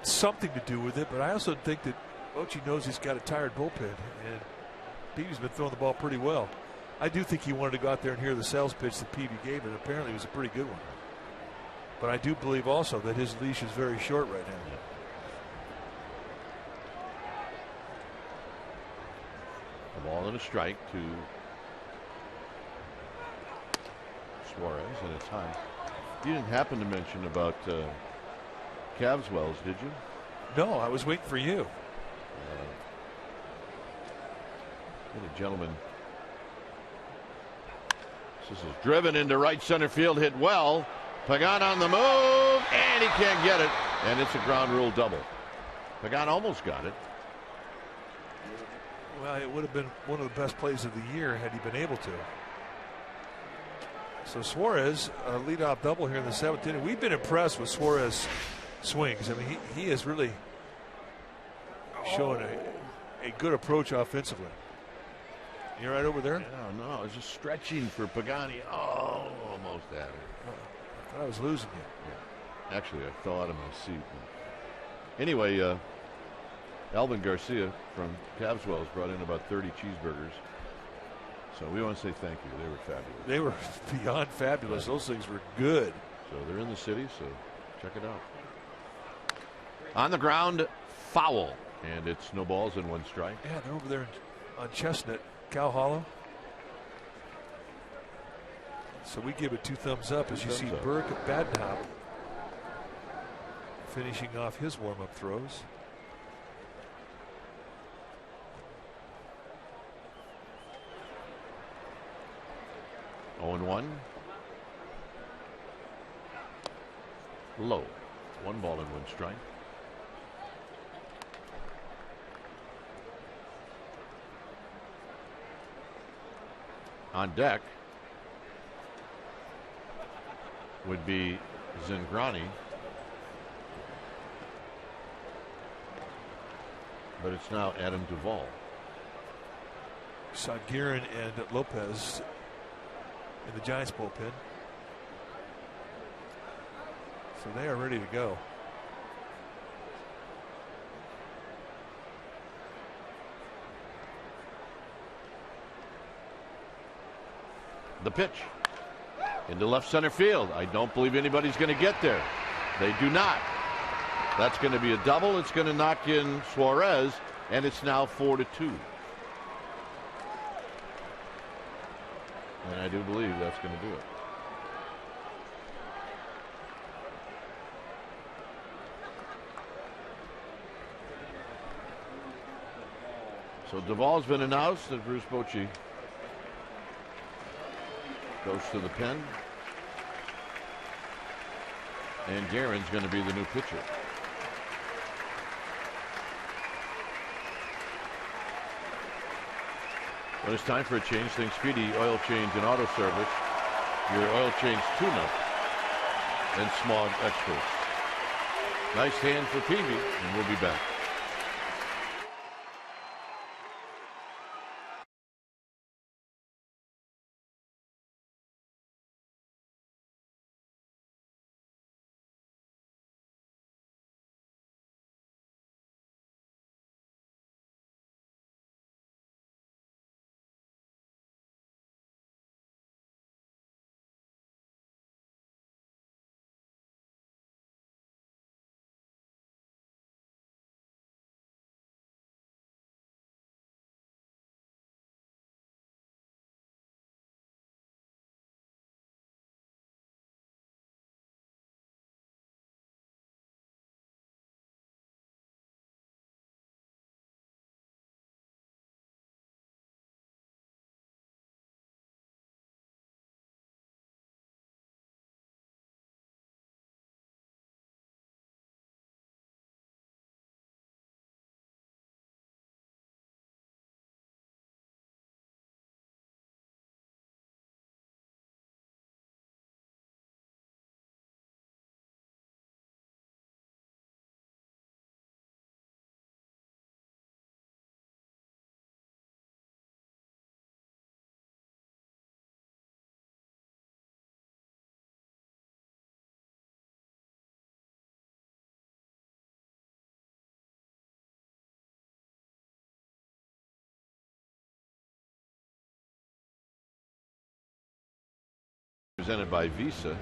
something to do with it, but I also think that Bochy knows he's got a tired bullpen, and Peavy's been throwing the ball pretty well. I do think he wanted to go out there and hear the sales pitch that Peavy gave, and apparently it was a pretty good one. But I do believe also that his leash is very short right now. Yeah. A ball and a strike to Suarez, and it's high. You didn't happen to mention about Cavswells, did you? No, I was waiting for you. A gentleman. This is driven into right center field, hit well. Pagan on the move, and he can't get it. And it's a ground rule double. Pagan almost got it. Well, it would have been one of the best plays of the year had he been able to. So Suarez, a leadoff double here in the 7th inning. We've been impressed with Suarez swings. I mean, he has really shown a good approach offensively. You're right over there? No, I was just stretching for Pagani. Oh, almost had it. I thought I was losing you. Yeah. Actually, I fell out of my seat. Anyway, Alvin Garcia from Cavswells brought in about 30 cheeseburgers. So we want to say thank you. They were fabulous. They were beyond fabulous. Those things were good. So they're in the city, so check it out. On the ground, foul. And it's no balls and 1 strike. Yeah, they're over there on Chestnut, Cow Hollow. So we give it 2 thumbs up as you see Burke Badnop finishing off his warm-up throws. Oh, and 1. Low. 1 ball and 1 strike. On deck would be Zingrani, but it's now Adam Duvall. Saw Guerin and Lopez in the Giants bullpen. So they are ready to go. The pitch into left center field. I don't believe anybody's going to get there. They do not. That's going to be a double. It's going to knock in Suarez, and it's now 4-2. And I do believe that's going to do it. So Duvall's been announced, and Bruce Bochy goes to the pen. And Guerin's going to be the new pitcher. When it's time for a change, think Speedy Oil Change and Auto Service. Your oil change tune-up and smog experts. Nice hand for Peavy, and we'll be back. Presented by Visa.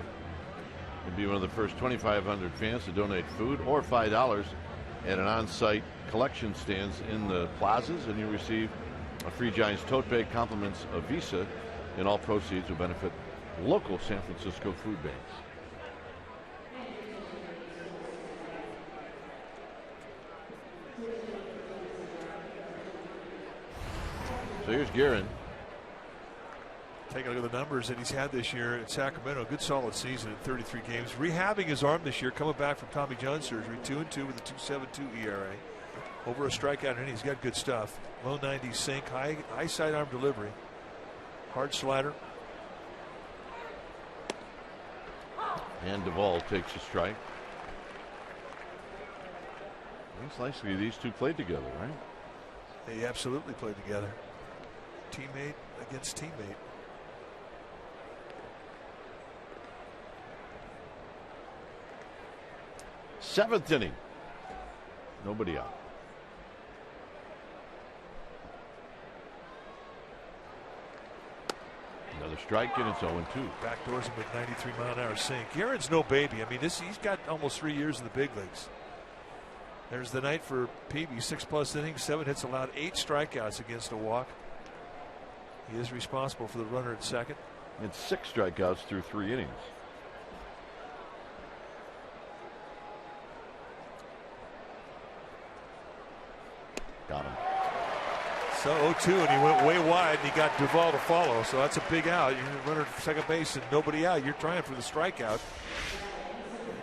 You'll be one of the first 2,500 fans to donate food or $5 at an on-site collection stands in the plazas, and you'll receive a free Giants tote bag, compliments of Visa, and all proceeds will benefit local San Francisco food banks. So here's Guerin. Take a look at the numbers that he's had this year in Sacramento. Good solid season in 33 games. Rehabbing his arm this year, coming back from Tommy John surgery. 2-2 with a 2.72 ERA. Over a strikeout, and he's got good stuff. Low 90s sink, high sidearm delivery. Hard slider. And Duvall takes a strike. It's likely these two played together, right? They absolutely played together. Teammate against teammate. Seventh inning. Nobody out. Another strike, and it's 0-2. Backdoors him with 93-mile-an-hour sink. Guerin's no baby. I mean, he's got almost 3 years in the big leagues. There's the night for Peavy. 6+ innings, 7 hits allowed, 8 strikeouts against a walk. He is responsible for the runner at second. And 6 strikeouts through 3 innings. Got him. So 0-2, and he went way wide, and he got Duvall to follow. So that's a big out. You're running for second base and nobody out. You're trying for the strikeout.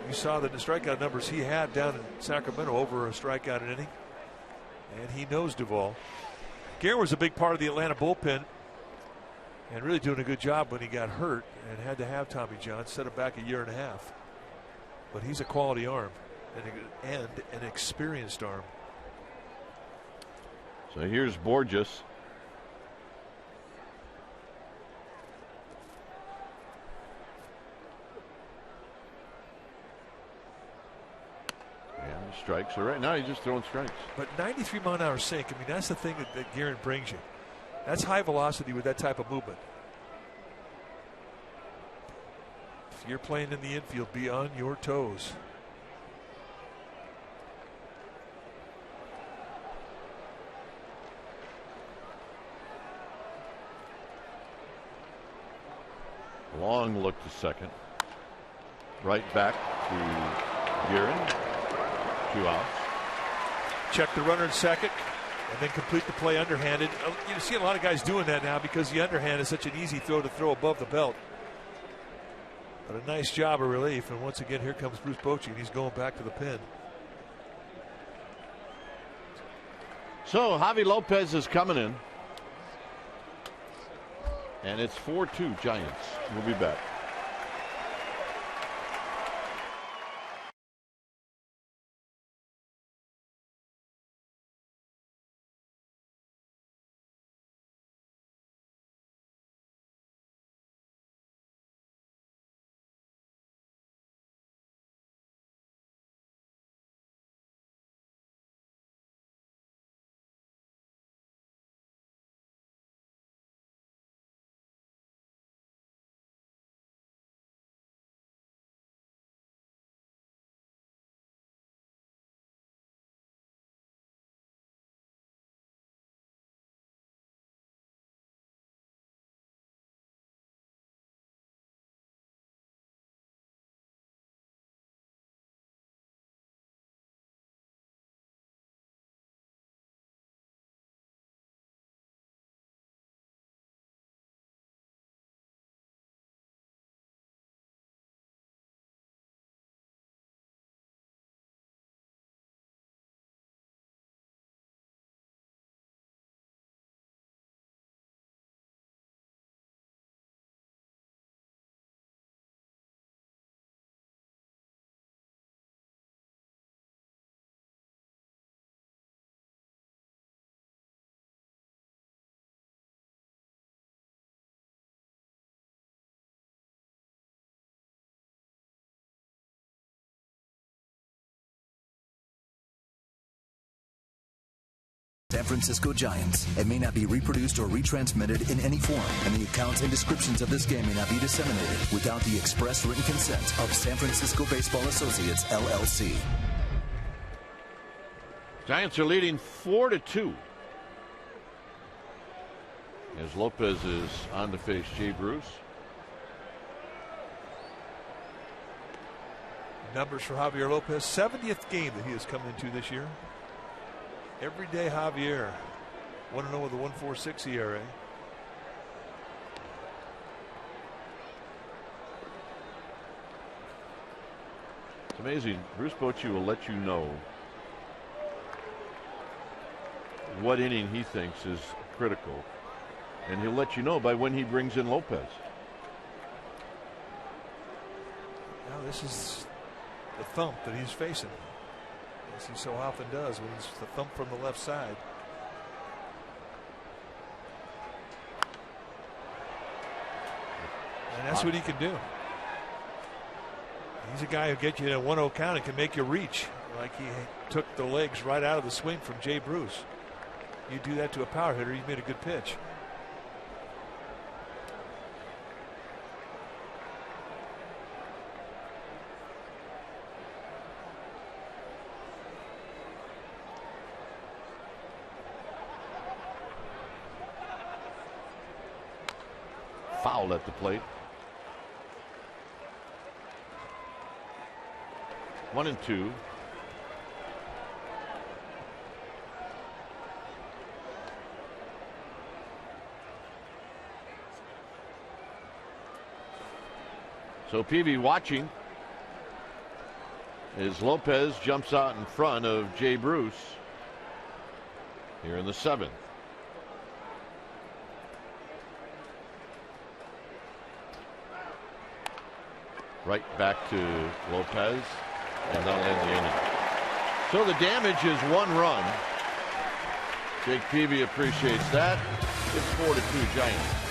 You saw the strikeout numbers he had down in Sacramento, over a strikeout an inning. And he knows Duvall. Guerin was a big part of the Atlanta bullpen and really doing a good job when he got hurt and had to have Tommy John. Set him back a year and a half. But he's a quality arm and an experienced arm. So here's Borges. And strikes. So right now he's just throwing strikes. But 93-mile-an-hour sink, I mean, that's the thing that Guerin brings you. That's high velocity with that type of movement. If you're playing in the infield, be on your toes. Long look to second. Right back to Guerin. 2 outs. Check the runner at second and then complete the play underhanded. You see a lot of guys doing that now because the underhand is such an easy throw to throw above the belt. But a nice job of relief. And once again, here comes Bruce Bochy, and he's going back to the pen. So Javi Lopez is coming in. And it's 4-2 Giants. We'll be back. Francisco Giants and may not be reproduced or retransmitted in any form, and the accounts and descriptions of this game may not be disseminated without the express written consent of San Francisco Baseball Associates, LLC. Giants are leading 4-2. As Lopez is on to face Jay Bruce. Numbers for Javier Lopez, 70th game that he has come into this year. Everyday Javier, 1-0 with a 1.46 ERA. It's amazing. Bruce Bochy will let you know what inning he thinks is critical, and he'll let you know by when he brings in Lopez. Now this is the thump that he's facing, as he so often does when it's the thump from the left side. And that's what he can do. He's a guy who gets you in a 1-0 count and can make you reach, like he took the legs right out of the swing from Jay Bruce. You do that to a power hitter, he's made a good pitch. Foul at the plate. 1-2. So Peavy watching as Lopez jumps out in front of Jay Bruce here in the 7th. Right back to Lopez, and that'll end the inning. So the damage is 1 run. Jake Peavy appreciates that. It's 4-2 Giants.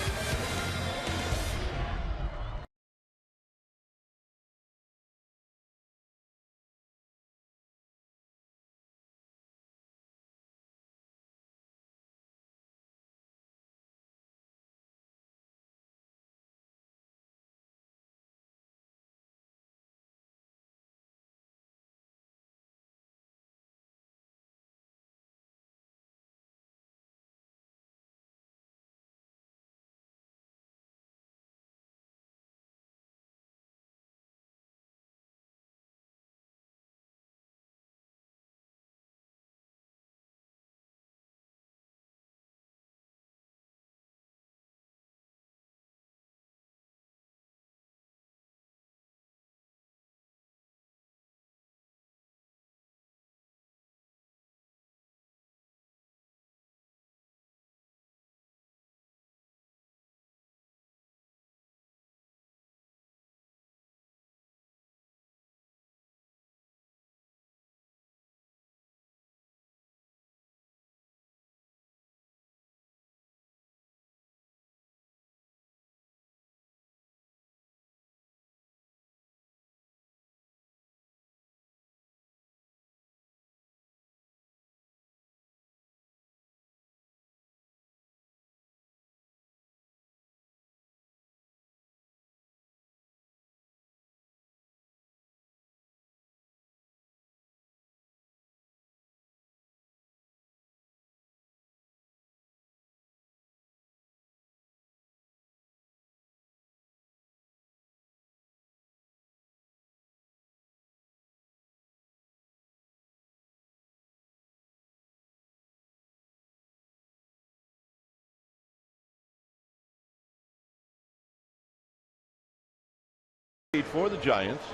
For the Giants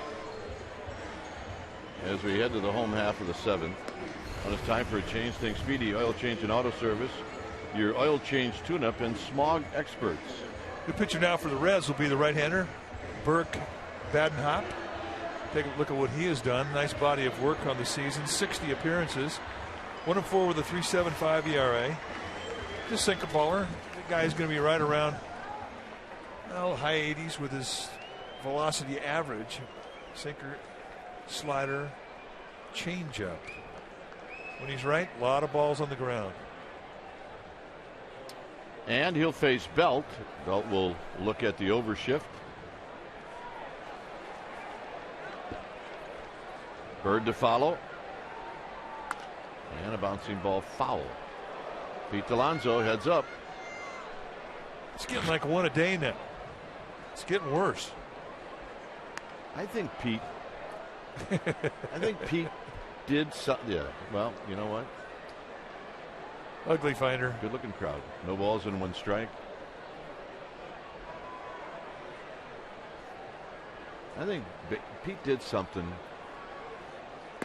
as we head to the home half of the 7th. When it's time for a change, think Speedy Oil Change and Auto Service, your oil change tune-up and smog experts. The pitcher now for the Reds will be the right-hander Burke Badenhop. Take a look at what he has done. Nice body of work on the season. 60 appearances, 1-4 with a 3.75 ERA. Just sinker baller. The guy's going to be right around high 80s with his velocity average. Sinker, slider, changeup. When he's right, a lot of balls on the ground. And he'll face Belt. Belt will look at the overshift. Bird to follow. And a bouncing ball foul. Pete Alonso heads up. It's getting like one a day now. It's getting worse. I think Pete did something. Yeah, well, you know what? Ugly finder. Good looking crowd. No balls and 1 strike. I think Pete did something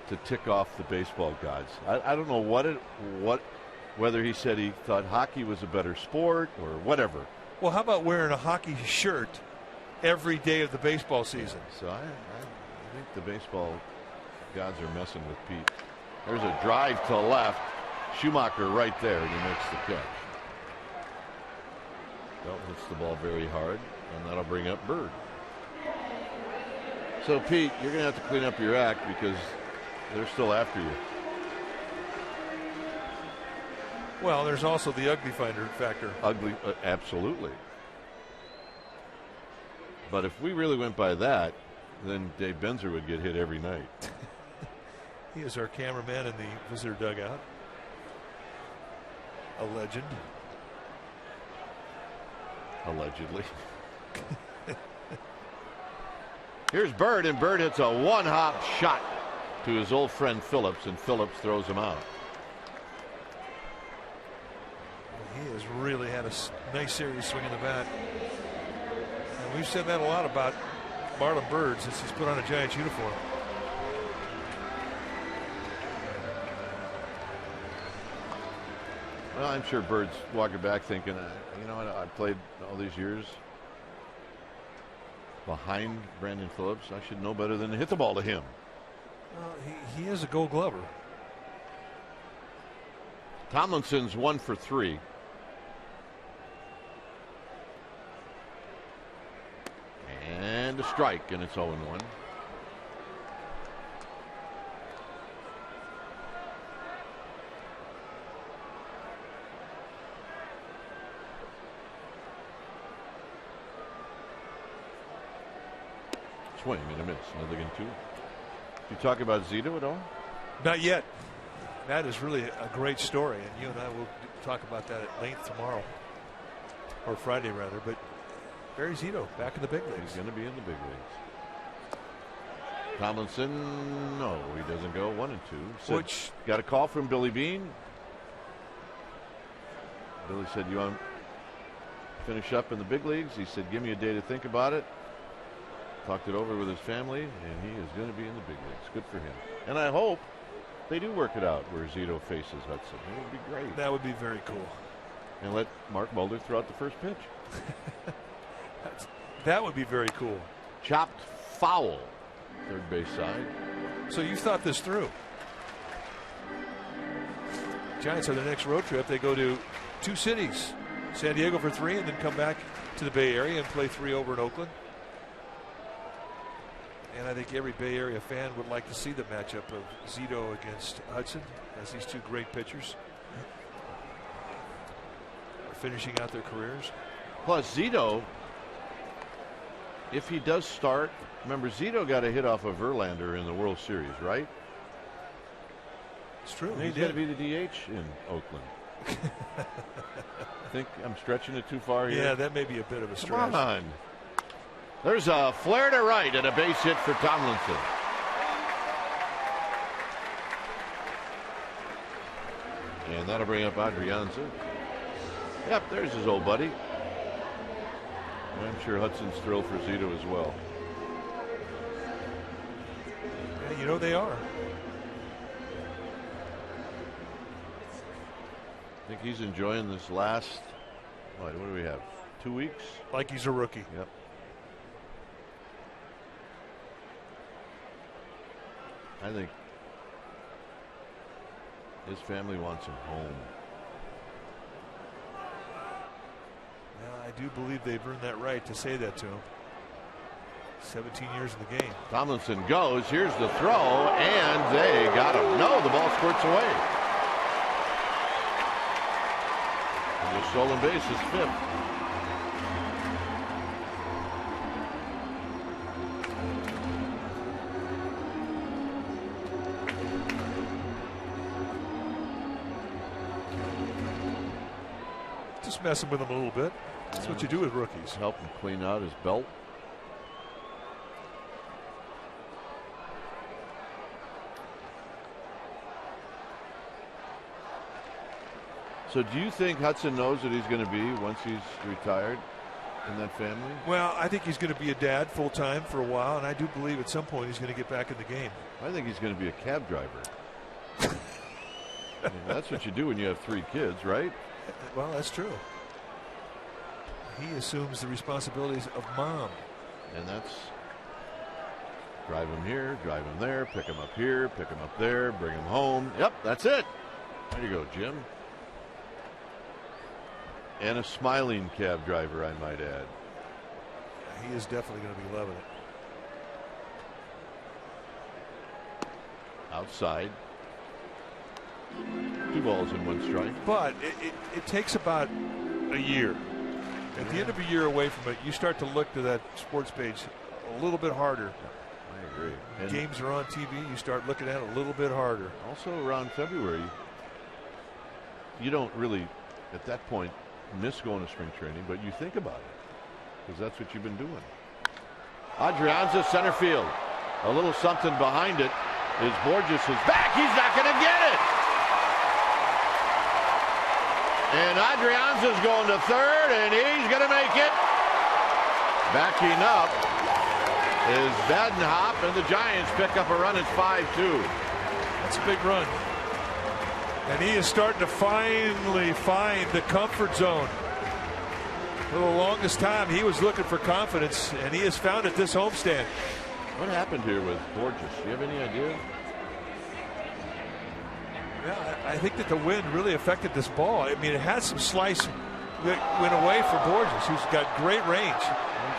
to tick off the baseball gods. I don't know whether he said he thought hockey was a better sport or whatever. Well, how about wearing a hockey shirt every day of the baseball season? Yeah, so I think the baseball gods are messing with Pete. There's a drive to left. Schumacher right there, and he makes the catch. Belt hits the ball very hard, and that'll bring up Bird. So, Pete, you're going to have to clean up your act because they're still after you. Well, there's also the ugly finder factor. Ugly, absolutely. But if we really went by that, then Dave Benzer would get hit every night. He is our cameraman in the visitor dugout. A legend. Allegedly. Here's Bird, and Bird hits a one-hop shot to his old friend Phillips, and Phillips throws him out. He has really had a nice series swinging the bat. And we've said that a lot about Marlon Bird since he's put on a Giants uniform. Well, I'm sure Bird's walking back thinking, you know what, I played all these years behind Brandon Phillips. I should know better than to hit the ball to him. He is a Gold Glover. Tomlinson's 1 for 3. And a strike, and it's 0-1. Swing and a miss. Nothing in 2. You talk about Zito at all? Not yet. That is really a great story, and you and I will talk about that at length tomorrow, or Friday rather. But Barry Zito back in the big leagues. He's going to be in the big leagues. Tomlinson, no, he doesn't go. 1 and 2. Which got a call from Billy Beane. Billy said, "You want to finish up in the big leagues?" He said, "Give me a day to think about it." Talked it over with his family, and he is going to be in the big leagues. Good for him. And I hope they do work it out where Zito faces Hudson. It would be great. That would be very cool. And let Mark Mulder throw out the first pitch. That would be very cool. Chopped foul, third base side. So you thought this through. Giants on their next road trip, they go to 2 cities, San Diego for 3, and then come back to the Bay Area and play 3 over in Oakland. And I think every Bay Area fan would like to see the matchup of Zito against Hudson, as these 2 great pitchers are finishing out their careers. Plus Zito, if he does start, remember Zito got a hit off of Verlander in the World Series, right? It's true. He's going to be the DH in Oakland. I think I'm stretching it too far here. Yeah, that may be a bit of a stretch. Come on. There's a flare to right and a base hit for Tomlinson. And that'll bring up Adrianza. Yep, there's his old buddy. I'm sure Hudson's thrilled for Zito as well. Yeah, you know they are. I think he's enjoying this last, what do we have, 2 weeks? Like he's a rookie. Yep. I think his family wants him home. Well, I do believe they've earned that right to say that to him. 17 years in the game. Tomlinson goes. Here's the throw, and they got him. No, the ball squirts away. The stolen base is 5th. Just messing with him a little bit. That's what you do with rookies. Help him clean out his belt. So do you think Hudson knows what he's going to be once he's retired in that family? Well, I think he's going to be a dad full time for a while, and I do believe at some point he's going to get back in the game. I think he's going to be a cab driver. I mean, that's what you do when you have 3 kids, right? Well, that's true. He assumes the responsibilities of mom. And that's drive him here, drive him there, pick him up here, pick him up there, bring him home. Yep, that's it. There you go, Jim. And a smiling cab driver, I might add. He is definitely going to be loving it. Outside. 2 balls and 1 strike. But it takes about a year. At the end of a year away from it, you start to look to that sports page a little bit harder. I agree. And games are on TV, you start looking at it a little bit harder. Also around February, you don't really, at that point, miss going to spring training, but you think about it because that's what you've been doing. Adrianza, center field. A little something behind it is Borges is back. He's not going to get it. And Adrianza's going to third, and he's going to make it. Backing up is Badenhop, and the Giants pick up a run. It's 5-2. That's a big run. And he is starting to finally find the comfort zone. For the longest time, he was looking for confidence, and he has found it this homestand. What happened here with Borges? Do you have any idea? Yeah, I think that the wind really affected this ball. I mean, it had some slice that went away for Borges, who's got great range,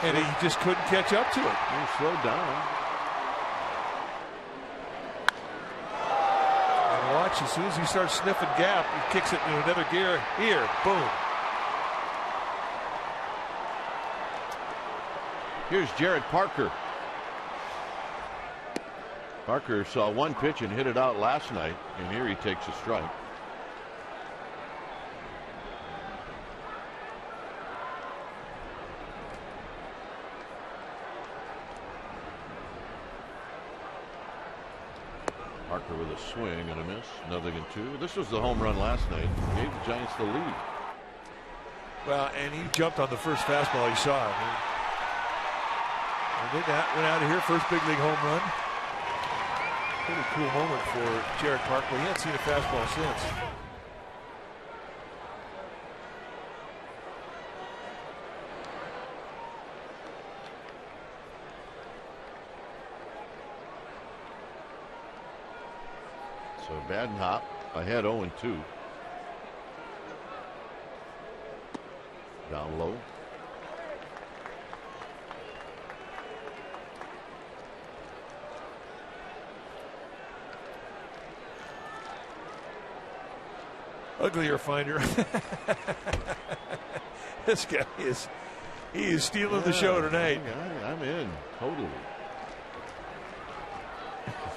and he just couldn't catch up to it. He slowed down. And watch, as soon as he starts sniffing gap, he kicks it into another gear. Here, boom. Here's Jared Parker. Parker saw 1 pitch and hit it out last night, and here he takes a strike. Parker with a swing and a miss, 0-2. This was the home run last night. Gave the Giants the lead. Well, and he jumped on the first fastball he saw. And then that went out of here, first big league home run. Pretty cool moment for Jared Parker. He hadn't seen a fastball since. So Badenhop ahead 0-2. Down low. Uglier finder. This guy he is stealing the show tonight. I'm in totally.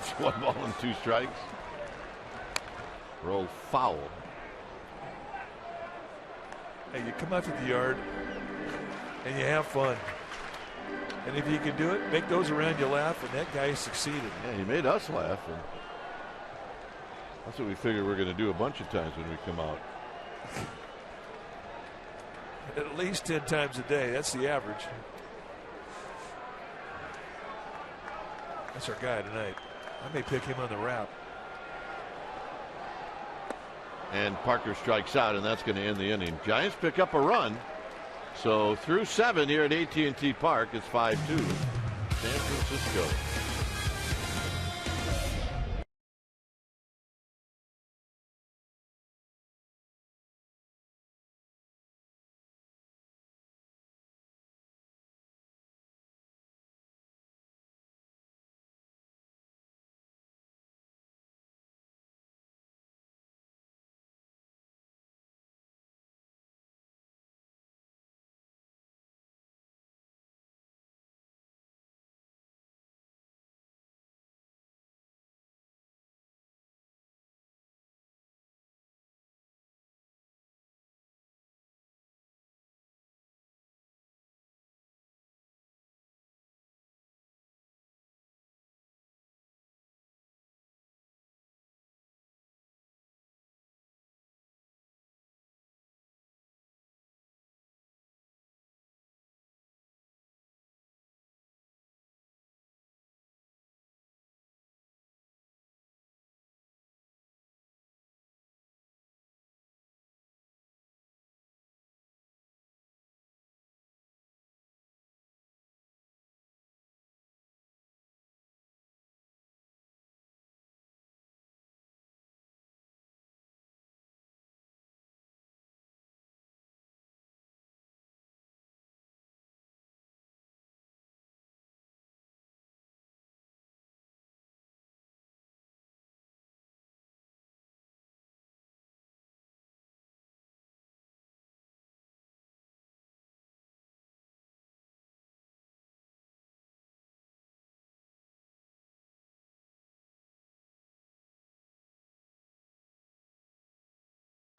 It's 1 ball and 2 strikes. Rolled foul. Hey, you come out to the yard and you have fun. And if you can do it, make those around you laugh, and that guy succeeded. Yeah, he made us laugh. And that's what we figured we're going to do a bunch of times when we come out. At least 10 times a day. That's the average. That's our guy tonight. I may pick him on the wrap. And Parker strikes out, and that's going to end the inning. Giants pick up a run. So through 7 here at AT&T Park, it's 5-2. San Francisco.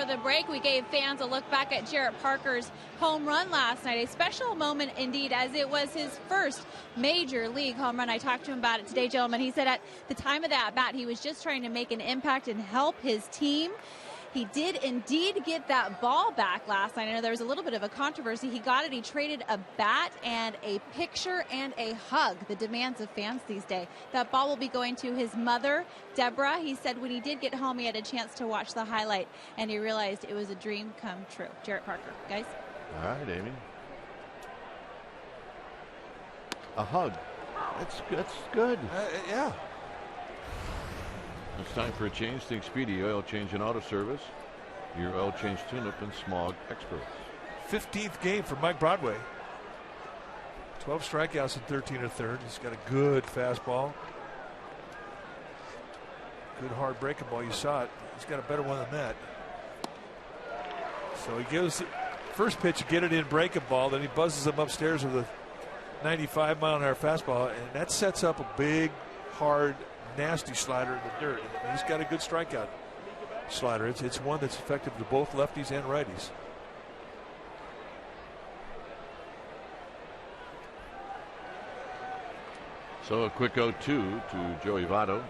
For the break, we gave fans a look back at Jarrett Parker's home run last night. A special moment indeed, as it was his first major league home run. I talked to him about it today, gentlemen. He said at the time of that bat, he was just trying to make an impact and help his team. He did indeed get that ball back last night. I know there was a little bit of a controversy. He got it. He traded a bat and a picture and a hug, the demands of fans these days. That ball will be going to his mother, Deborah. He said when he did get home, he had a chance to watch the highlight, and he realized it was a dream come true. Jarrett Parker, guys. All right, Amy. A hug. That's good. Yeah. It's time for a change. Think Speedy Oil Change and Auto Service. Your oil change tune-up and smog experts. 15th game for Mike Broadway. 12 strikeouts in 13 1/3. He's got a good fastball. Good hard breaking ball. You saw it. He's got a better one than that. So he gives the first pitch, get it in breaking ball. Then he buzzes him upstairs with a 95-mile-an-hour fastball. And that sets up a big, hard, nasty slider in the dirt. And he's got a good strikeout slider. It's one that's effective to both lefties and righties. So a quick 0-2 to Joey Votto.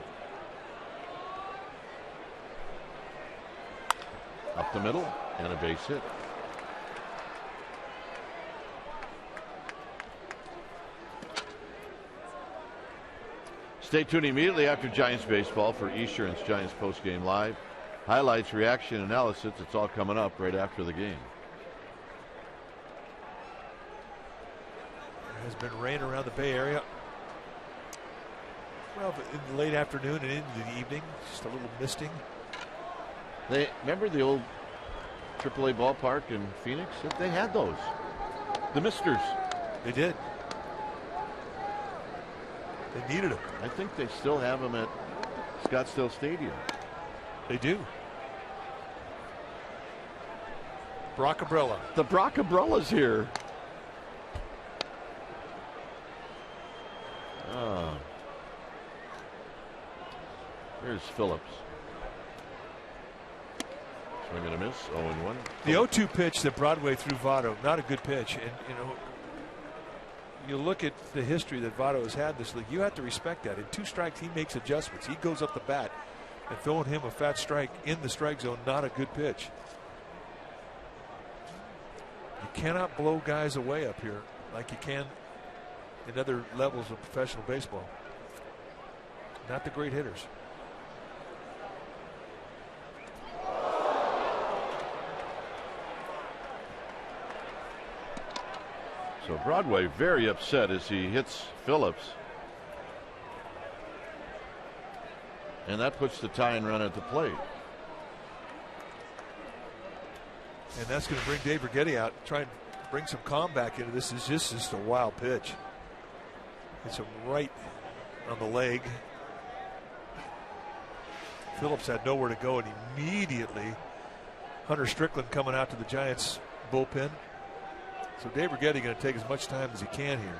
Up the middle and a base hit. Stay tuned immediately after Giants baseball for Esurance Giants postgame live. Highlights, reaction, analysis. It's all coming up right after the game. There has been rain around the Bay Area. Well, in the late afternoon and into the evening, just a little misting. They remember the old AAA ballpark in Phoenix? They had those. The Misters. They did. They needed them. I think they still have them at Scottsdale Stadium. They do. Brockabrella. The Brockabrella's here. Oh. Here's Phillips. Swing and a miss. 0-1. The 0-2 pitch that Broadway threw Votto, not a good pitch. And, you know, you look at the history that Votto has had this league, you have to respect that. In 2 strikes, he makes adjustments. He goes up the bat, and throwing him a fat strike in the strike zone, not a good pitch. You cannot blow guys away up here like you can in other levels of professional baseball. Not the great hitters. So Broadway very upset as he hits Phillips. And that puts the tying run at the plate. And that's going to bring Dave Righetti out, try and bring some calm back into this. It's just a wild pitch. It's a right on the leg. Phillips had nowhere to go, and immediately Hunter Strickland coming out to the Giants bullpen. So Dave Righetti going to take as much time as he can here.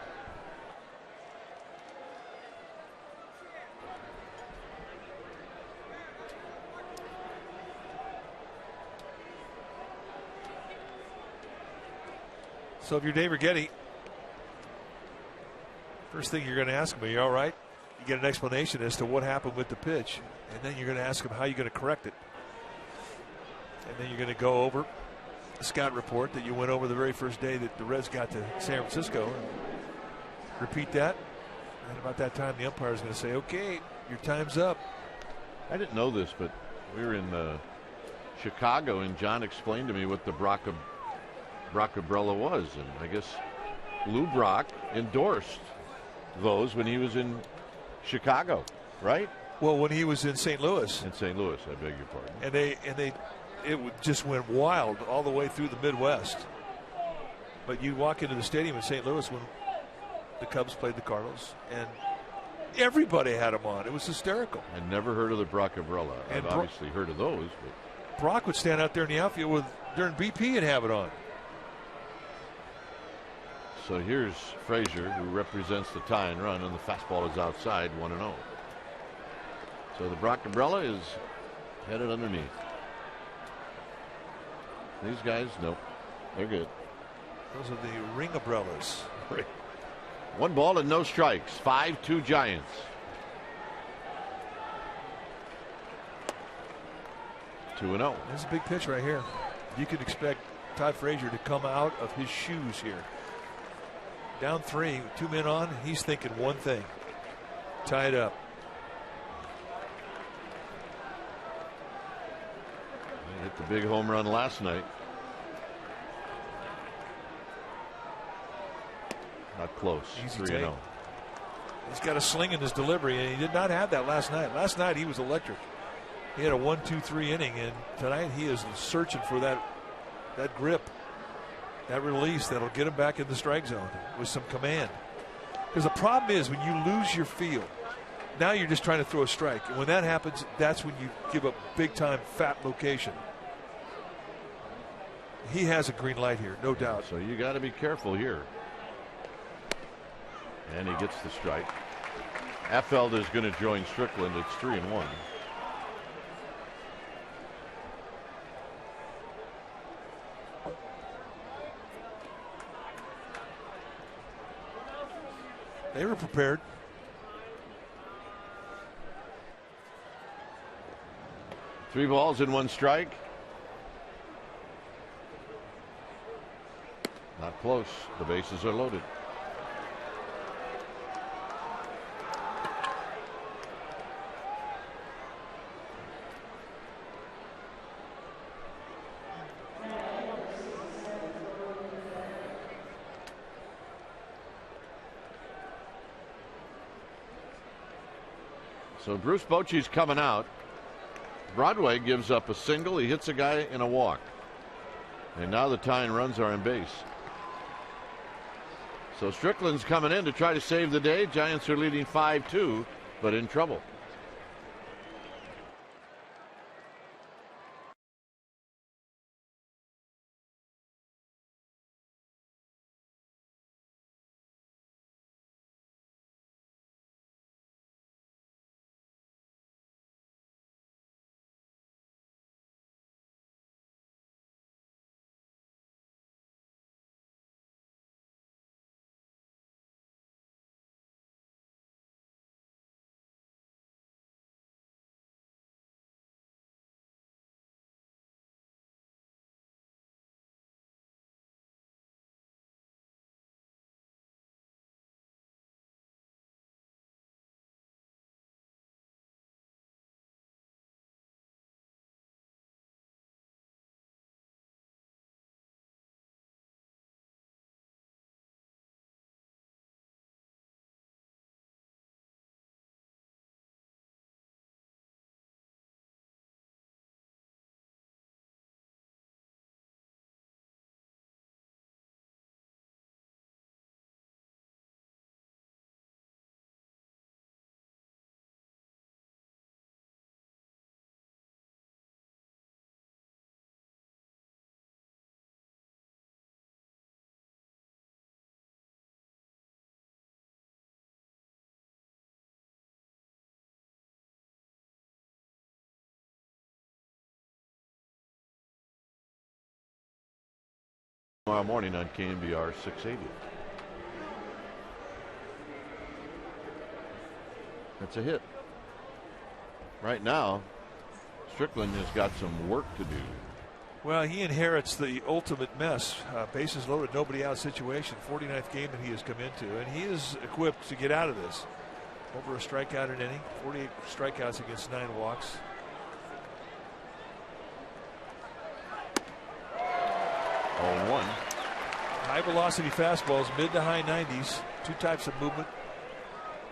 So if you're Dave Righetti, first thing you're going to ask him, are you all right? You get an explanation as to what happened with the pitch, and then you're going to ask him how you're going to correct it. And then you're going to go over the scout report that you went over the very first day that the Reds got to San Francisco, and repeat that. And about that time, the umpire is going to say, okay, your time's up. I didn't know this, but we were in Chicago, and John explained to me what the Brockabrella was, and I guess Lou Brock endorsed those when he was in Chicago, right? Well, when he was in St. Louis. In St. Louis, I beg your pardon. And it just went wild all the way through the Midwest. But you walk into the stadium in St. Louis when the Cubs played the Cardinals, and everybody had them on. It was hysterical. I'd never heard of the Brockabrella. I've obviously heard of those. But Brock would stand out there in the outfield during BP and have it on. So here's Frazier, who represents the tie and run, and the fastball is outside, 1-0. So the Brockabrella is headed underneath. These guys, nope. They're good. Those are the ring umbrellas. 1 ball and no strikes. 5-2 Giants. Two and 0. That's a big pitch right here. You can expect Todd Frazier to come out of his shoes here. Down 3, 2 men on. He's thinking one thing: tie it up. He hit the big home run last night. Not close. 3-0. He's got a sling in his delivery, and he did not have that last night. Last night he was electric. He had a 1-2-3 inning, and tonight he is searching for that grip, that release that'll get him back in the strike zone with some command. Because the problem is when you lose your feel, now you're just trying to throw a strike, and when that happens, that's when you give up big time fat location. He has a green light here, no doubt. So you got to be careful here. And he gets the strike. Affeld is going to join Strickland. It's 3-1. They were prepared. Three balls and 1 strike. Not close. The bases are loaded. So Bruce Bochy's coming out. Broadway gives up a single. He hits a guy in a walk. And now the tying runs are in base. So Strickland's coming in to try to save the day. Giants are leading 5-2, but in trouble. Tomorrow morning on KNBR 680. That's a hit. Right now, Strickland has got some work to do. Well, he inherits the ultimate mess. Bases loaded, nobody out situation. 49th game that he has come into, and he is equipped to get out of this. Over a strikeout an inning, 48 strikeouts against 9 walks. One. High velocity fastballs, mid to high 90s. 2 types of movement,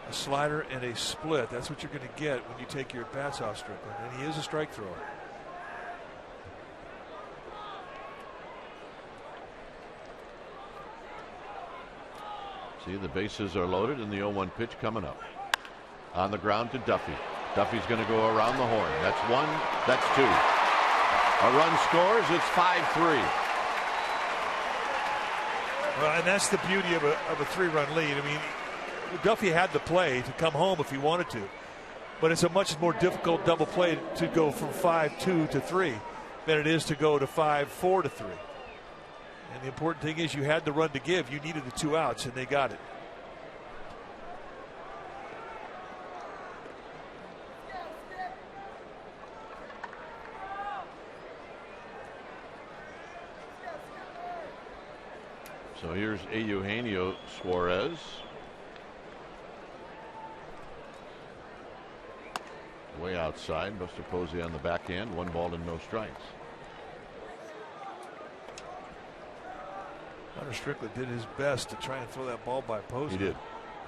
a slider and a split. That's what you're going to get when you take your bats off Strickland, and he is a strike thrower. See, the bases are loaded and the 0-1 pitch coming up. On the ground to Duffy. Duffy's going to go around the horn. That's 1. That's 2. A run scores. It's 5-3. Well, and that's the beauty of a 3-run lead. I mean, Duffy had the play to come home if he wanted to, but it's a much more difficult double play to go from 5-2 to 3. than it is to go to 5-4 to 3. And the important thing is you had the run to give. You needed the 2 outs, and they got it. So here's Eugenio Suarez. Way outside. Buster Posey on the backhand. 1 ball and no strikes. Hunter Strickland did his best to try and throw that ball by Posey. He did.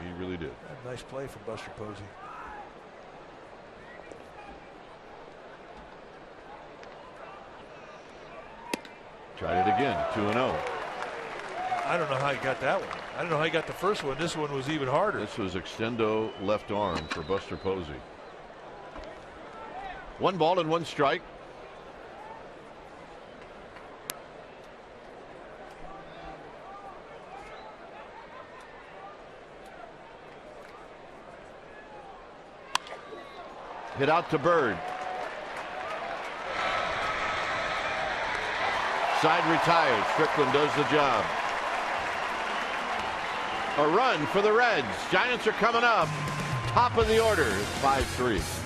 He really did. Nice play from Buster Posey. Tried it again. 2-0. I don't know how he got that one. I don't know how he got the first one. This one was even harder. This was extendo left arm for Buster Posey. 1 ball and 1 strike. Hit out to Bird. Side retired. Strickland does the job. A run for the Reds. Giants are coming up. Top of the order. 5-3.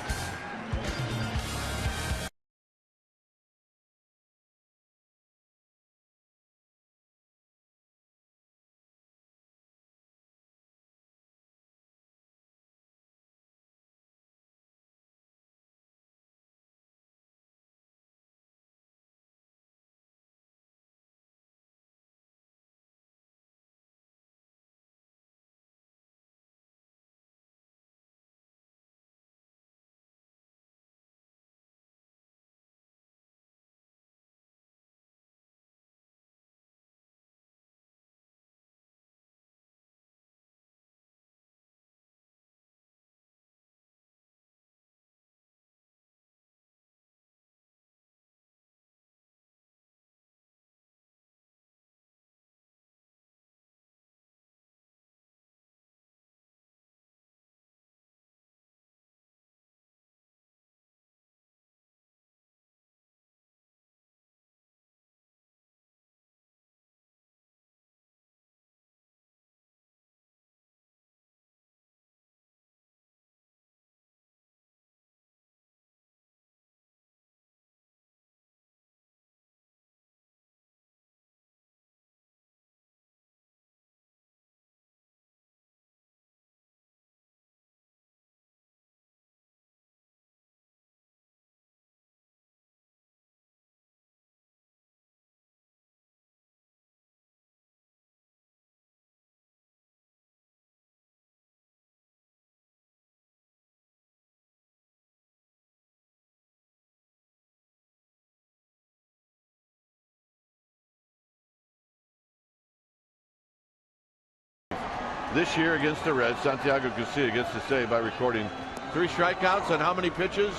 This year against the Reds, Santiago Garcia gets to save by recording 3 strikeouts on how many pitches?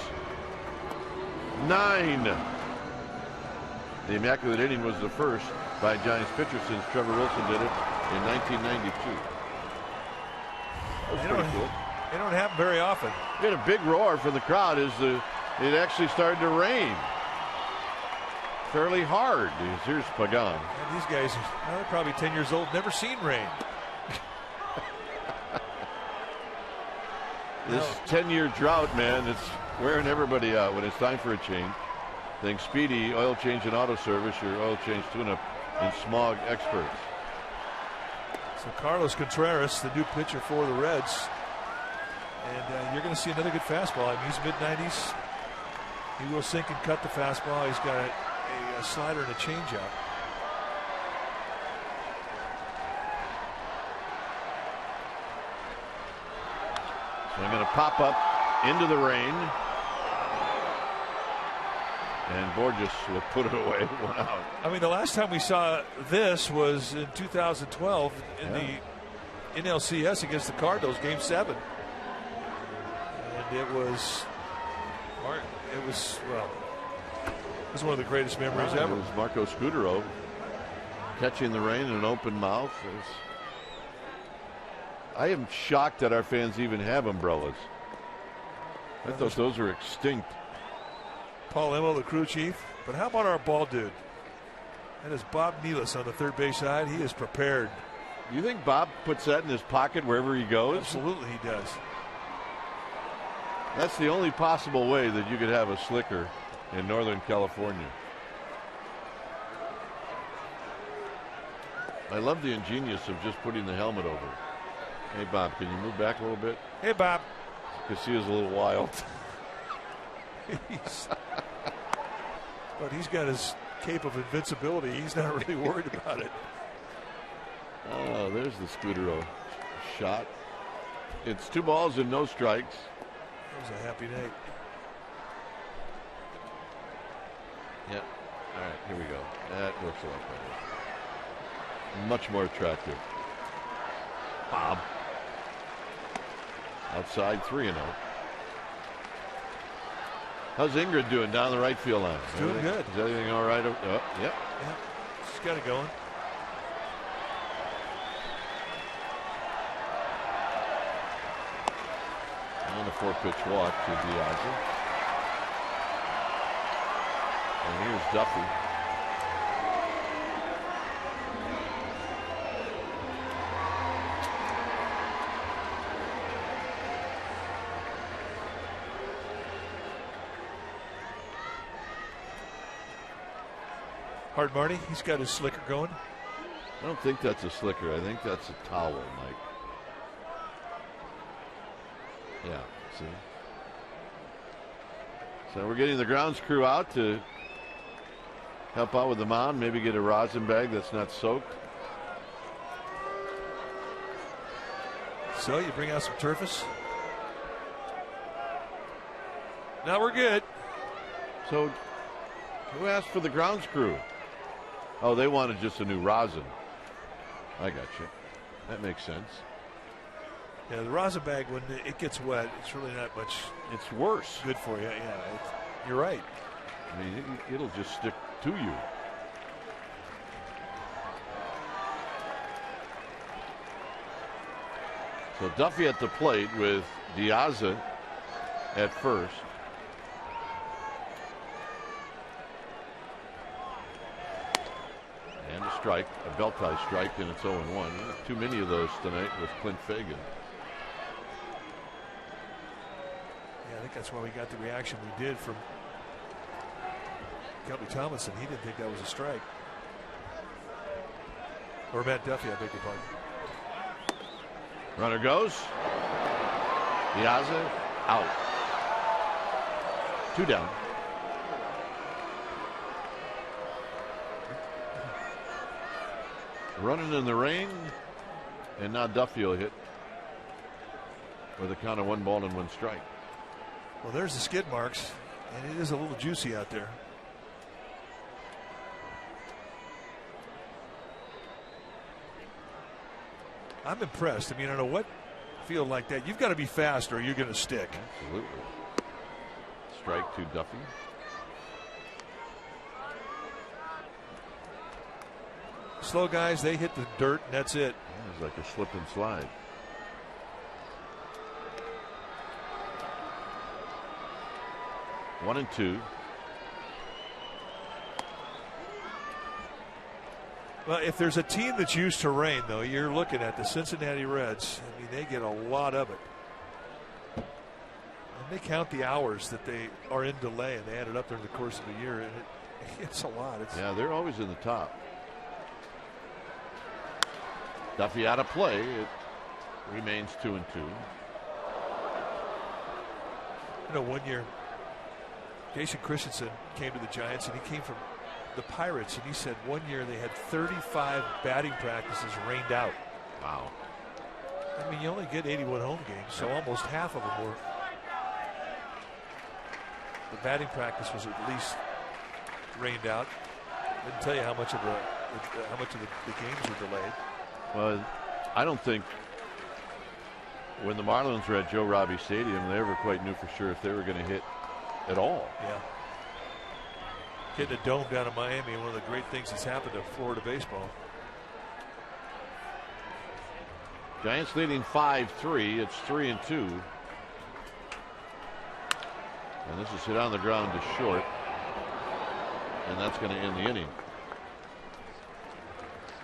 9. The immaculate inning was the first by a Giants pitcher since Trevor Wilson did it in 1992. That was pretty cool. They don't happen very often. We had a big roar from the crowd as it actually started to rain fairly hard. Here's Pagan. And these guys, they're probably 10 years old, never seen rain. This 10-year drought, man, it's wearing everybody out when it's time for a change. Think Speedy, oil change and auto service, your oil change tune-up and smog experts. So Carlos Contreras, the new pitcher for the Reds. And you're going to see another good fastball. I mean, he's mid-90s. He will sink and cut the fastball. He's got a slider and a changeup. So I'm going to pop up into the rain. And Borges will put it away. 1 out. I mean, the last time we saw this was in 2012 in the NLCS against the Cardinals, Game 7. And it was one of the greatest memories ever. It was Marco Scudero catching the rain in an open mouth. I am shocked that our fans even have umbrellas. I thought those were extinct. Paul Emo, the crew chief. But how about our ball dude? That is Bob Nealis on the third base side. He is prepared. You think Bob puts that in his pocket wherever he goes? Absolutely, he does. That's the only possible way that you could have a slicker in Northern California. I love the ingenious of just putting the helmet over. Hey, Bob, can you move back a little bit? Hey, Bob. Because he is a little wild. But he's got his cape of invincibility. He's not really worried about it. Oh, there's the Scudero shot. It's 2 balls and no strikes. That was a happy night. Yep. All right, here we go. That looks a lot better. Much more attractive. Bob. Outside 3-0. How's Ingrid doing down the right field line? He's doing good. Is everything all right? Oh, yep. Yeah. She's got it going. And a 4-pitch walk to Diaz. And here's Duffy. Hard Marty, he's got his slicker going. I don't think that's a slicker. I think that's a towel, Mike. Yeah, see? So we're getting the grounds crew out to help out with the mound, maybe get a rosin bag that's not soaked. So you bring out some turfus. Now we're good. So who asked for the grounds crew? Oh, they wanted just a new rosin. I got you. That makes sense. Yeah, the rosin bag, when it gets wet, it's really not much. It's worse. Good for you. Yeah, you're right. I mean, it'll just stick to you. So Duffy at the plate with Diaz at first. And a strike, a belt tie strike, and it's 0-1. Not too many of those tonight with Clint Fagan. Yeah, I think that's why we got the reaction we did from Kelby Tomlinson. He didn't think that was a strike. Or Matt Duffy, I beg your pardon. Runner goes. Diaz out. 2 down. Running in the rain, and now Duffy will hit with a count of 1 ball and 1 strike. Well, there's the skid marks, and it is a little juicy out there. I'm impressed. I mean, on a wet field like that, you've got to be fast or you're going to stick. Absolutely. Strike to Duffy. Slow guys, they hit the dirt, and that's it. It's like a slip and slide. One and 2. Well, if there's a team that's used to rain, though, you're looking at the Cincinnati Reds. I mean, they get a lot of it. And they count the hours that they are in delay, and they add it up during the course of the year, and it's a lot. Yeah, they're always in the top. Duffy out of play. It remains 2 and 2. You know, one year, Jason Christensen came to the Giants, and he came from the Pirates, and he said one year they had 35 batting practices rained out. Wow. I mean, you only get 81 home games, so almost half of them were. The batting practice was at least rained out. Didn't tell you how much of the games were delayed. Well, I don't think when the Marlins were at Joe Robbie Stadium, they ever quite knew for sure if they were going to hit at all. Yeah. Getting a dome down in Miami, one of the great things that's happened to Florida baseball. Giants leading 5-3. It's 3 and 2. And this is hit on the ground to short. and that's going to end the inning.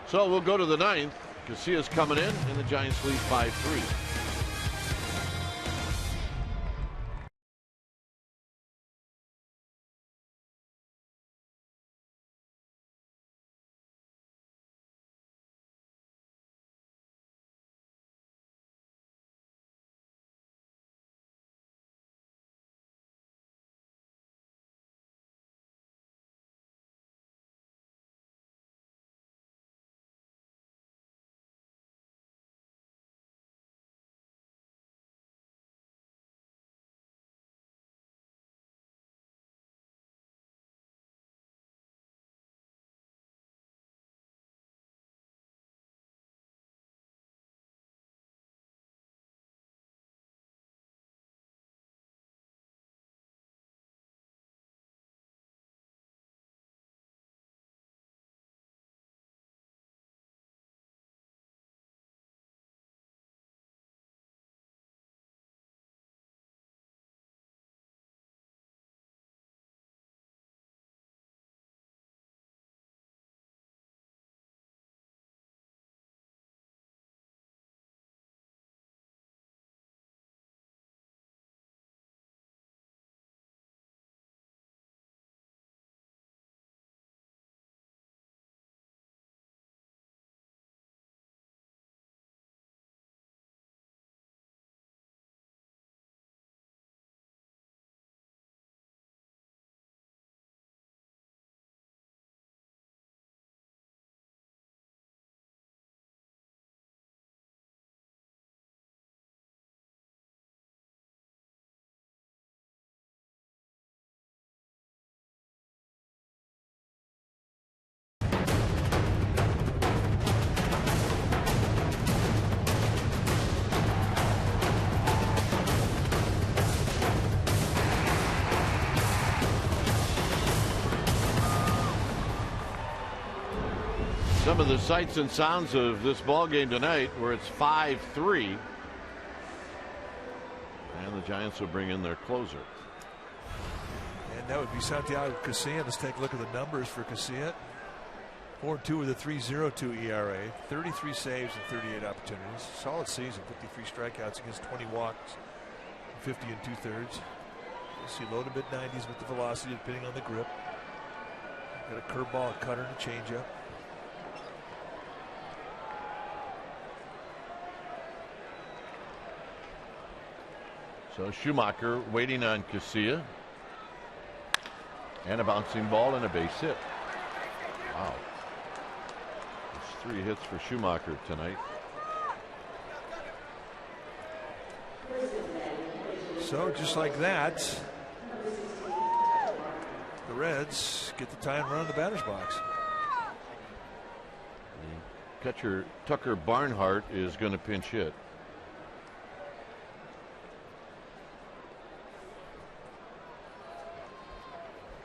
So we'll go to the ninth. Casillas coming in, and the Giants lead 5-3. Some of the sights and sounds of this ball game tonight, where it's 5-3, and the Giants will bring in their closer. And that would be Santiago Casilla. Let's take a look at the numbers for Casilla. 4-2 with a 3.02 ERA, 33 saves and 38 opportunities. Solid season, 53 strikeouts against 20 walks, 50 2/3. You'll see low to mid 90s with the velocity depending on the grip. Got a curveball, a cutter, and a changeup. So Schumacher waiting on Casilla. And a bouncing ball and a base hit. Wow. There's 3 hits for Schumacher tonight. So just like that, the Reds get the tying run in the batter's box. The catcher Tucker Barnhart is going to pinch hit.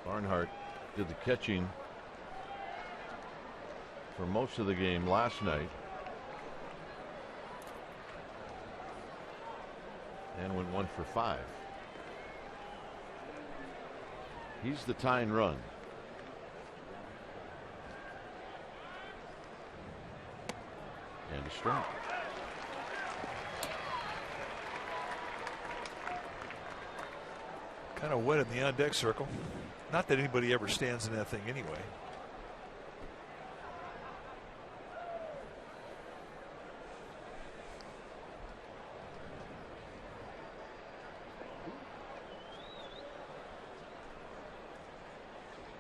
Barnhart did the catching for most of the game last night and went 1 for 5. He's the tying run. And a strike. Kind of wet in the on deck circle. Not that anybody ever stands in that thing anyway.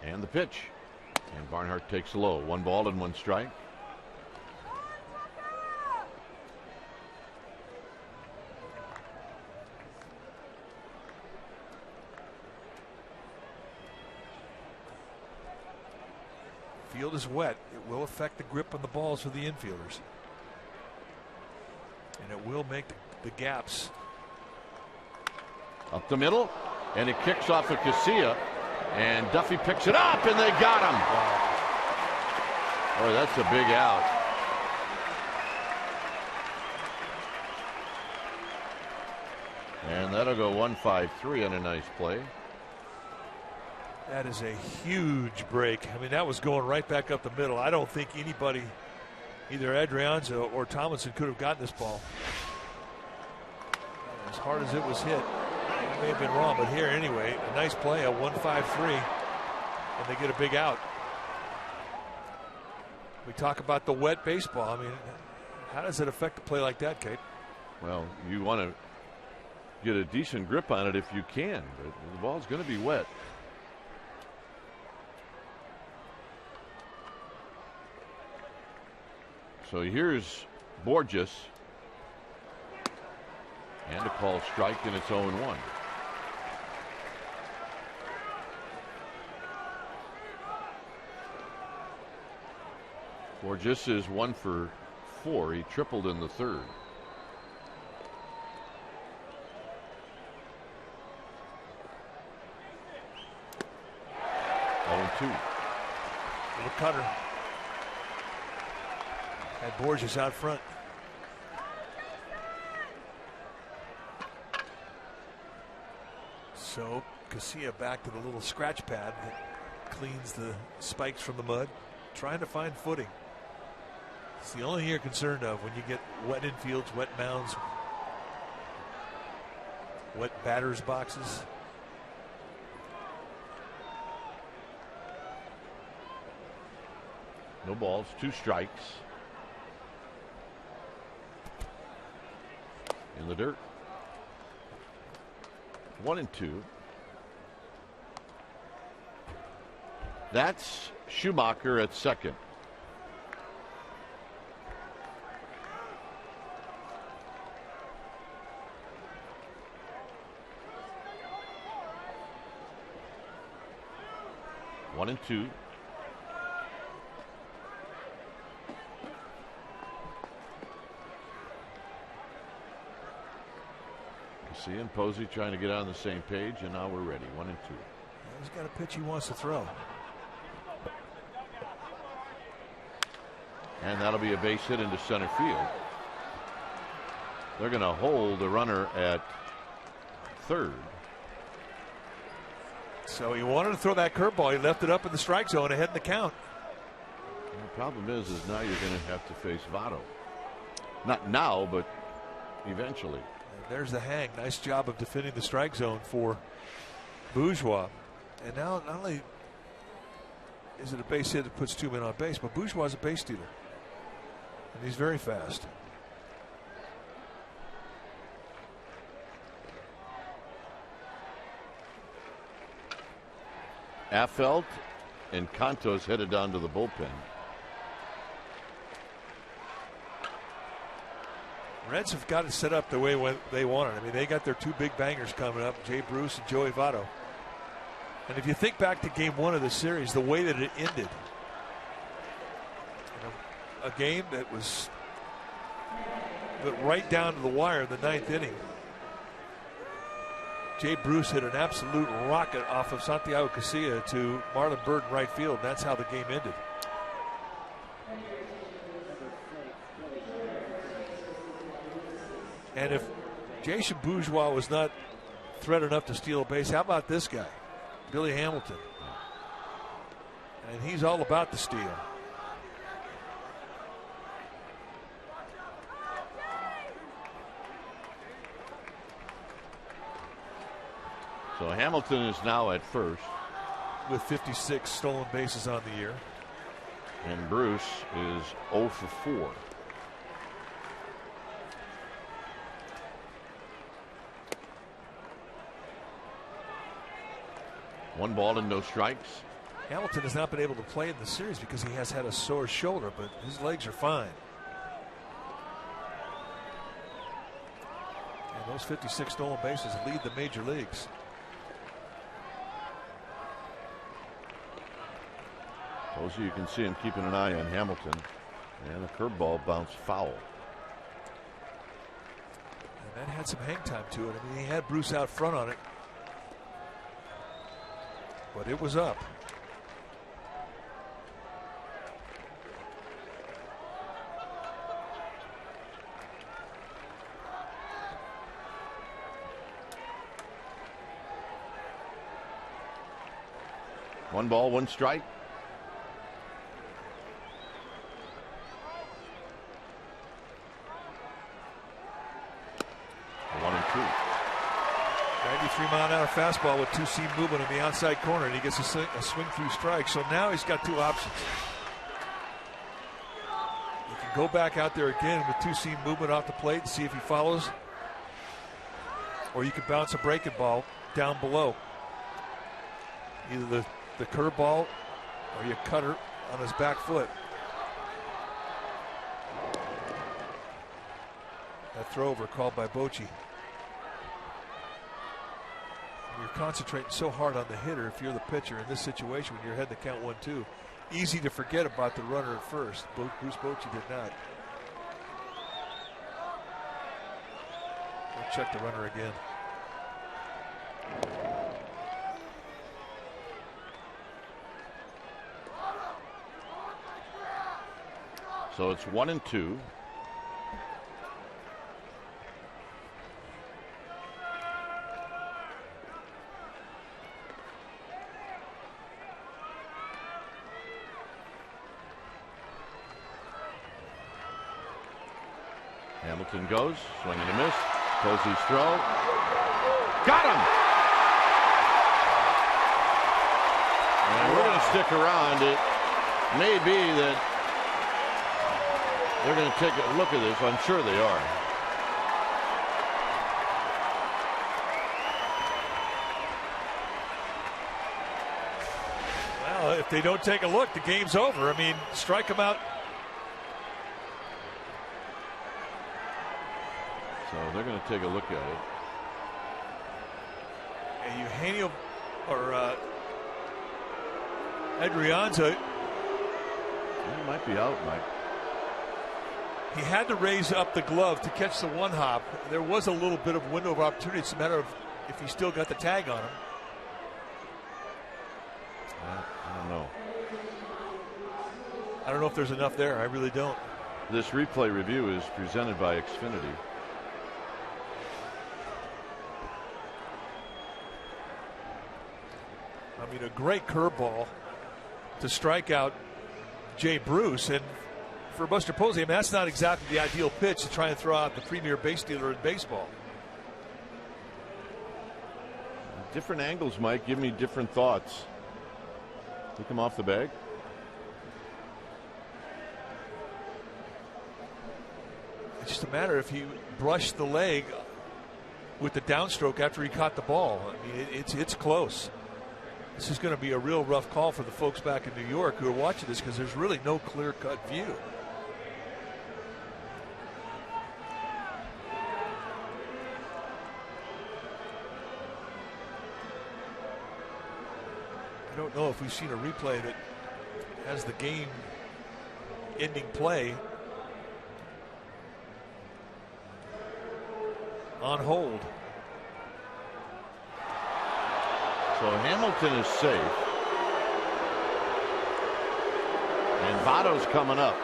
And the pitch. And Barnhart takes low. 1 ball and 1 strike. Field is wet. It will affect the grip on the balls for the infielders. And it will make the gaps. Up the middle. And it kicks off of Casilla. And Duffy picks it up, and they got him. Oh, that's a big out. And that'll go 1-5-3 on a nice play. That is a huge break. I mean, that was going right back up the middle. I don't think anybody, either Adrianza or Tomlinson, could have gotten this ball. As hard as it was hit, it may have been wrong, but here anyway, a nice play, a 1-5-3, and they get a big out. We talk about the wet baseball. I mean, how does it affect a play like that, Kate? Well, you want to get a decent grip on it if you can, but the ball's going to be wet. So here's Borges. And a call strike, and it's 0-1. Borges is 1 for 4. He tripled in the third. Little cutter. And Borges out front. So Casilla back to the little scratch pad that cleans the spikes from the mud, trying to find footing. It's the only thing you're concerned of when you get wet infields, wet mounds, wet batters boxes. No balls, 2 strikes. In the dirt. 1-2. That's Schumacher at second. One and two. See, and Posey trying to get on the same page, and now we're ready. 1 and 2. He's got a pitch he wants to throw. And that'll be a base hit into center field. They're going to hold the runner at third. So he wanted to throw that curveball. He left it up in the strike zone ahead in the count. And the problem is now you're going to have to face Votto. Not now, but eventually. There's the hang. Nice job of defending the strike zone for Bourgeois. And now not only is it a base hit that puts 2 men on base, but Bourgeois is a base stealer. And he's very fast. Affeldt and Cantos headed down to the bullpen. Reds have got it set up the way they want it. I mean, they got their 2 big bangers coming up, Jay Bruce and Joey Votto. And if you think back to game 1 of the series, the way that it ended, a game that was right down to the wire in the 9th inning. Jay Bruce hit an absolute rocket off of Santiago Casilla to Marlon Byrd in right field. And that's how the game ended. And if Jason Bourgeois was not threat enough to steal a base, how about this guy, Billy Hamilton? And he's all about the steal. So Hamilton is now at first. With 56 stolen bases on the year. And Bruce is 0 for 4. One ball and no strikes. Hamilton has not been able to play in the series because he has had a sore shoulder, but his legs are fine. And those 56 stolen bases lead the major leagues. Posey, you can see him keeping an eye on Hamilton. And a curveball bounced foul. And that had some hang time to it. I mean, he had Bruce out front on it. But it was up. 1 ball, 1 strike. One and 2. 93-mile-an-hour fastball with 2-seam movement in the outside corner, and he gets a swing through strike. So now he's got 2 options. You can go back out there again with 2-seam movement off the plate and see if he follows, or you can bounce a breaking ball down below. Either the curveball or you cutter on his back foot. That throw over called by Bochy. You're concentrating so hard on the hitter if you're the pitcher in this situation when you're heading to count 1-2. Easy to forget about the runner at first. Bruce Bochy did not. We'll check the runner again. So it's 1 and 2. Hamilton goes, swing and a miss. Posey's throw. Got him! And we're going to stick around. It may be that they're going to take a look at this. I'm sure they are. Well, if they don't take a look, the game's over. I mean, strike them out. So they're going to take a look at it. And Eugenio or Adrianza. He might be out, Mike. He had to raise up the glove to catch the one hop. There was a little bit of window of opportunity. It's a matter of if he still got the tag on him. I don't know. I don't know if there's enough there. I really don't. This replay review is presented by Xfinity. I mean, a great curveball to strike out Jay Bruce. And for Buster Posey, I mean, that's not exactly the ideal pitch to try and throw out the premier base stealer in baseball. Different angles, Mike, give me different thoughts. Take him off the bag. It's just a matter if he brushed the leg with the downstroke after he caught the ball. I mean, it's close. This is going to be a real rough call for the folks back in New York who are watching this because there's really no clear-cut view. I don't know if we've seen a replay that has the game-ending play on hold. So Hamilton is safe. And Votto's coming up.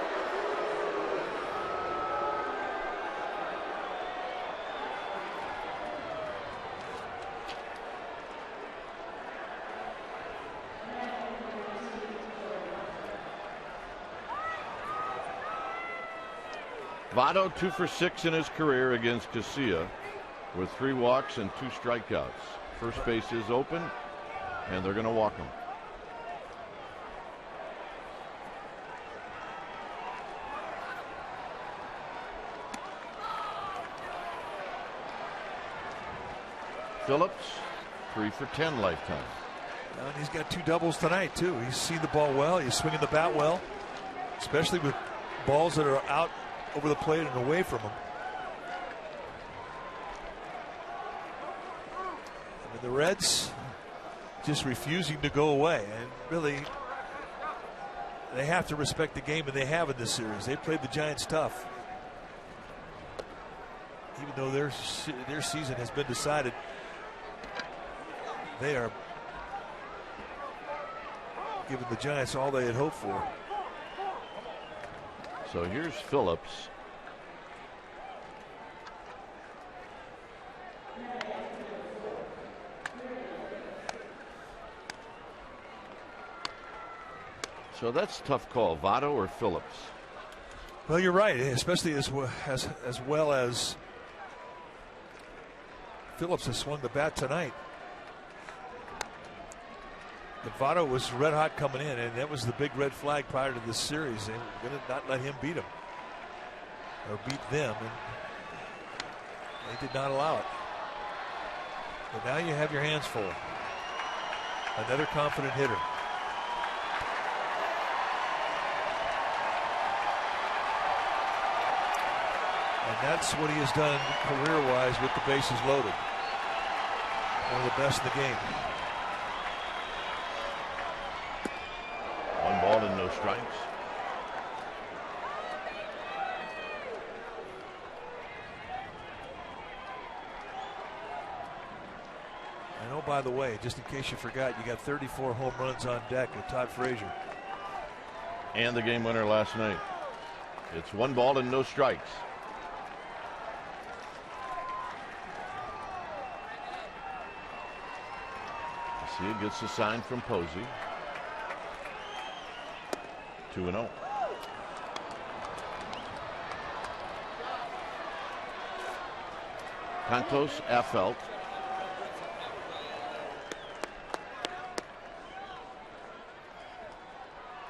Votto 2 for 6 in his career against Casilla with 3 walks and 2 strikeouts. First base is open, and they're going to walk him. Phillips, 3 for 10 lifetime. And he's got 2 doubles tonight, too. He's seen the ball well. He's swinging the bat well, especially with balls that are out over the plate and away from him. I mean, the Reds just refusing to go away, and really they have to respect the game, and they have in this series. They played the Giants tough, even though their season has been decided. They are giving the Giants all they had hoped for. So here's Phillips. So that's a tough call. Votto or Phillips? Well, you're right, especially as well as Phillips has swung the bat tonight. Votto was red hot coming in, and that was the big red flag prior to this series. They were going to not let him beat him or beat them, and they did not allow it. But now you have your hands full. Another confident hitter. And that's what he has done career-wise with the bases loaded. One of the best in the game. 1 ball and no strikes. And oh, by the way, just in case you forgot, you got 34 home runs on deck with Todd Frazier. And the game winner last night. It's 1 ball and no strikes. See, it gets the sign from Posey. 2-0. Cantos Affeldt.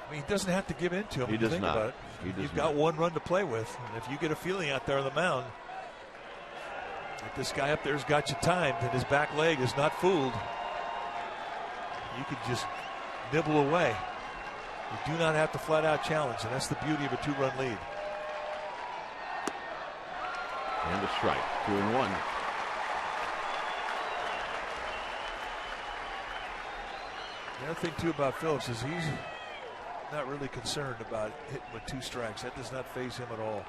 I mean, he doesn't have to give in to him. He does not. You've got 1 run to play with. And if you get a feeling out there on the mound that this guy up there's got you timed and his back leg is not fooled, you could just nibble away. You do not have to flat out challenge, and that's the beauty of a 2-run lead. And a strike. 2-1. The other thing too about Phillips is he's not really concerned about hitting with 2 strikes. That does not faze him at all.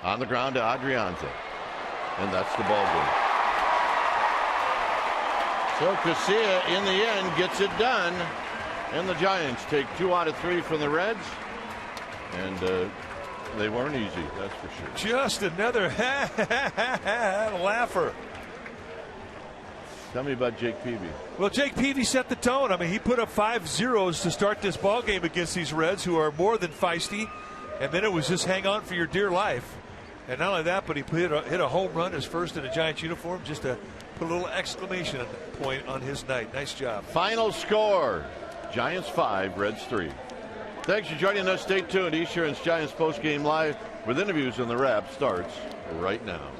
On the ground to Adriante. And that's the ball game. So Casilla in the end gets it done. And the Giants take 2 out of 3 from the Reds. And they weren't easy, that's for sure. Just another laugher. Tell me about Jake Peavy. Well, Jake Peavy set the tone. I mean, he put up 5 zeros to start this ball game against these Reds, who are more than feisty. And then it was just hang on for your dear life. And not only that, but he hit a home run, his first in a Giants uniform, just to put a little exclamation point on his night. Nice job. Final score, Giants 5, Reds 3. Thanks for joining us. Stay tuned. Esurance Giants postgame live with interviews, and the wrap starts right now.